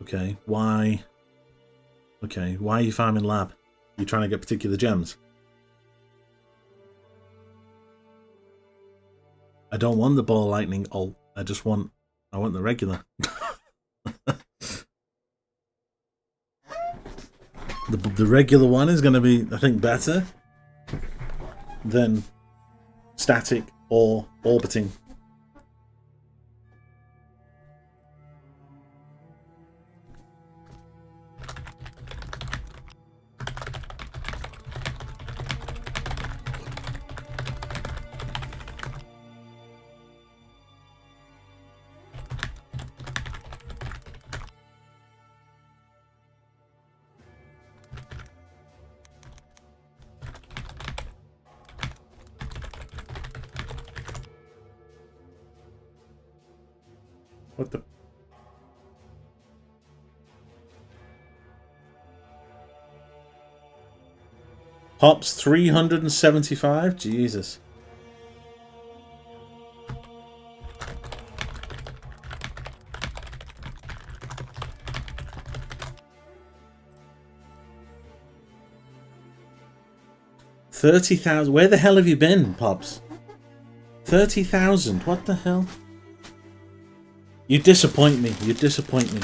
Okay, why? Okay, why are you farming Lab? You trying to get particular gems? I don't want the Ball Lightning ult. I want the regular. The regular one is going to be, I think, better than static or orbiting. What the? Hops 375? Jesus. $30,000. Where the hell have you been, Pops? 30,000. What the hell? You disappoint me. You disappoint me.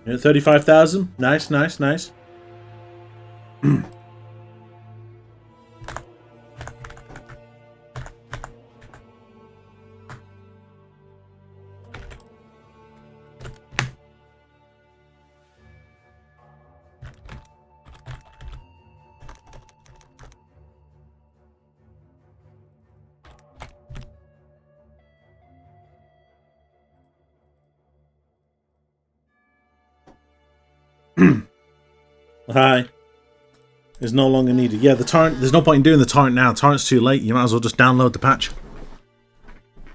Yeah, 35,000. Nice, nice, nice. Hi. Is no longer needed. Yeah, the torrent. There's no point in doing the torrent now. Torrent's too late. You might as well just download the patch.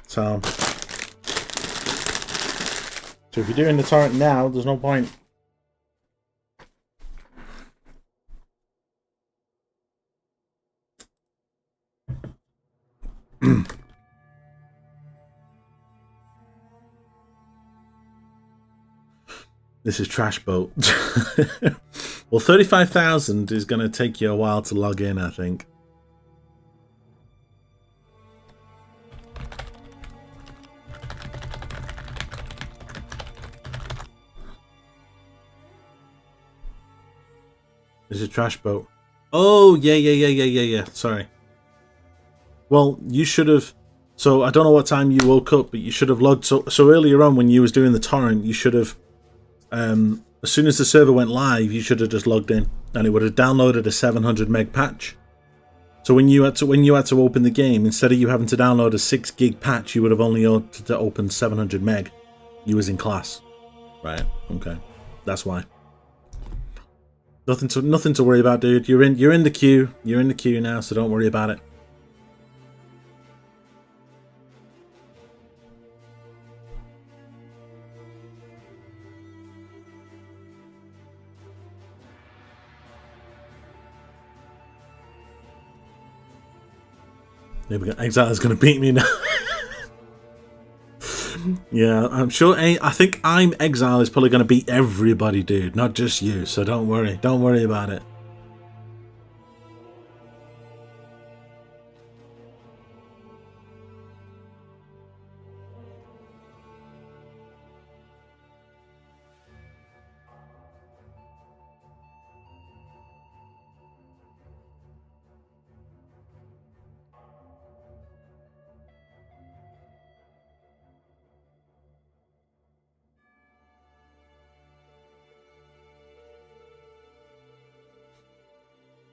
So if you're doing the torrent now, there's no point. This is Trash Boat. Well, 35,000 is going to take you a while to log in, I think. This is Trash Boat. Oh, yeah. Sorry. Well, you should have... So, I don't know what time you woke up, but you should have logged... So earlier on, when you was doing the torrent, you should have... as soon as the server went live, you should have just logged in, and it would have downloaded a 700 meg patch. So when you had to open the game, instead of you having to download a 6 gig patch, you would have only had to open 700 meg. You was in class, right? Okay, that's why. Nothing to worry about, dude. You're in the queue. You're in the queue now, so don't worry about it. There we go. Exile is going to beat me now. Yeah, I'm sure. I think I'm Exile is probably going to beat everybody, dude, not just you. So don't worry. Don't worry about it.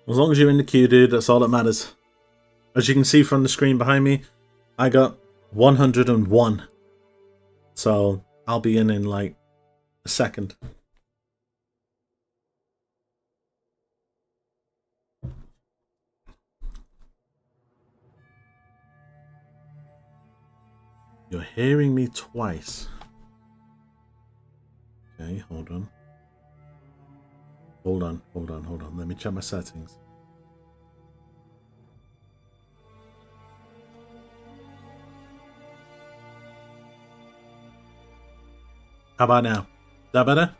As long as you're in the queue, dude, that's all that matters. As you can see from the screen behind me, I got 101. So I'll be in like a second. You're hearing me twice. Okay, hold on. Hold on. Let me check my settings. How about now? Is that better?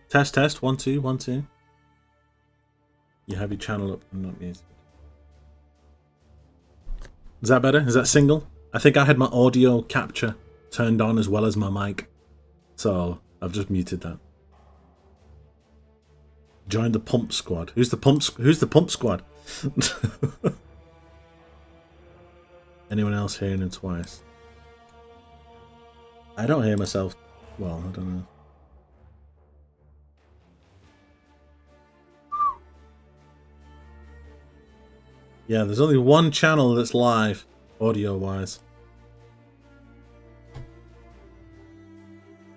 Test. 1 2 1 2. You have your channel up and not muted. Is that better? Is that single? I think I had my audio capture turned on as well as my mic, so I've just muted that. Join the pump squad. Who's the pump squad? Anyone else hearing him twice? I don't hear myself. Well, I don't know. Yeah, there's only one channel that's live, audio-wise.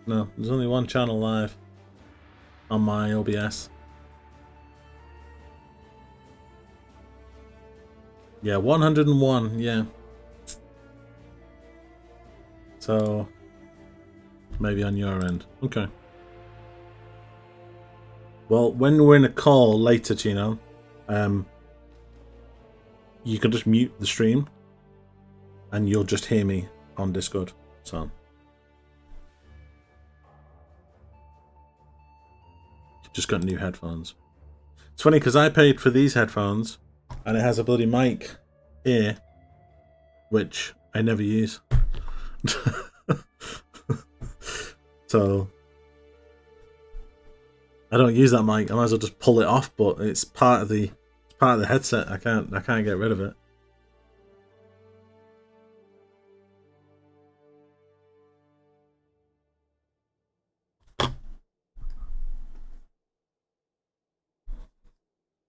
No, there's only one channel live on my OBS. Yeah, 101, yeah. So, maybe on your end. Okay. Well, when we're in a call later, Chino, you can just mute the stream and you'll just hear me on Discord. So, just got new headphones. It's funny because I paid for these headphones and it has a bloody mic here, which I never use. So I don't use that mic. I might as well just pull it off, but it's part of the headset. I can't get rid of it.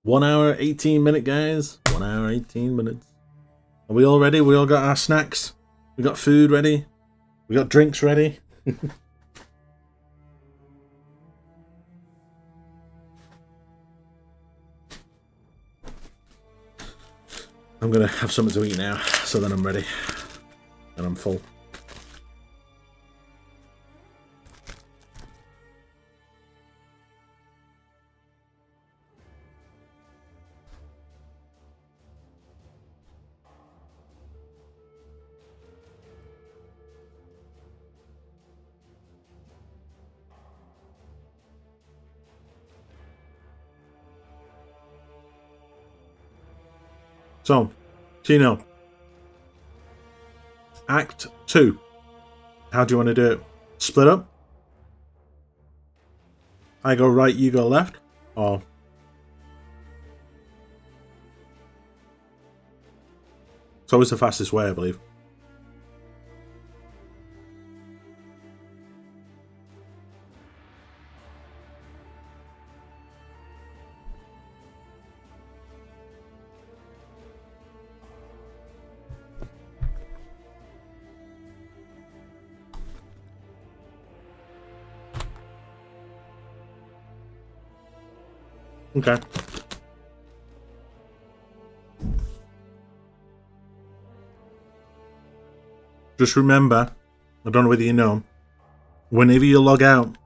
One hour, 18-minute, guys. 1 hour, 18 minutes. Are we all ready? We all got our snacks. We got food ready. We got drinks ready. I'm going to have something to eat now, so then I'm ready. And I'm full. So, Tino, Act 2. How do you want to do it? Split up? I go right, you go left? Or... It's always the fastest way, I believe. Okay. Just remember, I don't know whether you know, whenever you log out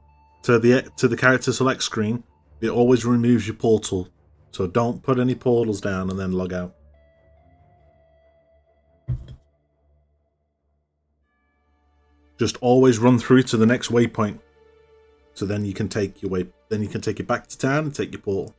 to the character select screen, it always removes your portal. So don't put any portals down and then log out. Just always run through to the next waypoint. So then you can take your then you can take it back to town and take your portal.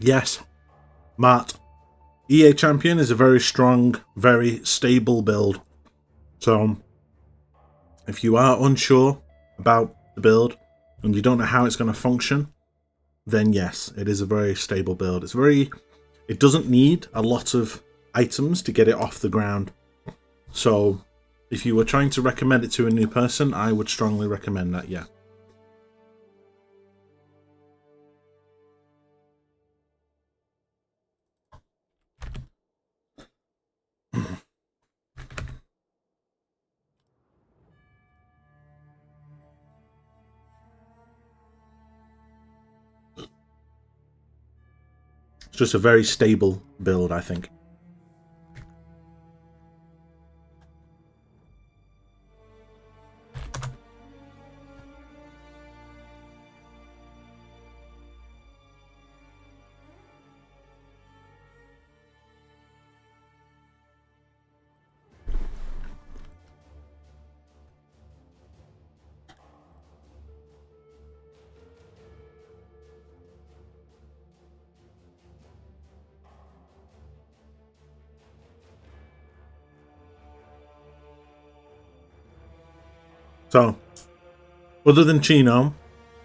Yes, Matt. EA Champion is a very strong, very stable build. So, if you are unsure about the build and you don't know how it's going to function, then yes, it is a very stable build. It doesn't need a lot of items to get it off the ground. So, if you were trying to recommend it to a new person, I would strongly recommend that, yeah. It's just a very stable build, I think. So, other than Chino,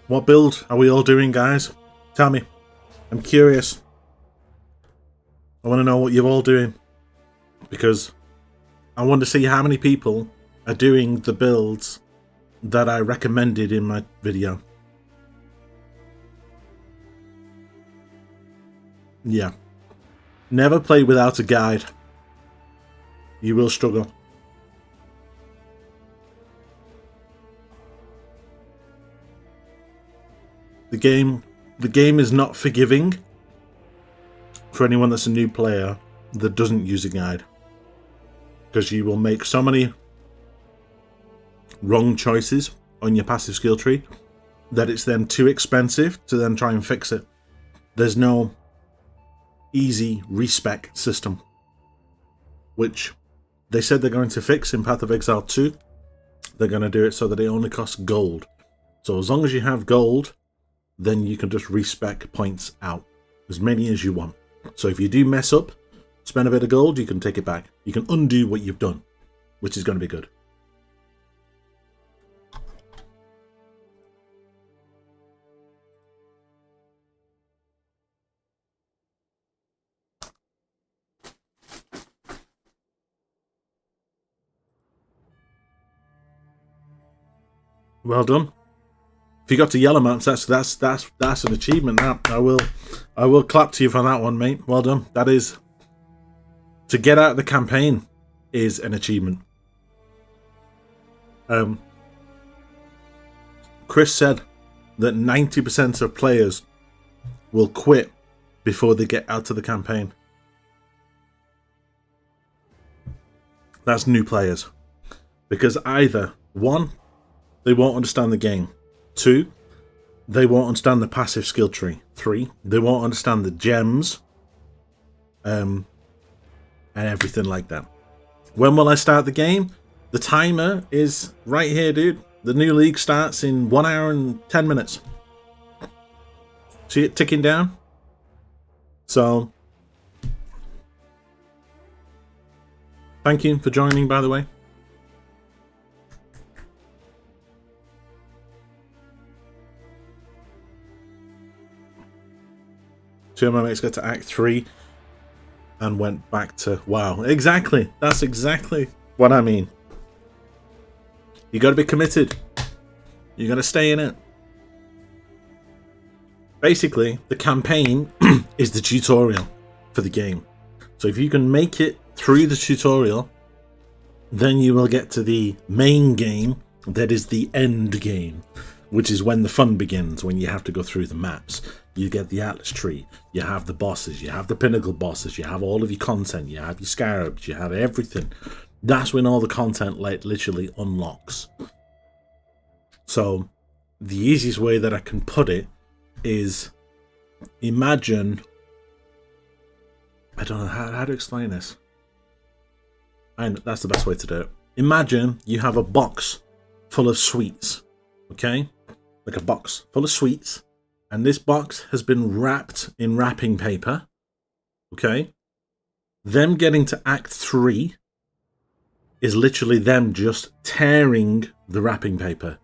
What build are we all doing, guys? Tell me. I'm curious. I want to know what you're all doing. Because I want to see how many people are doing the builds that I recommended in my video. Yeah. Never play without a guide. You will struggle. The game is not forgiving for anyone that's a new player that doesn't use a guide. Because you will make so many wrong choices on your passive skill tree that it's then too expensive to then try and fix it. There's no easy respec system, which they said they're going to fix in Path of Exile 2. They're going to do it so that it only costs gold. So as long as you have gold, then you can just respec points out, as many as you want. So if you do mess up, spend a bit of gold, you can take it back. You can undo what you've done, which is going to be good. Well done. If you got to yellow maps, that's an achievement. Now I will clap to you for that one, mate. Well done. That is, to get out of the campaign is an achievement. Chris said that 90% of players will quit before they get out of the campaign. That's new players, because either one, they won't understand the game. 2, they won't understand the passive skill tree. 3, they won't understand the gems, and everything like that. When will I start the game? The timer is right here, dude. The new league starts in 1 hour and 10 minutes. See it ticking down? So, thank you for joining, by the way. Two of my mates got to Act 3 and went back to WoW. Exactly. That's exactly what I mean. You got to be committed. You got to stay in it. Basically, the campaign is the tutorial for the game. So if you can make it through the tutorial, then you will get to the main game, that is the end game, which is when the fun begins, when you have to go through the maps. You get the Atlas tree, you have the bosses, you have the pinnacle bosses, you have all of your content, you have your scarabs, you have everything. That's when all the content literally unlocks. So the easiest way that I can put it is, imagine, I don't know how to explain this. I know that's the best way to do it. Imagine you have a box full of sweets, okay? Like a box full of sweets. And this box has been wrapped in wrapping paper, okay? Them getting to Act 3 is literally them just tearing the wrapping paper.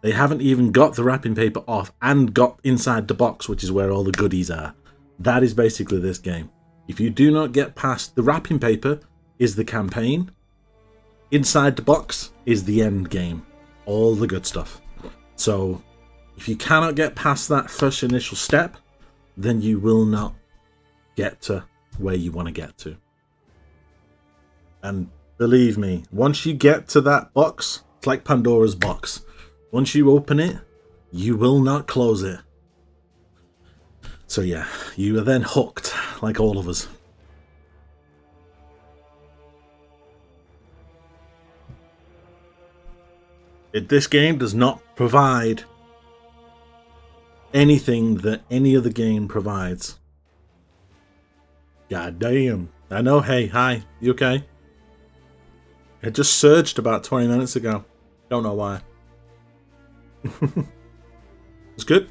They haven't even got the wrapping paper off and got inside the box, which is where all the goodies are. That is basically this game. If you do not get past the wrapping paper, is the campaign. Inside the box is the end game. All the good stuff. So if you cannot get past that first initial step, then you will not get to where you want to get to. And believe me, once you get to that box, it's like Pandora's box. Once you open it, you will not close it. So yeah, you are then hooked, like all of us. This game does not provide anything that any other game provides. God damn. I know, hey, hi, you okay? It just surged about 20 minutes ago. Don't know why. It's good.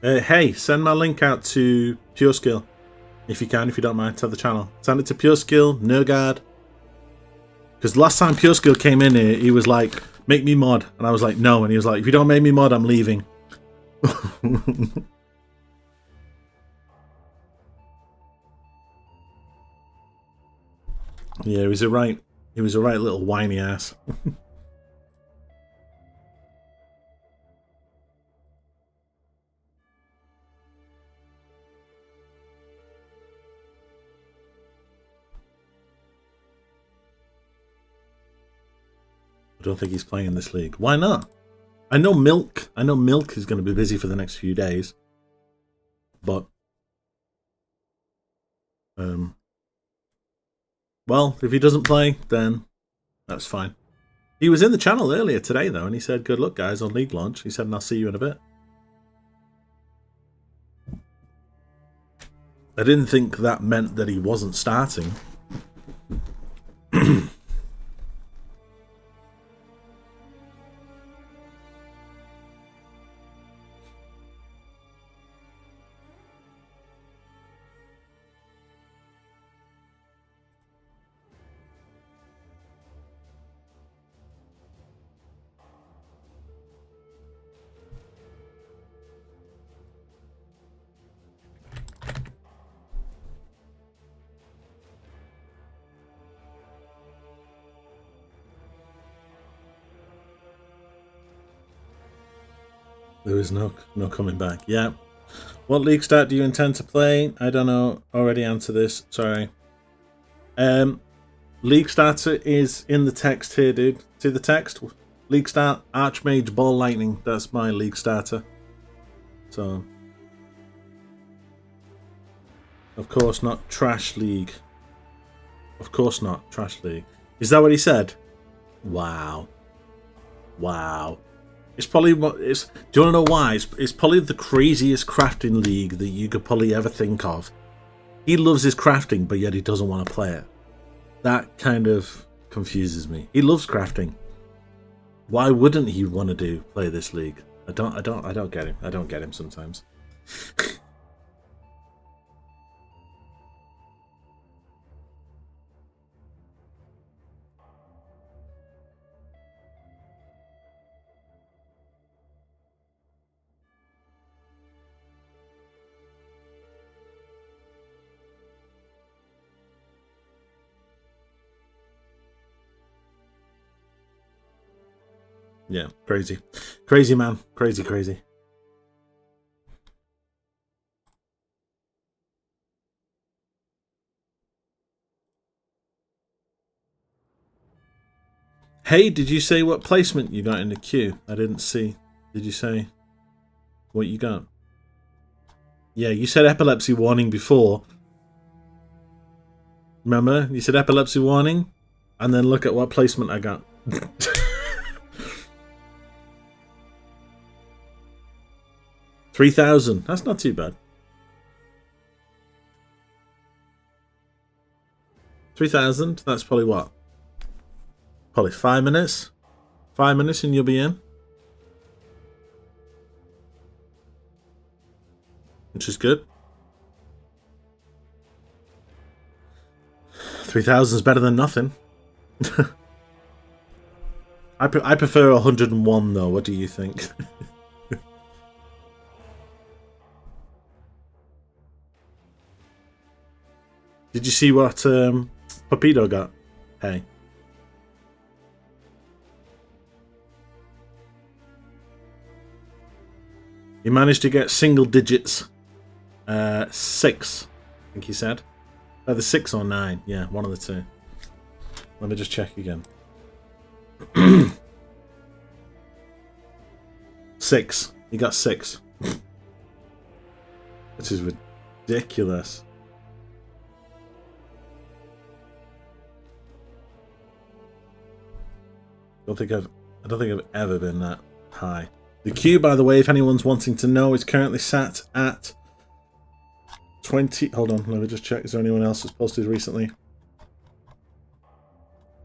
Hey, send my link out to Pure Skill. If you can, if you don't mind, to the channel. Send it to Pure Skill, Nergard. Because last time Pure Skill came in here, he was like, make me mod. And I was like, no. And he was like, if you don't make me mod, I'm leaving. Yeah, he was a right little whiny ass. I don't think he's playing this league. Why not? I know Milk is going to be busy for the next few days. But well, if he doesn't play, then that's fine. He was in the channel earlier today though, and he said, good luck guys on league launch. He said, and I'll see you in a bit. I didn't think that meant that he wasn't starting. There is no coming back. Yeah. What league start do you intend to play? I don't know. Already answered this. Sorry. League starter is in the text here, dude. See the text? League start, Archmage, Ball Lightning. That's my league starter. So, of course not Trash League. Of course not Trash League. Is that what he said? Wow. Wow. It's probably what it's. Do you want to know why? It's probably the craziest crafting league that you could probably ever think of. He loves his crafting, but yet he doesn't want to play it. That kind of confuses me. He loves crafting. Why wouldn't he want to play this league? I don't get him. I don't get him sometimes. Yeah, crazy. Crazy, man. Crazy, crazy. Hey, did you say what placement you got in the queue? I didn't see. Did you say what you got? Yeah, you said epilepsy warning before. Remember? You said epilepsy warning, and then look at what placement I got. 3,000. That's not too bad. 3,000. That's probably what? Probably 5 minutes. 5 minutes and you'll be in. Which is good. 3,000 is better than nothing. I prefer 101 though. What do you think? Did you see what Papito got? Hey. He managed to get single digits. 6, I think he said. Either 6 or 9. Yeah, one of the two. Let me just check again. 6. He got 6. This is ridiculous. I don't think I've ever been that high. The queue, by the way, if anyone's wanting to know, is currently sat at 20. Hold on, let me just check. Is there anyone else that's posted recently?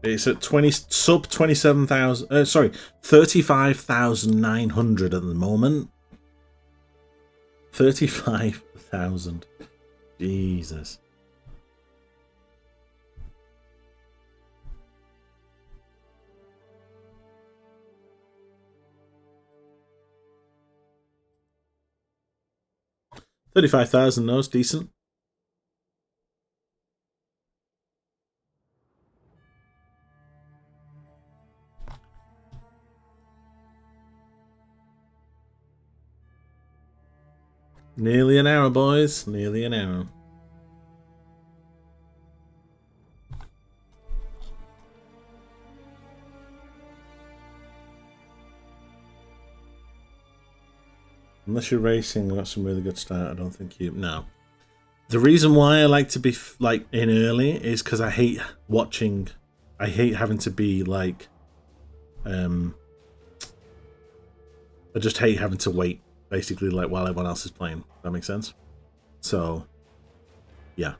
It's at 20 sub 27,000. Sorry, 35,900 at the moment. 35,000. Jesus. $35,000, no, it's decent. Nearly an hour, boys. Nearly an hour. Unless you're racing, got some really good start. I don't think you. No. The reason why I like to be like in early is because I hate watching. I hate having to be like. I just hate having to wait. Basically, like while everyone else is playing. Does that make sense? So, yeah.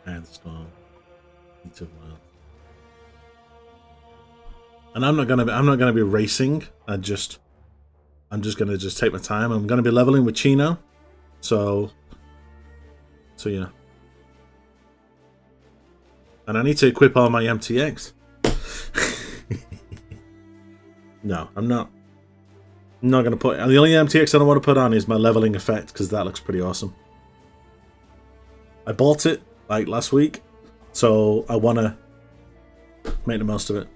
And storm. And I'm not gonna be racing. I'm just gonna take my time. I'm gonna be leveling with Chino. So yeah. And I need to equip all my MTX. No, I'm not going to put... The only MTX I don't want to put on is my leveling effect, because that looks pretty awesome. I bought it, like, last week, so I want to make the most of it.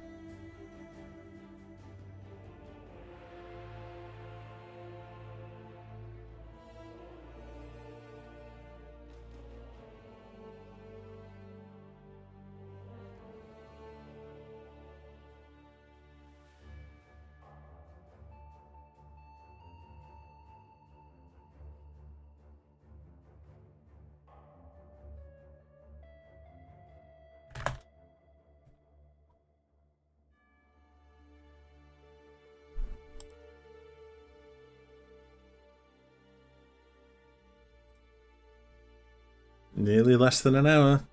Nearly less than an hour.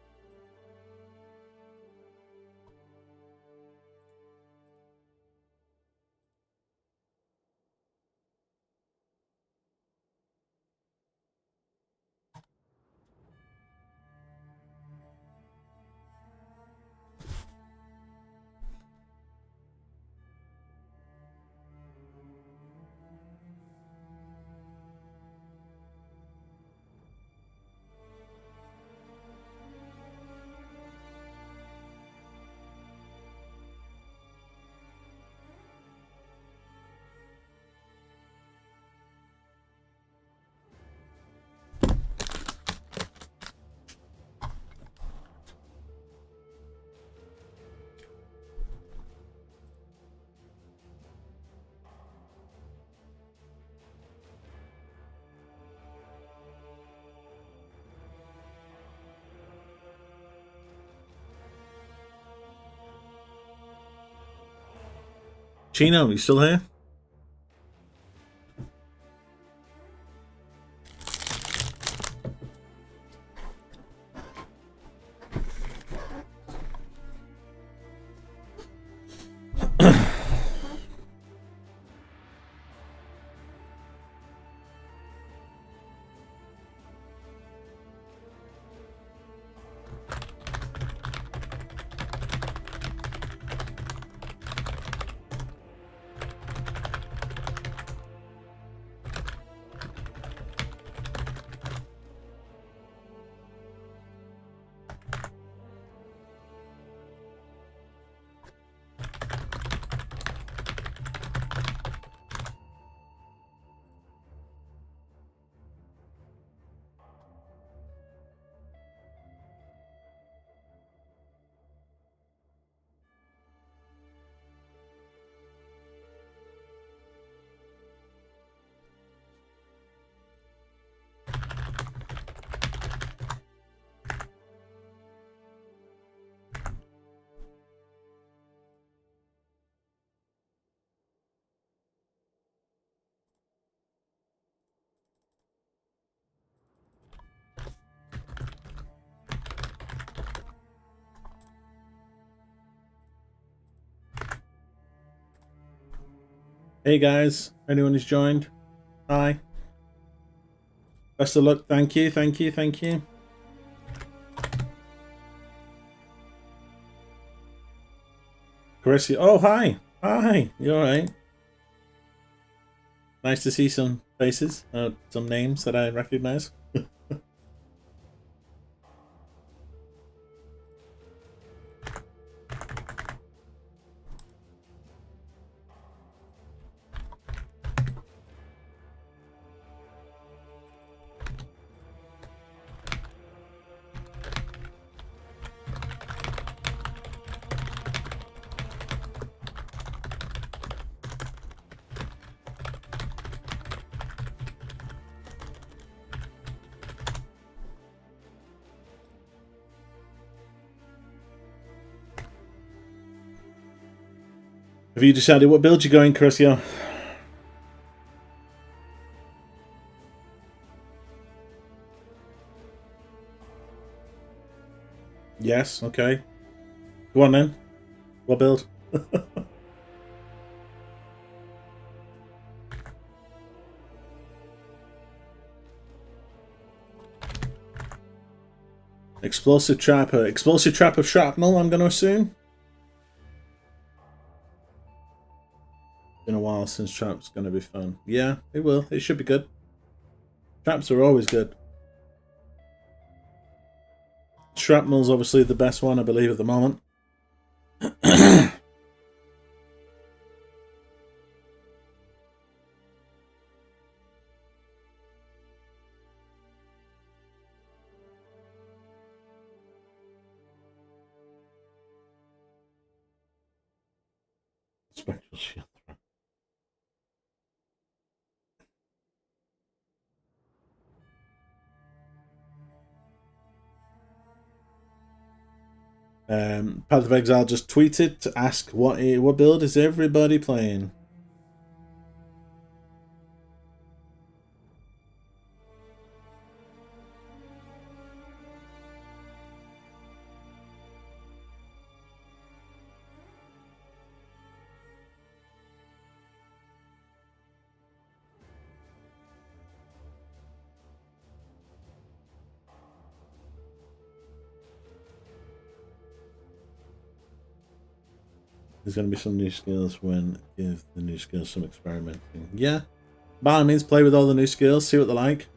Chino, you still here? Hey guys, anyone who's joined, hi. Best of luck. Thank you, thank you, thank you. Carissa, oh hi, hi. You all right? Nice to see some faces, some names that I recognize. Have you decided what build you're going, Crucio? Yes, okay. Go on then. What build? Explosive trapper. Explosive trap of shrapnel, I'm going to assume. Been a while since traps going to be fun. Yeah, it will. It should be good. Traps are always good. Shrapnel's obviously the best one, I believe, at the moment. Spectral shield. Path of Exile just tweeted to ask what build is everybody playing. There's going to be some new skills when give the new skills some experimenting. Yeah, by all means, play with all the new skills, see what they're like.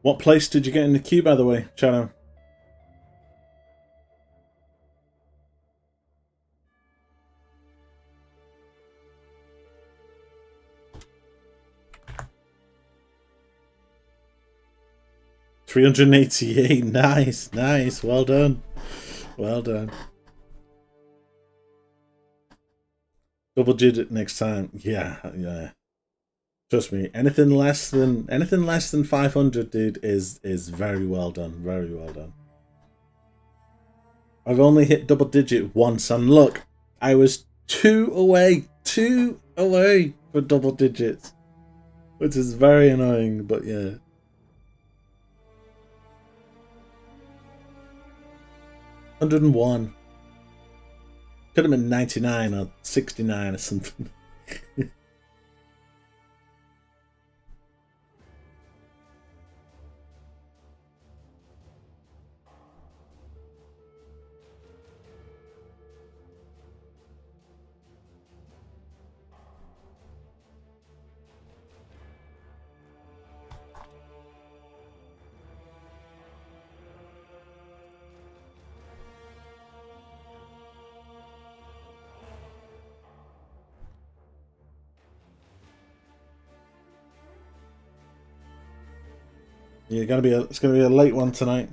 What place did you get in the queue, by the way, Chano? $388. Nice, nice. Well done. Well done. Double digit next time. Yeah, yeah. Trust me, anything less than 500, dude, is very well done. Very well done. I've only hit double digit once, and look, I was two away for double digits, which is very annoying. But yeah. $101. Could have been 99 or 69 or something. Yeah, it's gonna be a late one tonight.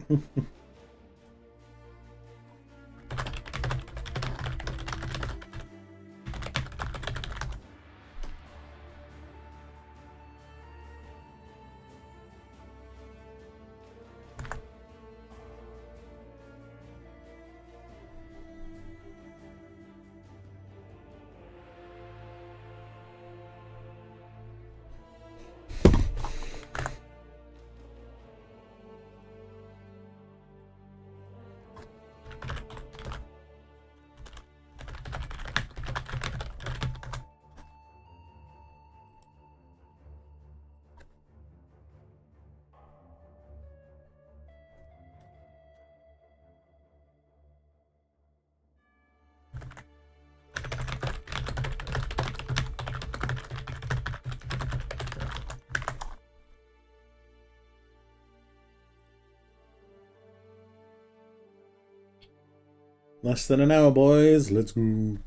Less than an hour, boys. Let's go.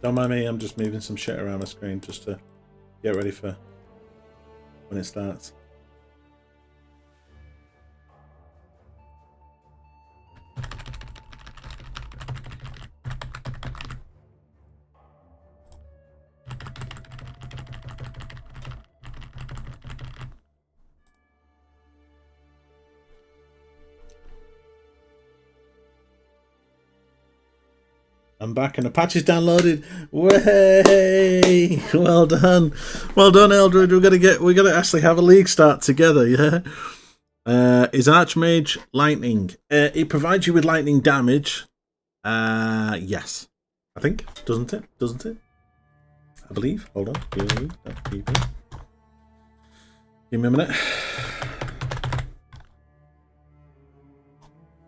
Don't mind me, I'm just moving some shit around my screen just to get ready for when it starts. I'm back and the patch is downloaded. Way! Well done. Well done, Eldred. We're gonna actually have a league start together, yeah? Is Archmage lightning? It provides you with lightning damage. Yes. I think. Doesn't it? Doesn't it? I believe. Hold on. Give me a minute.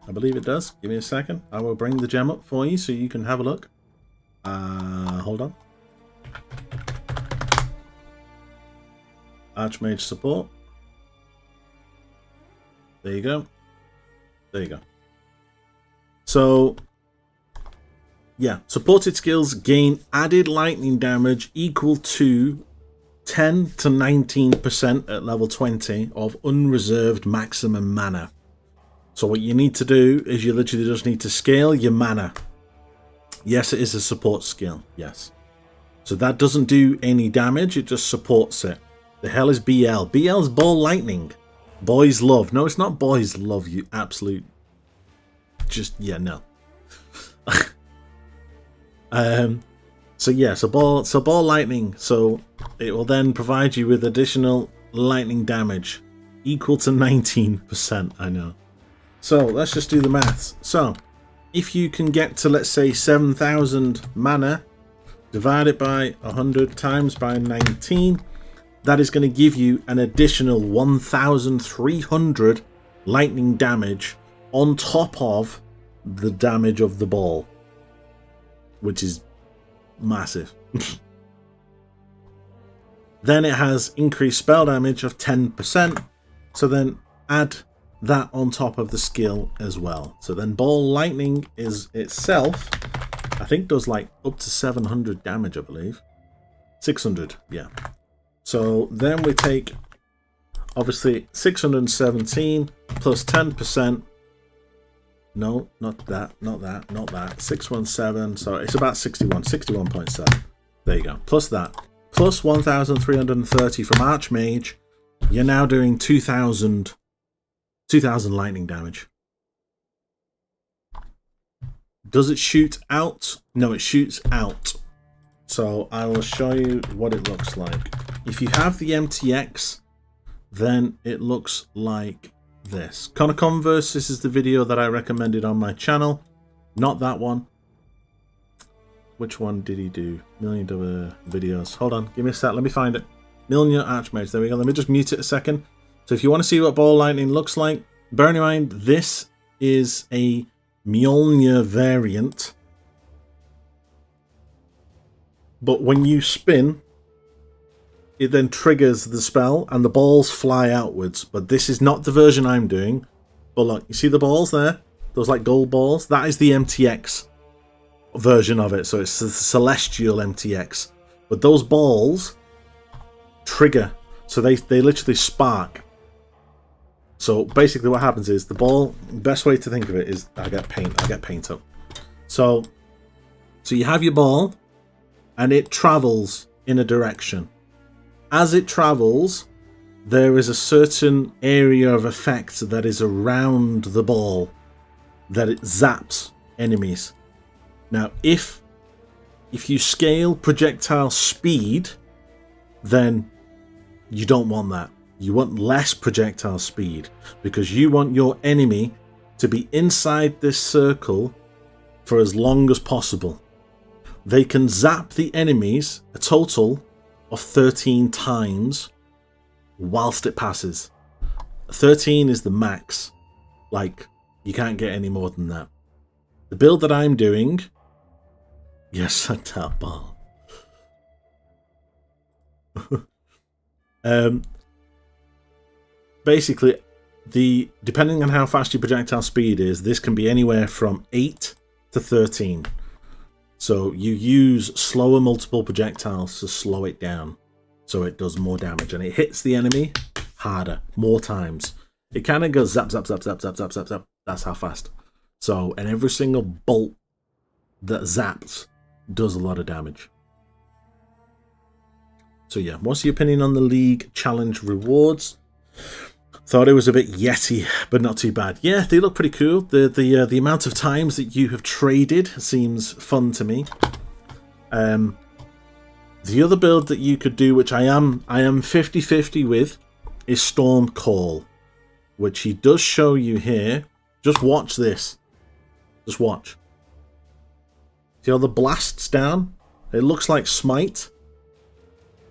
I believe it does. Give me a second. I will bring the gem up for you so you can have a look. Hold on. Archmage support. There you go. There you go. So, yeah. Supported skills gain added lightning damage equal to 10 to 19% at level 20 of unreserved maximum mana. So what you need to do is you literally just need to scale your mana. Yes, it is a support skill. Yes. So that doesn't do any damage. It just supports it. The hell is BL? BL's ball lightning. Boys love. No, it's not boys love, you absolute. Just, yeah, no. So yeah, so ball lightning. So it will then provide you with additional lightning damage equal to 19%. I know. So let's just do the maths. So if you can get to, let's say, 7,000 mana, divide it by 100 times by 19, that is going to give you an additional 1,300 lightning damage on top of the damage of the ball, which is massive. Then it has increased spell damage of 10%. So then add that on top of the skill as well. So then Ball Lightning is itself, I think, does like up to 700 damage, I believe. 600, yeah. So then we take, obviously, 617 plus 10%. No, not that, not that, not that. 617, so it's about 61.7. There you go. Plus that. Plus 1,330 from Archmage. You're now doing 2,000 lightning damage. Does it shoot out? No, it shoots out. So I will show you what it looks like. If you have the MTX, then it looks like this. Connor Converse, this is the video that I recommended on my channel. Not that one. Which one did he do? $1,000,000 videos. Hold on, give me a sec, let me find it. Mjolnir Archmage, there we go. Let me just mute it a second. So if you want to see what Ball Lightning looks like, bear in mind this is a Mjolnir variant. But when you spin, it then triggers the spell and the balls fly outwards. But this is not the version I'm doing. But look, you see the balls there? Those like gold balls? That is the MTX version of it. So it's the Celestial MTX. But those balls trigger. So they literally spark. So basically what happens is the ball, best way to think of it is, I get paint up. So you have your ball and it travels in a direction. As it travels, there is a certain area of effect that is around the ball that it zaps enemies. Now, if you scale projectile speed, then you don't want that. You want less projectile speed because you want your enemy to be inside this circle for as long as possible. They can zap the enemies a total of 13 times whilst it passes. 13 is the max. Like, you can't get any more than that. The build that I'm doing... Yes, I tap ball. Basically, depending on how fast your projectile speed is, this can be anywhere from 8 to 13. So you use slower multiple projectiles to slow it down so it does more damage and it hits the enemy harder, more times. It kind of goes zap, zap, zap, zap, zap, zap, zap, zap. That's how fast. So, and every single bolt that zaps does a lot of damage. So yeah, what's your opinion on the League Challenge rewards? Thought it was a bit Yeti, but not too bad. Yeah, they look pretty cool. The amount of times that you have traded seems fun to me. The other build that you could do, which I am 50-50 with, is Storm Call, which he does show you here. Just watch this. Just watch. See how the blasts down? It looks like Smite,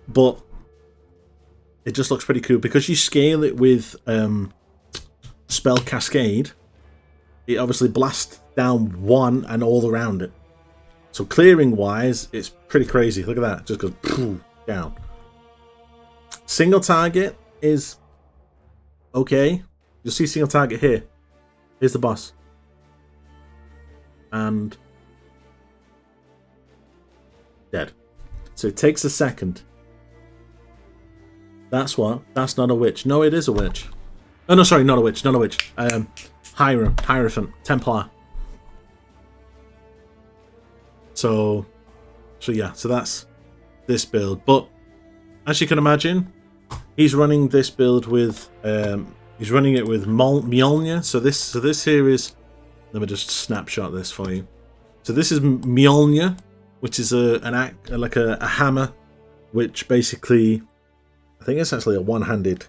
but it just looks pretty cool because you scale it with Spell Cascade. It obviously blasts down one and all around it. So clearing wise, it's pretty crazy. Look at that, it just goes poof, down. Single target is okay. You'll see single target here. Here's the boss, and dead. So it takes a second. That's what? That's not a witch. No, it is a witch. Oh, no, sorry, not a witch, not a witch. Hierophant, Templar. So yeah, so that's this build. But as you can imagine, he's running this build with, he's running it with Mjolnir. So this here is, let me just snapshot this for you. So this is Mjolnir, which is a hammer, which basically, I think it's actually a one-handed.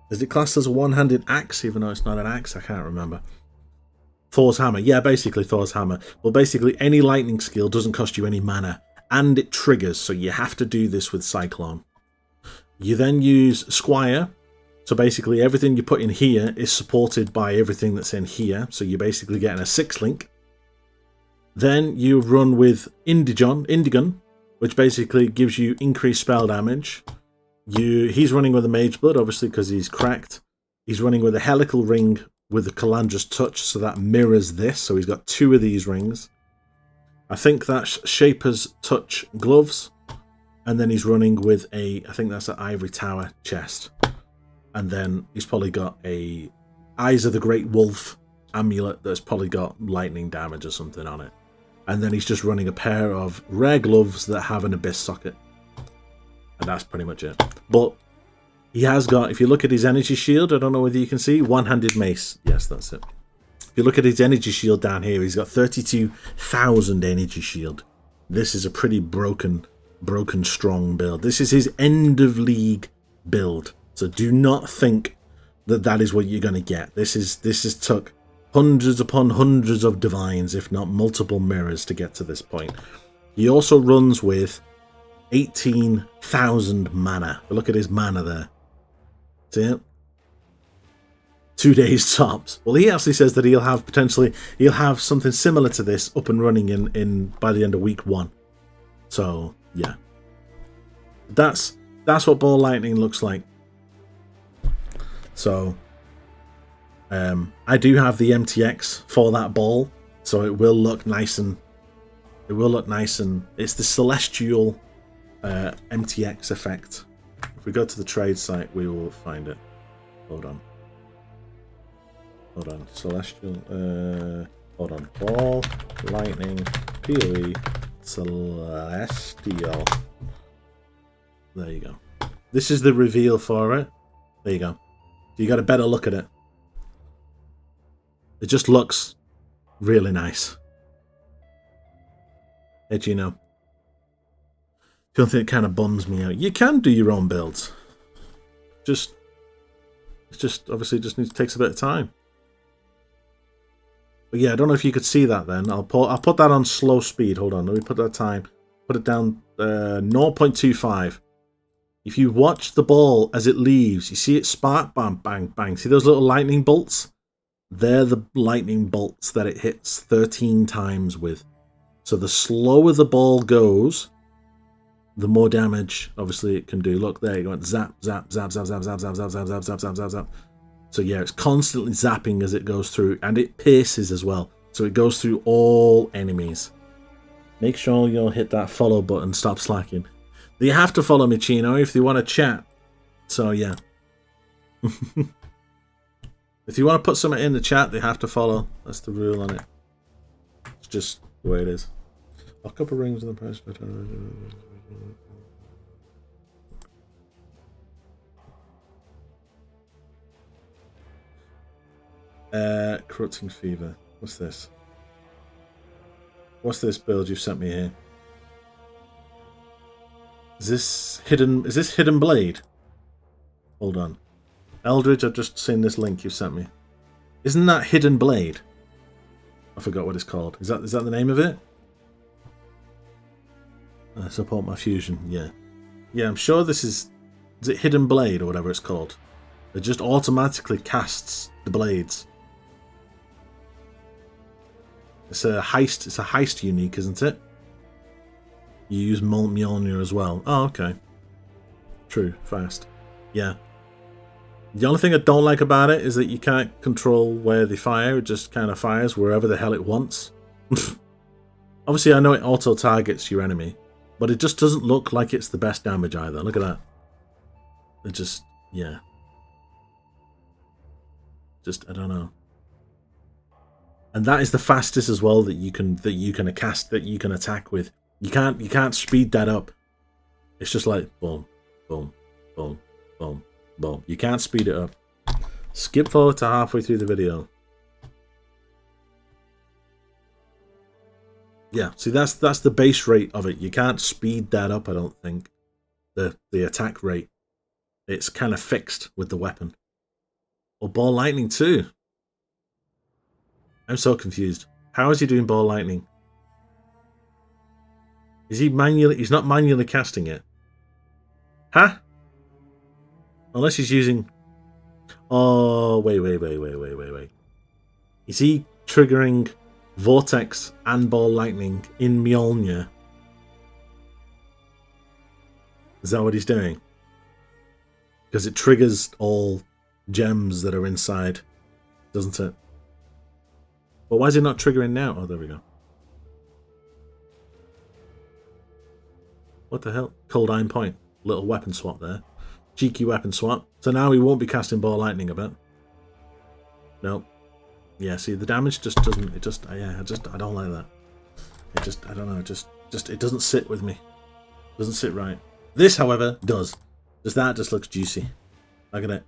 Is it classed as a one-handed axe, even though it's not an axe? I can't remember. Thor's hammer. Yeah, basically Thor's hammer. Well, basically any lightning skill doesn't cost you any mana, and it triggers, so you have to do this with Cyclone. You then use Squire. So basically everything you put in here is supported by everything that's in here. So you're basically getting a 6-link. Then you run with Indigun, which basically gives you increased spell damage. He's running with a Mage Blood, obviously, because he's cracked. He's running with a Helical Ring with the Calandra's Touch, so that mirrors this. So he's got 2 of these rings. I think that's Shaper's Touch gloves. And then he's running with I think that's an Ivory Tower chest. And then he's probably got a Eyes of the Great Wolf amulet that's probably got lightning damage or something on it. And then he's just running a pair of rare gloves that have an Abyss socket. And that's pretty much it. But he has got, if you look at his energy shield, I don't know whether you can see, one-handed mace. Yes, that's it. If you look at his energy shield down here, he's got 32,000 energy shield. This is a pretty broken strong build. This is his end of league build. So do not think that that is what you're going to get. This is took hundreds upon hundreds of divines, if not multiple mirrors, to get to this point. He also runs with 18,000 mana. Look at his mana there. See it? 2 days tops. Well, he actually says that he'll have something similar to this up and running in by the end of week 1. So yeah, that's what Ball Lightning looks like. So I do have the MTX for that ball, so it will look nice and it's the Celestial MTX effect. If we go to the trade site, we will find it. Hold on. Celestial. Hold on. Ball Lightning PoE Celestial. There you go. This is the reveal for it. There you go. You got a better look at it. It just looks really nice. Hey, Gino. The only thing that kind of bums me out. You can do your own builds. It just obviously just takes a bit of time. But yeah, I don't know if you could see that then. I'll put that on slow speed. Hold on, let me put that time. Put it down 0.25. If you watch the ball as it leaves, you see it spark, bang, bang, bang. See those little lightning bolts? They're the lightning bolts that it hits 13 times with. So the slower the ball goes, the more damage, obviously, it can do. Look, there you go. Zap, zap, zap, zap, zap, zap, zap, zap, zap, zap, zap, zap, zap, zap. So yeah, it's constantly zapping as it goes through, and it pierces as well. So it goes through all enemies. Make sure you'll hit that follow button. Stop slacking. You have to follow me, Chino, if you want to chat. So yeah. If you want to put something in the chat, they have to follow. That's the rule on it. It's just the way it is. A couple of rings in the price. Corrupting Fever. What's this? What's this build you've sent me here? Is this Hidden Blade? Hold on. Eldridge, I've just seen this link you sent me. Isn't that Hidden Blade? I forgot what it's called. Is that the name of it? Support my fusion, yeah. Yeah, I'm sure this is it Hidden Blade or whatever it's called? It just automatically casts the blades. It's a heist unique, isn't it? You use Mjolnir as well. Oh, okay. True, fast. Yeah. The only thing I don't like about it is that you can't control where they fire. It just kind of fires wherever the hell it wants. Obviously, I know it auto-targets your enemy, but it just doesn't look like it's the best damage either. Look at that. It just, yeah. Just, I don't know. And that is the fastest as well that you can attack with. You can't speed that up. It's just like boom, boom, boom, boom, boom. You can't speed it up. Skip forward to halfway through the video. Yeah, see that's the base rate of it. You can't speed that up, I don't think. The attack rate. It's kind of fixed with the weapon. Or Ball Lightning too. I'm so confused. How is he doing Ball Lightning? Is he manually? He's not manually casting it. Huh? Unless he's using... Oh, wait. Is he triggering Vortex and Ball Lightning in Mjolnir? Is that what he's doing? Because it triggers all gems that are inside, doesn't it? But why is it not triggering now? Oh, there we go. What the hell? Cold Iron Point. Little weapon swap there. Cheeky weapon swap. So now we won't be casting Ball Lightning a bit. Nope. Yeah, see, the damage just doesn't... It just... Yeah, I don't like that. It just... I don't know. It doesn't sit with me. It doesn't sit right. This, however, does. Just that just looks juicy. Look at it.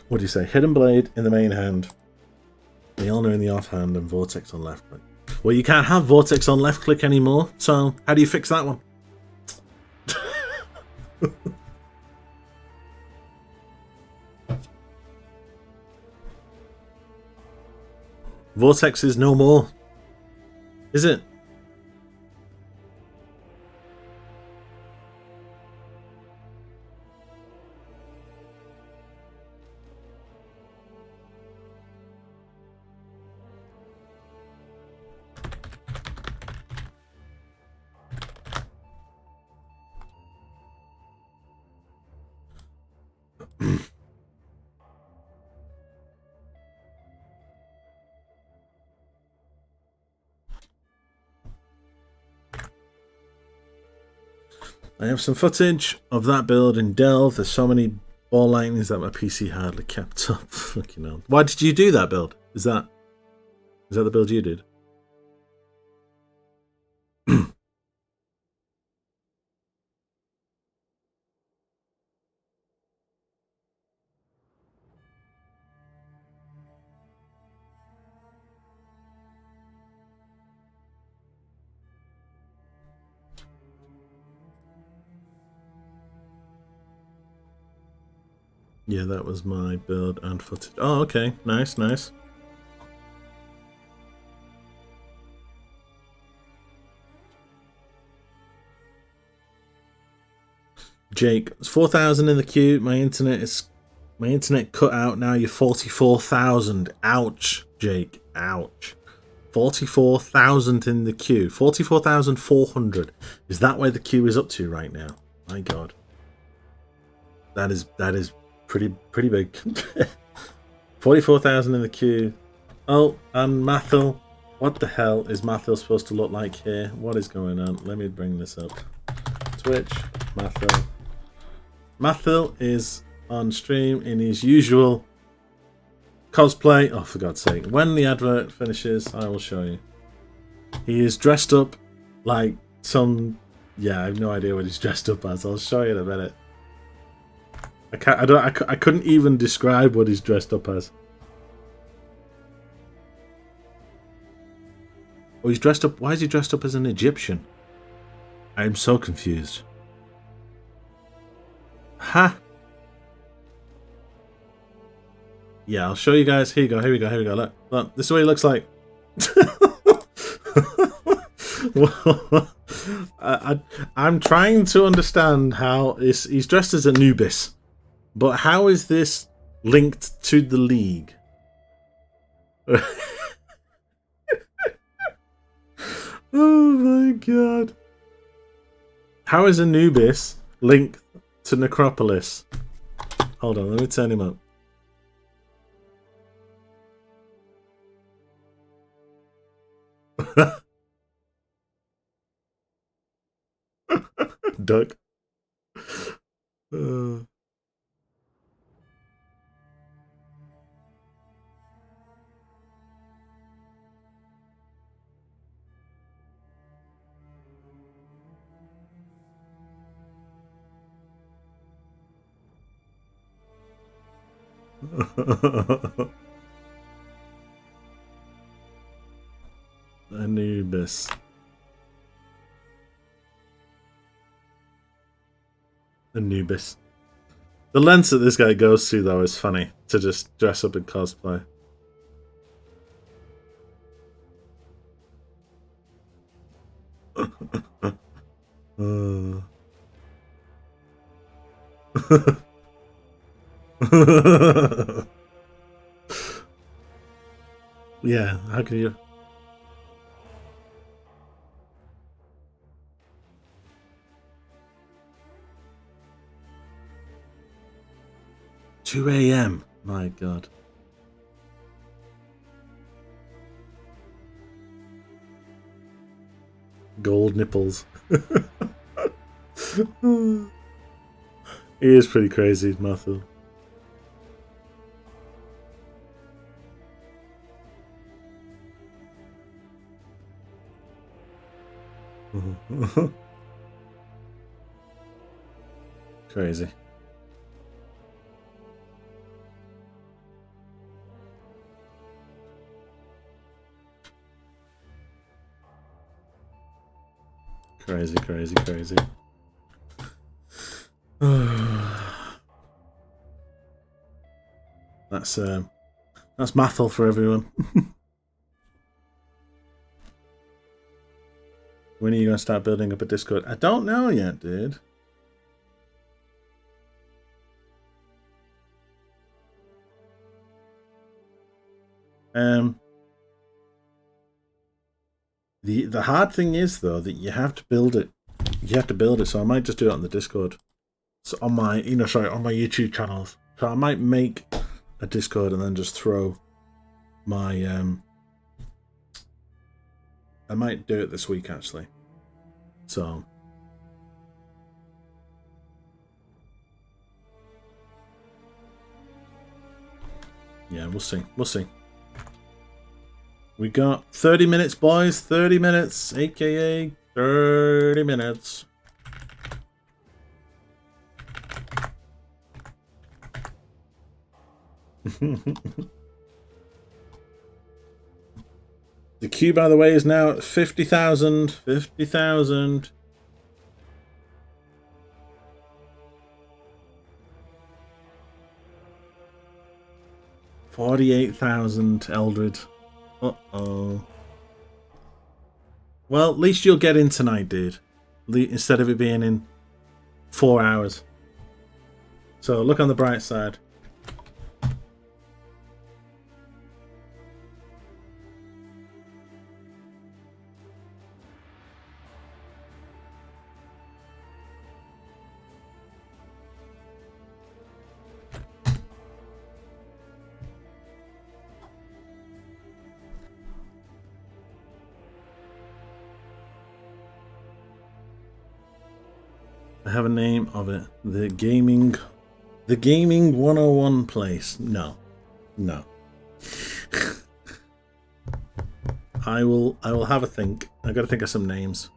What do you say? Hidden Blade in the main hand. Mjolnir in the offhand and Vortex on left click. Well, you can't have Vortex on left click anymore, so how do you fix that one? Vortex is no more. Is it? I have some footage of that build in Delve. There's so many ball lightnings that my PC hardly kept up. Fucking hell. Why did you do that build? Is that the build you did? Yeah, that was my build and footage. Oh, okay. Nice, nice. Jake, it's 4,000 in the queue. My internet cut out now. You're 44,000. Ouch, Jake. Ouch. 44,000 in the queue. 44,400. Is that where the queue is up to right now? My God. That is pretty big. 44,000 in the queue. Oh, and Mathil. What the hell is Mathil supposed to look like here? What is going on? Let me bring this up. Twitch, Mathil. Mathil is on stream in his usual cosplay. Oh, for God's sake. When the advert finishes, I will show you. He is dressed up like some... Yeah, I have no idea what he's dressed up as. I'll show you in a minute. I couldn't even describe what he's dressed up as. Oh, he's dressed up... Why is he dressed up as an Egyptian? I am so confused. Ha! Yeah, I'll show you guys. Here we go. Look, this is what he looks like. I'm trying to understand how he's dressed as Anubis, but how is this linked to the League? Oh my God! How is Anubis linked to Necropolis? Hold on, let me turn him up. Duck. Anubis. Anubis. The lengths that this guy goes to, though, is funny. To just dress up in cosplay. Yeah, how can you... 2 a.m. My God. Gold nipples. He is pretty crazy, Matthew. Crazy. Crazy, crazy, crazy. That's Mathel for everyone. When are you going to start building up a Discord? I don't know yet, dude. The hard thing is though that you have to build it. You have to build it, so I might just do it on the Discord. So on my, on my YouTube channels. So I might make a Discord and then just throw my I might do it this week actually. So yeah, we'll see. We'll see. We got 30 minutes, boys. 30 minutes, aka 30 minutes. The queue, by the way, is now at 50,000. 50,000. $48,000, Eldred. Uh-oh. Well, at least you'll get in tonight, dude. Instead of it being in 4 hours. So look on the bright side. I have a name of it. The gaming 101 place. No. I will have a think. I gotta think of some names.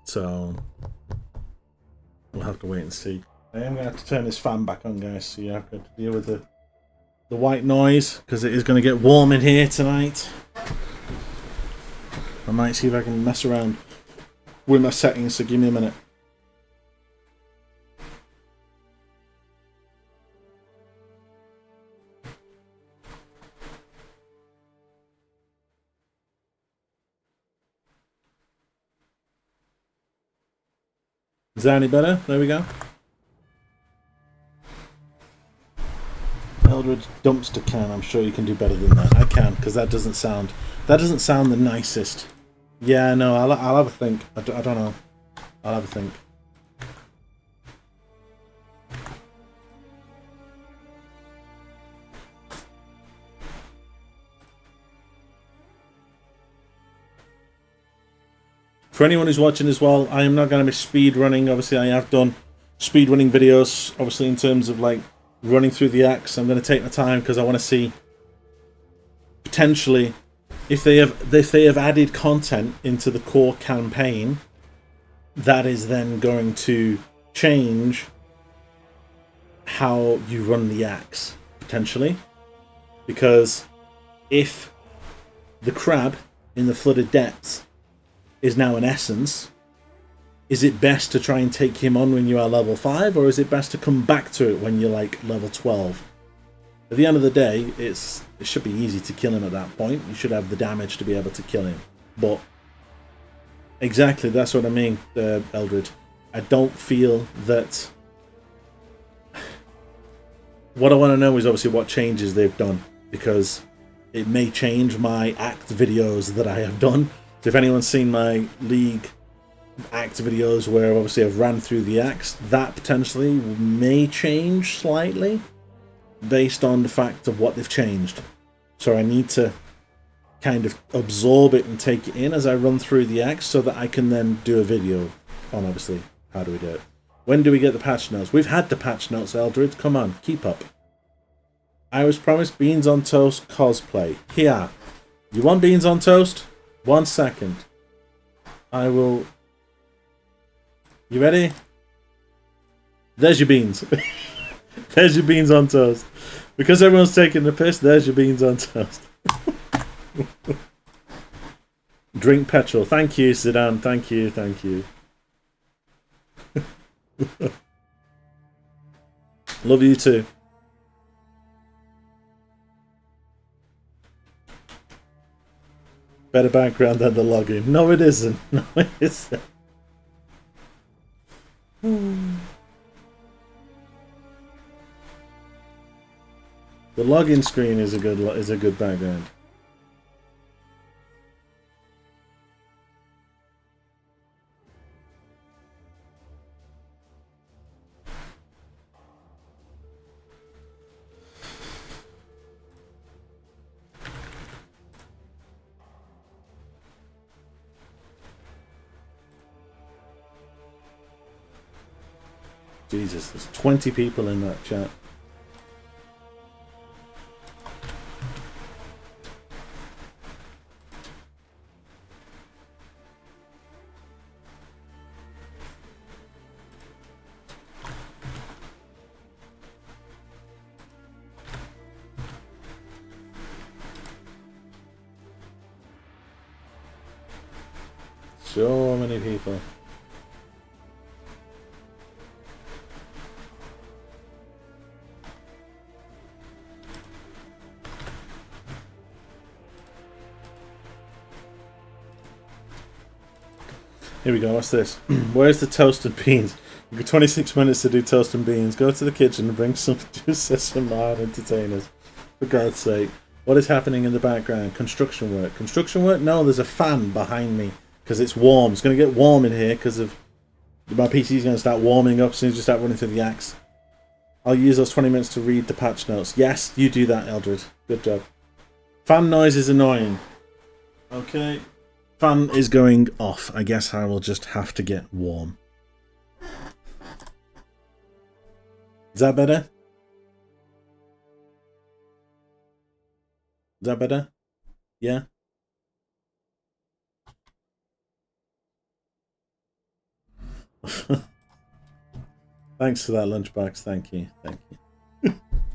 So we'll have to wait and see. I am gonna have to turn this fan back on, guys, so you have to deal with the white noise, because it is gonna get warm in here tonight. I might see if I can mess around with my settings, so give me a minute. Is that any better? There we go. Eldred dumpster can. I'm sure you can do better than that. I can, because that doesn't sound the nicest. Yeah, no, I'll have a think. I don't know. I'll have a think. For anyone who's watching as well, I am not going to be speed running. Obviously, I have done speed running videos, obviously in terms of like running through the acts. I'm going to take my time because I want to see potentially if they have added content into the core campaign that is then going to change how you run the acts potentially. Because if the crab in the flooded depths is now an essence, is it best to try and take him on when you are level 5, or is it best to come back to it when you're like level 12? At the end of the day, it should be easy to kill him at that point. You should have the damage to be able to kill him. But exactly, that's what I mean, Eldred. I don't feel that... What I want to know is obviously what changes they've done, because it may change my act videos that I have done. So if anyone's seen my League act videos where obviously I've ran through the acts, that potentially may change slightly. based on the fact of what they've changed. So I need to kind of absorb it and take it in as I run through the acts so that I can then do a video on, obviously, how do we do it. When do we get the patch notes? We've had the patch notes, Eldred. Come on, keep up. I was promised Beans on Toast cosplay. Here. You want Beans on Toast? 1 second. I will... You ready? There's your beans. There's your beans on toast. Because everyone's taking the piss, there's your beans on toast. Drink petrol. Thank you, Zidane. Thank you, thank you. Love you too. Better background than the login. No, it isn't. No, it isn't. The login screen is a good background. Jesus, there's 20 people in that chat. So many people. Here we go, what's this? Where's the toasted beans? We've got 26 minutes to do toast and beans. Go to the kitchen and bring some juices and mild entertainers. For God's sake. What is happening in the background? Construction work. Construction work? No, there's a fan behind me. Because it's warm. It's going to get warm in here because of... My PC's going to start warming up as soon as we start running through the axe. I'll use those 20 minutes to read the patch notes. Yes, you do that, Eldred. Good job. Fan noise is annoying. Okay. Fan is going off. I guess I will just have to get warm. Is that better? Is that better? Yeah? Thanks for that lunchbox. Thank you. Thank you.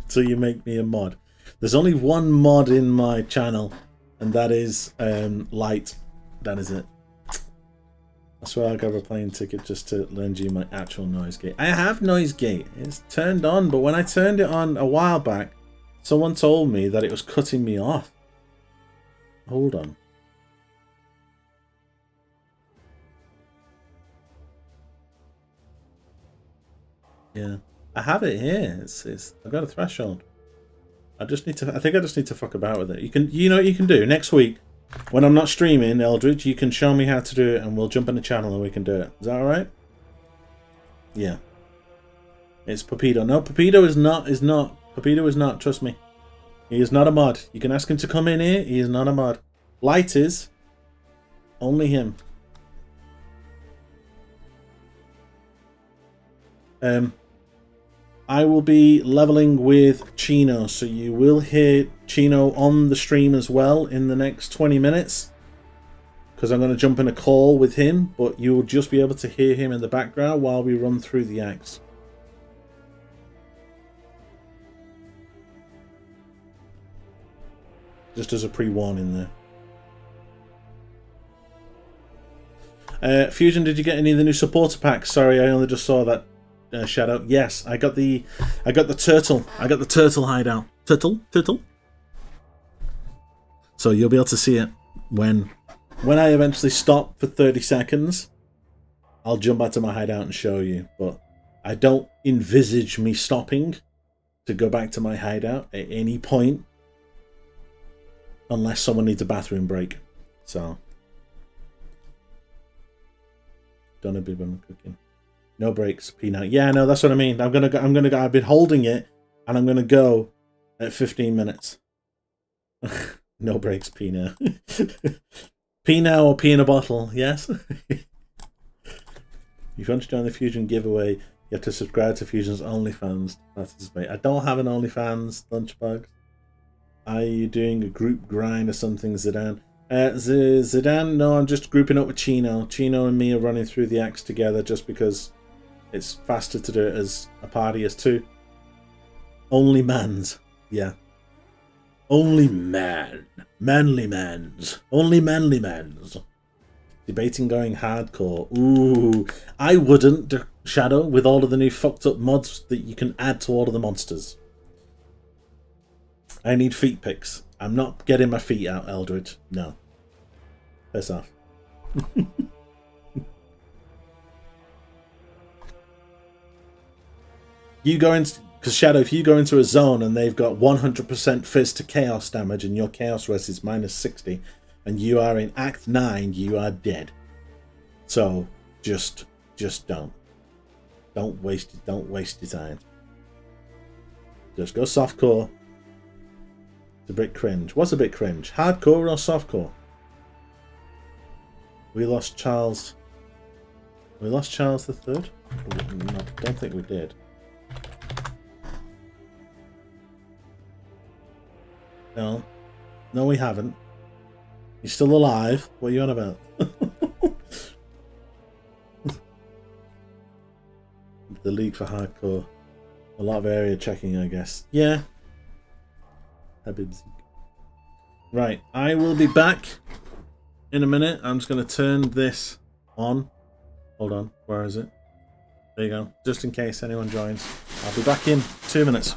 So you make me a mod. There's only one mod in my channel, and that is Light. That is it. I swear I'll grab a plane ticket just to lend you my actual noise gate. I have noise gate. It's turned on, but when I turned it on a while back, someone told me that it was cutting me off. Hold on. Yeah, I have it here. I've got a threshold. I think I just need to fuck about with it. You know what you can do next week when I'm not streaming, Eldridge. You can show me how to do it, and we'll jump in the channel and we can do it. Is that all right? Yeah. It's Pepido. No, Pepido is not. Pepido is not. Trust me. He is not a mod. You can ask him to come in here. He is not a mod. Light is. Only him. I will be leveling with Chino, so you will hear Chino on the stream as well in the next 20 minutes. Because I'm going to jump in a call with him, but you will just be able to hear him in the background while we run through the acts. Just as a pre-warning there. Fusion, did you get any of the new supporter packs? Sorry, I only just saw that. Shout out. Yes, I got the turtle. I got the turtle hideout. Turtle. So you'll be able to see it when I eventually stop for 30 seconds. I'll jump back to my hideout and show you. But I don't envisage me stopping to go back to my hideout at any point unless someone needs a bathroom break. So don't be cooking. No breaks, peanut. Yeah, no, that's what I mean. I've been holding it. and I'm going to go at 15 minutes. No breaks, pee now. Pee now or pee in a bottle, yes? If you want to join the Fusion giveaway, you have to subscribe to Fusion's OnlyFans to participate. I don't have an OnlyFans, Lunchbugs. Are you doing a group grind or something, Zidane? Zidane, no, I'm just grouping up with Chino. Chino and me are running through the axe together just because it's faster to do it as a party as two. Only mans. Yeah. Only man. Manly mans. Only manly mans. Debating going hardcore. Ooh. I wouldn't, Shadow, with all of the new fucked up mods that you can add to all of the monsters. I need feet pics. I'm not getting my feet out, Eldritch. No. Piss off. You go into... Because, Shadow, if you go into a zone and they've got 100% fizz to chaos damage and your chaos res is minus 60 and you are in Act 9, you are dead. So, just don't. Don't waste your time. Just go softcore. It's a bit cringe. What's a bit cringe? Hardcore or softcore? We lost Charles. We lost Charles the Third? No, don't think we did. No. No, we haven't. He's still alive. What are you on about? The League for Hardcore. A lot of area checking, I guess. Yeah. Right, I will be back in a minute. I'm just going to turn this on. Hold on, where is it? There you go. Just in case anyone joins. I'll be back in 2 minutes.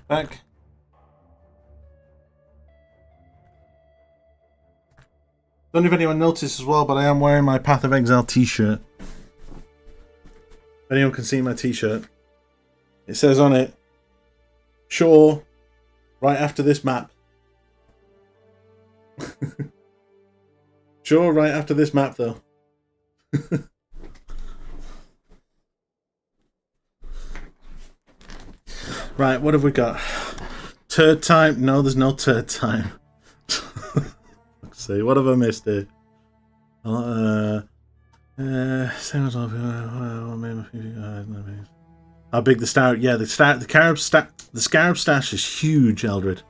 Back. Don't know if anyone noticed as well, but I am wearing my Path of Exile t-shirt. If anyone can see my t-shirt, it says on it, "Sure, right after this map." Sure, right after this map, though. Right, what have we got? Turd time? No, there's no turd time. Let's see, what have I missed here? Same as how big the star? Yeah, the scarab stash is huge, Eldred.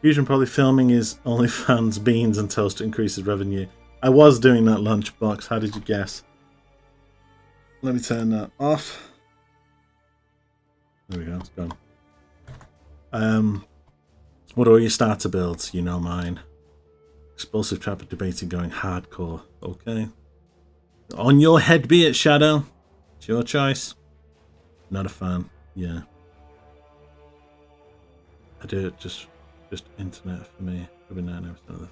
Fusion probably filming his OnlyFans beans and toast to increase his revenue. I was doing that, Lunchbox. How did you guess? let me turn that off. There we go, it's gone. What are your starter builds? You know mine. Explosive trapper debating going hardcore. Okay. On your head be it, Shadow. It's your choice. Not a fan. Yeah. I do it just internet for me. Every night and everything.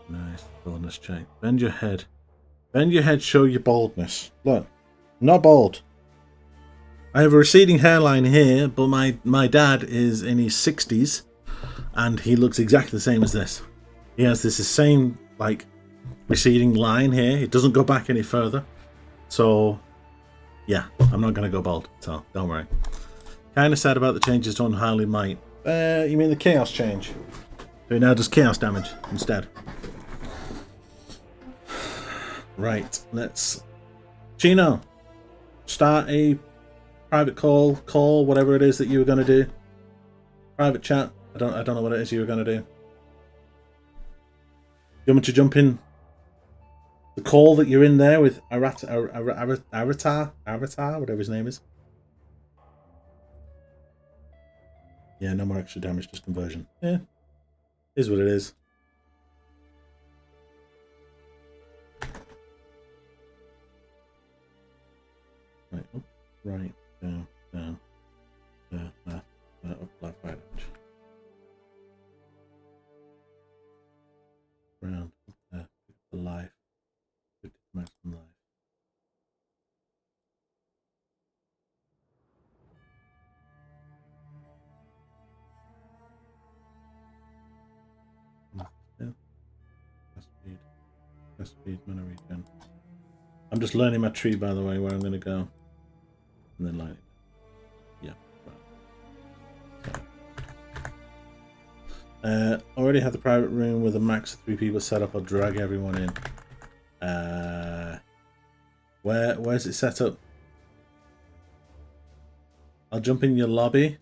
Nice. Boldness check. Bend your head. Bend your head, show your baldness. Look. Not bald. I have a receding hairline here, but my dad is in his 60s and he looks exactly the same as this. He has this same like receding line here. It doesn't go back any further. So yeah, I'm not gonna go bald, so don't worry. Kinda sad about the changes to Unholy Might. You mean the chaos change? So it now does chaos damage instead. Right, let's Chino, start a private call, whatever it is that you were gonna do. Private chat. I don't know what it is you were gonna do. You want me to jump in the call that you're in there with Avatar, whatever his name is? Yeah, no more extra damage, just conversion. Yeah, is what it is. Right, up, right, down, left, up, left, right, round, up there, the life, 50 maximum life. Speed, mana regen. I'm just learning my tree, by the way, where I'm going to go. And then light it. Yeah. Right. Already have the private room with a max of 3 people set up. I'll drag everyone in. Where's it set up? I'll jump in your lobby.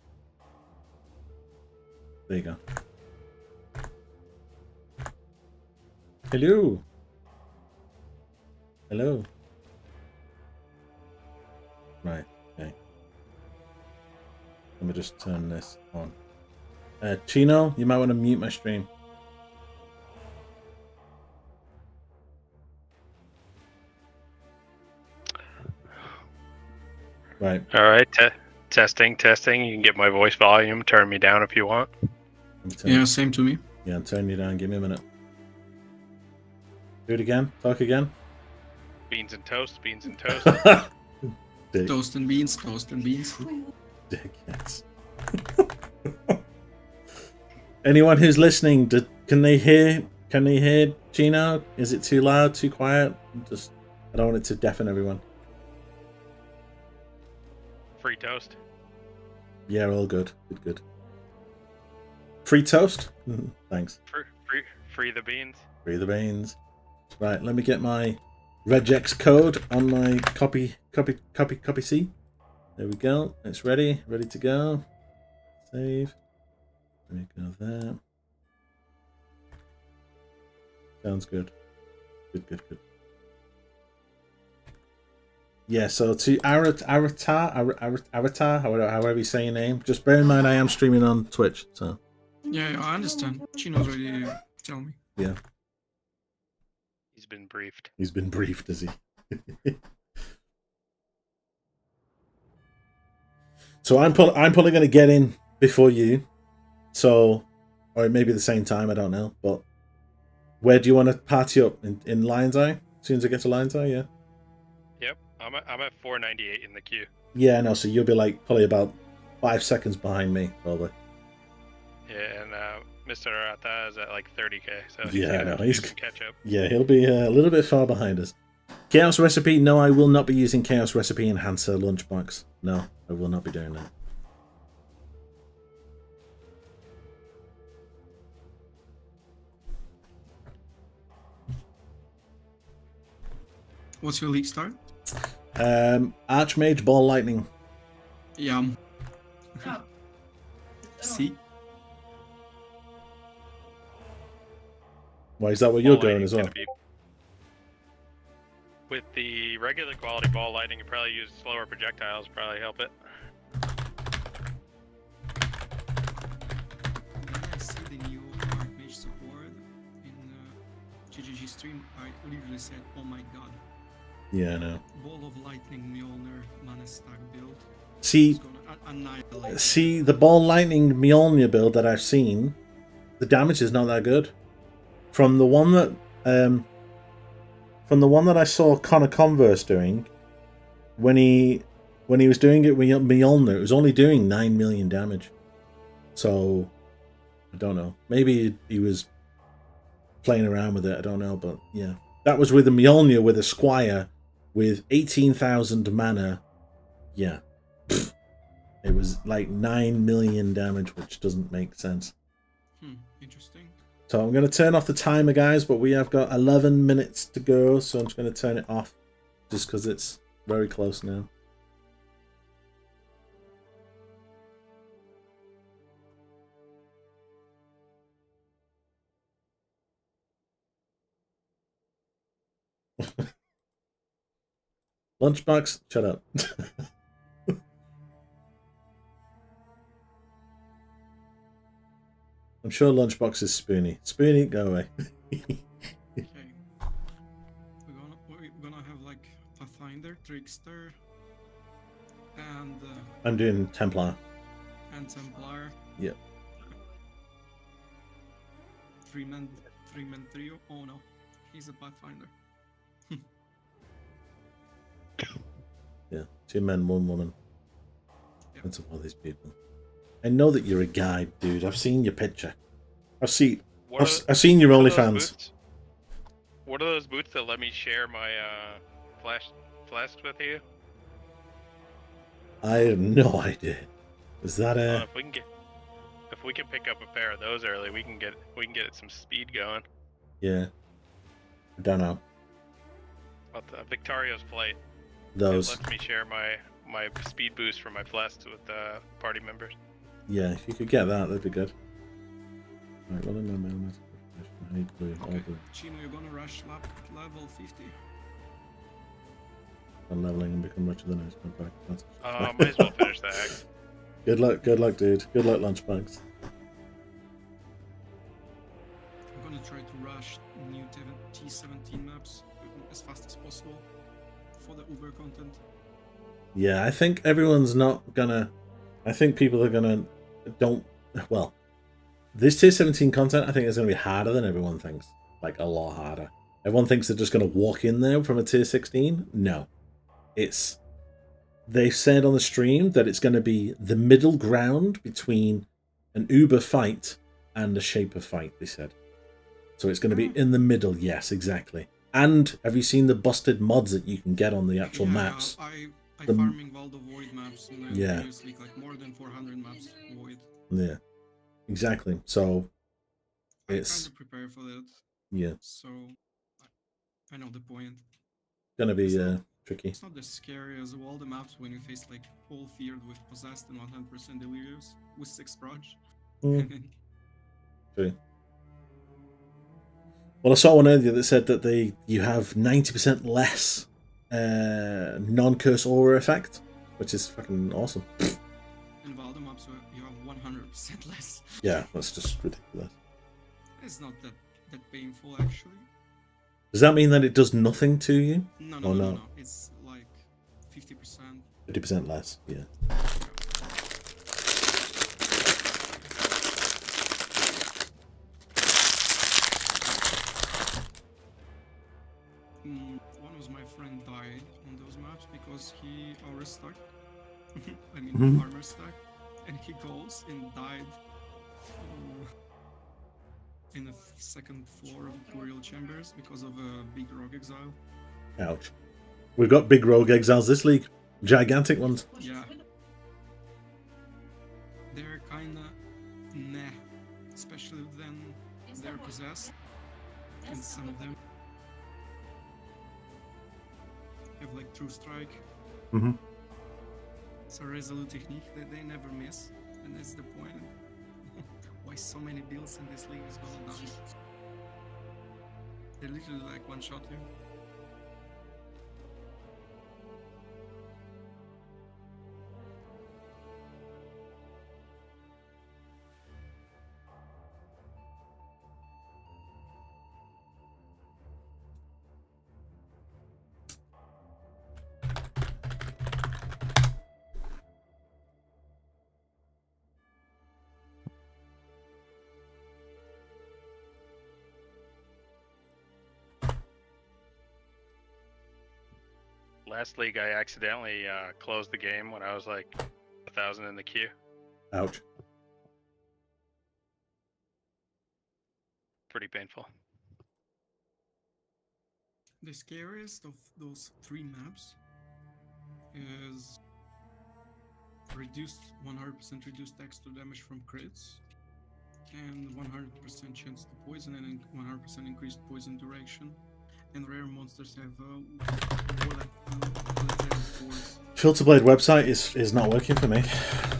There you go. Hello. Hello. Right, okay. Let me just turn this on. Chino, you might want to mute my stream. Right. Alright, testing. You can get my voice volume, turn me down if you want. Yeah, same to me. Yeah, I'm turning you down. Give me a minute. Do it again. Talk again. Beans and toast. Dick. Toast and beans. Dick, yes. Anyone who's listening, can they hear Chino? Is it too loud, too quiet? I don't want it to deafen everyone. Free toast. Yeah, all good. Good. Free toast? Thanks. Free the beans. Free the beans. Right, let me get my regex code on my copy C. There we go. It's ready to go. Save. Let me go there. Sounds good. Good. Yeah, so to Avatar, however you say your name, just bear in mind I am streaming on Twitch, so. Yeah, I understand. Chino's already tell me. Yeah. He's been briefed. He's been briefed, is he? So I'm probably going to get in before you. So, or maybe at the same time, I don't know. But where do you want to party up? In Lion's Eye? As soon as I get to Lion's Eye, yeah? Yep, I'm at 498 in the queue. Yeah, no, so you'll be like probably about 5 seconds behind me, probably. Yeah, and Mr. Arata is at like 30k, so yeah, no, he's catch up. Yeah, he'll be a little bit far behind us. Chaos Recipe? No, I will not be using Chaos Recipe Enhancer Lunchbox. No, I will not be doing that. What's your league start? Archmage Ball Lightning. Yeah. See? Why is that what you're Ball going lightning's as well? gonna be- With the regular quality ball lightning, you probably use slower projectiles, probably help it. When I see the new Archmage support in GGG stream, I literally said, "Oh my god!" Yeah, I know. Ball of Lightning Mjolnir mana stack build. See, It's gonna annihilate. see the ball lightning Mjolnir build that I've seen, the damage is not that good. From the one that I saw Connor Converse doing, when he was doing it with Mjolnir, it was only doing 9 million damage. So I don't know. Maybe he was playing around with it. I don't know, but yeah, that was with a Mjolnir with a Squire with 18,000 mana. Yeah. It was like 9 million damage, which doesn't make sense. Interesting. So I'm going to turn off the timer, guys, but we have got 11 minutes to go, so I'm just going to turn it off just because it's very close now. Lunchbox, shut up. I'm sure Lunchbox is Spoony. Spoony, go away. Okay. We're gonna have like Pathfinder, Trickster, and I'm doing Templar. Templar. Yep. Three-man trio. Oh no, he's a Pathfinder. Yeah, 2 men, 1 woman. Yep. That's all these people. I know that you're a guide, dude. I've seen your picture. I've seen your What are those OnlyFans. boots? What are those boots that let me share my flask with you? I have no idea. Is that a? If we can pick up a pair of those early, we can get some speed going. Yeah. I don't know. But Victario's plate. Those. It lets me share my speed boost for my flasks with party members. Yeah, if you could get that, that'd be good. Right, what am I mailman? Blue, all Okay, blue. Chino, you're gonna rush level 50. I'm leveling and become richer than I was. That's Might as well finish the act. Good luck, dude. Good luck, Lunchbox. I'm gonna try to rush new T17 maps as fast as possible for the Uber content. Yeah, I think everyone's not gonna. I think people are gonna. Well, this tier 17 content, I think, is gonna be harder than everyone thinks. Like, a lot harder. Everyone thinks they're just gonna walk in there from a tier 16. No. They said on the stream that it's gonna be the middle ground between an Uber fight and a Shaper fight, they said. So it's gonna be in the middle, yes, exactly. And have you seen the busted mods that you can get on the actual maps? I The- farming Valdo Void maps and Yeah. previously like more than 400 maps Void. Yeah, exactly. So I'm it's trying to prepare for that, yeah so I know the point. gonna be It's not- tricky. It's not as scary as all the maps when you face like all feared with possessed and 100% delirious with 6 proj. Mm, true. Well, I saw one earlier that said that you have 90% less non-curse aura effect, which is fucking awesome. In Valdo maps you have 100% less. Yeah, that's just ridiculous. It's not that painful actually. Does that mean that it does nothing to you? No, Or no, no, not? no. It's like 50%. 50% less. Yeah. One of my friend died on those maps because he aura stuck. I mean Mhm. armor stuck, and he goes and died in the second floor of Burial Chambers because of a big rogue exile. Ouch. We've got big rogue exiles this league. Gigantic ones. Yeah. They're kinda nah. Especially then they're possessed. And some of them have like True Strike. Mm-hmm. So Resolute Technique that they never miss. And that's the point. Why so many builds in this league is gonna die. They literally like one shot you. Last league, I accidentally closed the game when I was like 1,000 in the queue. Ouch. Pretty painful. The scariest of those 3 maps is reduced 100% reduced extra damage from crits and 100% chance to poison and 100% increased poison duration. And rare monsters have bullet force. Filterblade website is not working for me,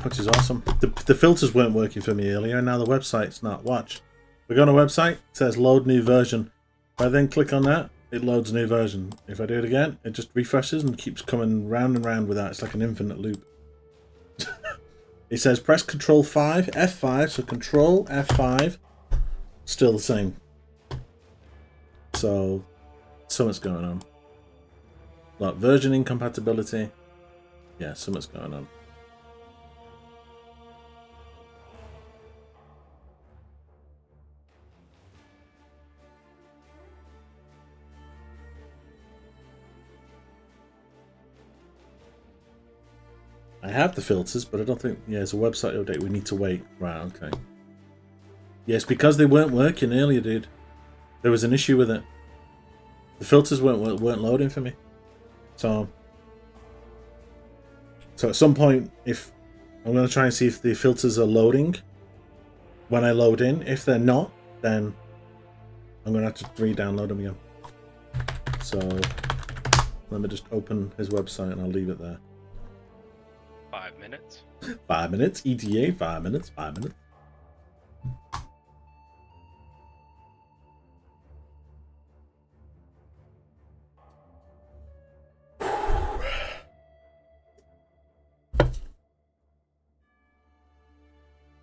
which is awesome. The filters weren't working for me earlier, and now the website's not. Watch. We go on a website, it says load new version. If I then click on that, it loads a new version. If I do it again, it just refreshes and keeps coming round and round with that. It's like an infinite loop. It says press Control 5, F5, so Control F5, still the same. So, something's going on. Like version incompatibility. Yeah, something's going on. I have the filters, but I don't think... Yeah, it's a website update. We need to wait. Right, okay. Yes, because they weren't working earlier, dude. There was an issue with it. The filters weren't loading for me. So at some point, if... I'm going to try and see if the filters are loading when I load in. If they're not, then I'm going to have to re-download them again. So let me just open his website and I'll leave it there. 5 minutes. 5 minutes. ETA, 5 minutes. 5 minutes.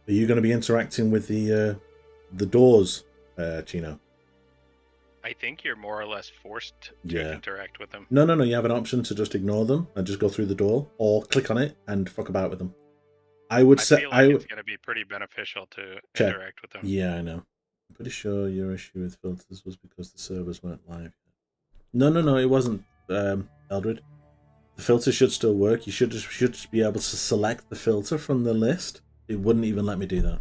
Are you going to be interacting with the doors, Chino? I think you're more or less forced to Yeah. interact with them. No. You have an option to just ignore them and just go through the door, or click on it and fuck about with them. I would I say feel like it's going to be pretty beneficial to Okay. interact with them. Yeah, I know. I'm pretty sure your issue with filters was because the servers weren't live. No, it wasn't, Eldred. The filter should still work. You should just be able to select the filter from the list. It wouldn't even let me do that.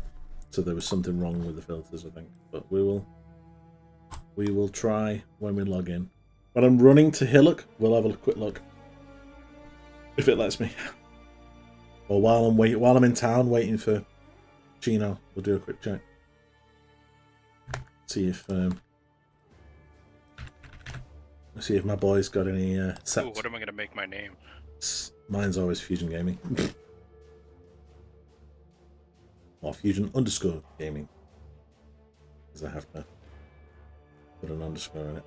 So there was something wrong with the filters, I think. But we will try when we log in. When I'm running to Hillock, we'll have a quick look. If it lets me. Or while I'm in town waiting for Chino, we'll do a quick check. See if my boy's got any Ooh, sets. what am I going to make my name? Mine's always Fusion Gaming. Or Fusion_Gaming. Because I have to put an underscore in it.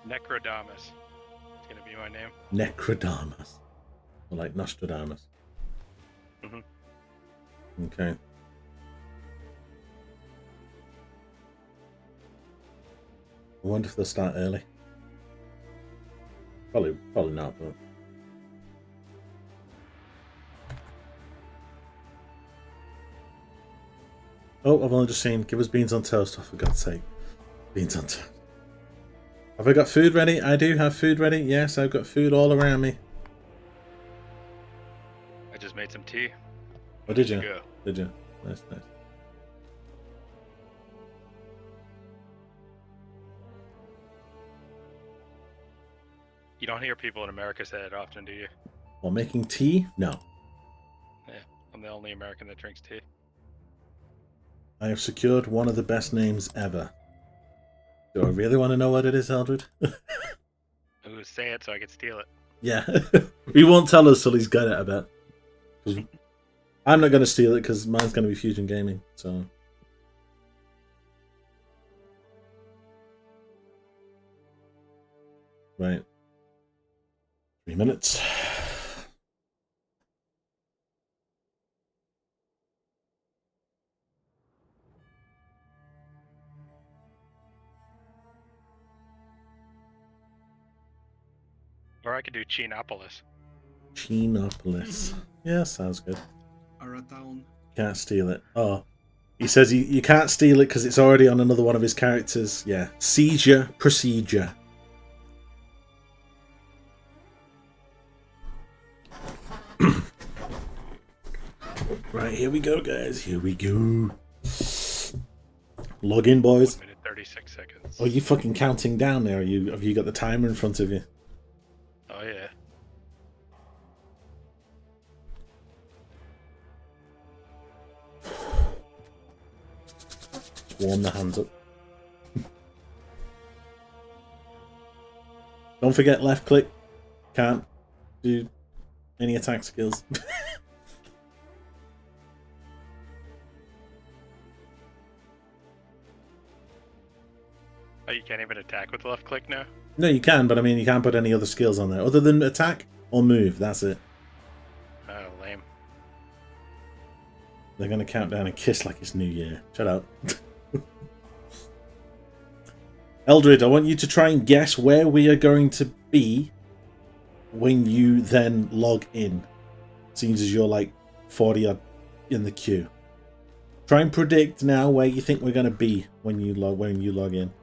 Necrodamus. It's going to be my name. Necrodamus. Or like Nostradamus. Mhm. Okay. I wonder if they'll start early. Probably not, but... Oh, I've only just seen, give us beans on toast, oh, for God's sake. Beans on toast. Have I got food ready? I do have food ready. Yes, I've got food all around me. I just made some tea. Oh, did you? Go. Did you? Nice. You don't hear people in America say it often, do you? While making tea? No. Yeah, I'm the only American that drinks tea. I have secured one of the best names ever. Do I really want to know what it is, Eldred? Ooh, say it so I can steal it. Yeah. He won't tell us till he's got it, I bet. 'Cause I'm not going to steal it because mine's going to be Fusion Gaming, so... Right. 3 minutes. Or I could do Chinopolis. Chinopolis. Yeah, sounds good. Aratown. Can't steal it. Oh. He says you can't steal it because it's already on another one of his characters. Yeah. Seizure procedure. Right, here we go, guys. Here we go. Log in, boys. 1 minute 36 seconds. Oh, you fucking counting down there? Have you got the timer in front of you? Oh yeah. Warm the hands up. Don't forget left click. Can't do any attack skills. Oh, you can't even attack with left click now? No, you can, but I mean, you can't put any other skills on there other than attack or move. That's it. Oh, lame. They're going to count down and kiss like it's New Year. Shut up. Eldred, I want you to try and guess where we are going to be when you then log in. Seems as you're like 40 odd in the queue. Try and predict now where you think we're going to be when you log in.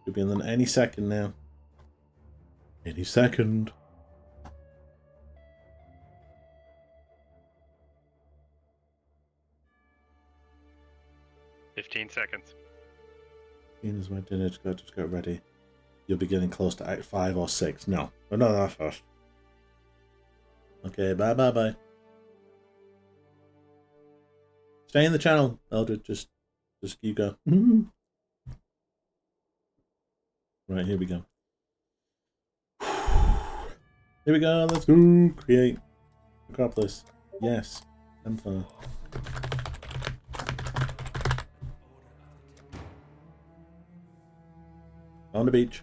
Could be in any second now. Any second. $15 seconds. Soon as my dinner just got ready. You'll be getting close to Act 5 or 6. No. We're not that fast. Okay, bye. Stay in the channel, Eldred. Just you go. Right, here we go. Here we go, let's go. Create Acropolis. Yes. Empire. On the beach.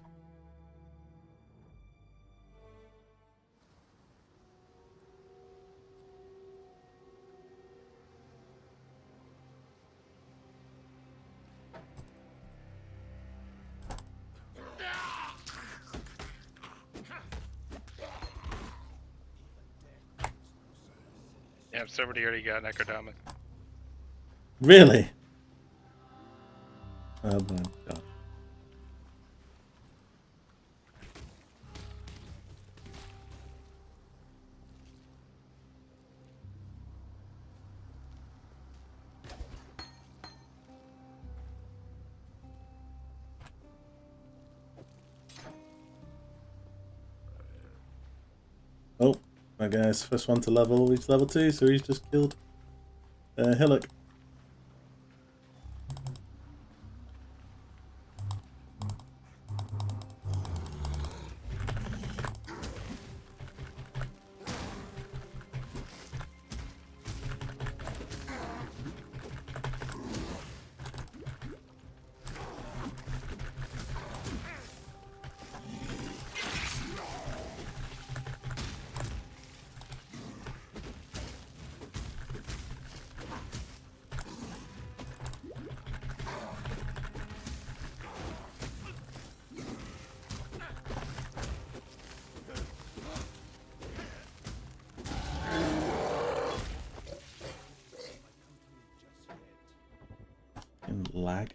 Yeah, somebody already got Necrodamus. Really? Oh my god. Oh, my guy's first one to level, he's level 2, so he's just killed Hillock. Lag.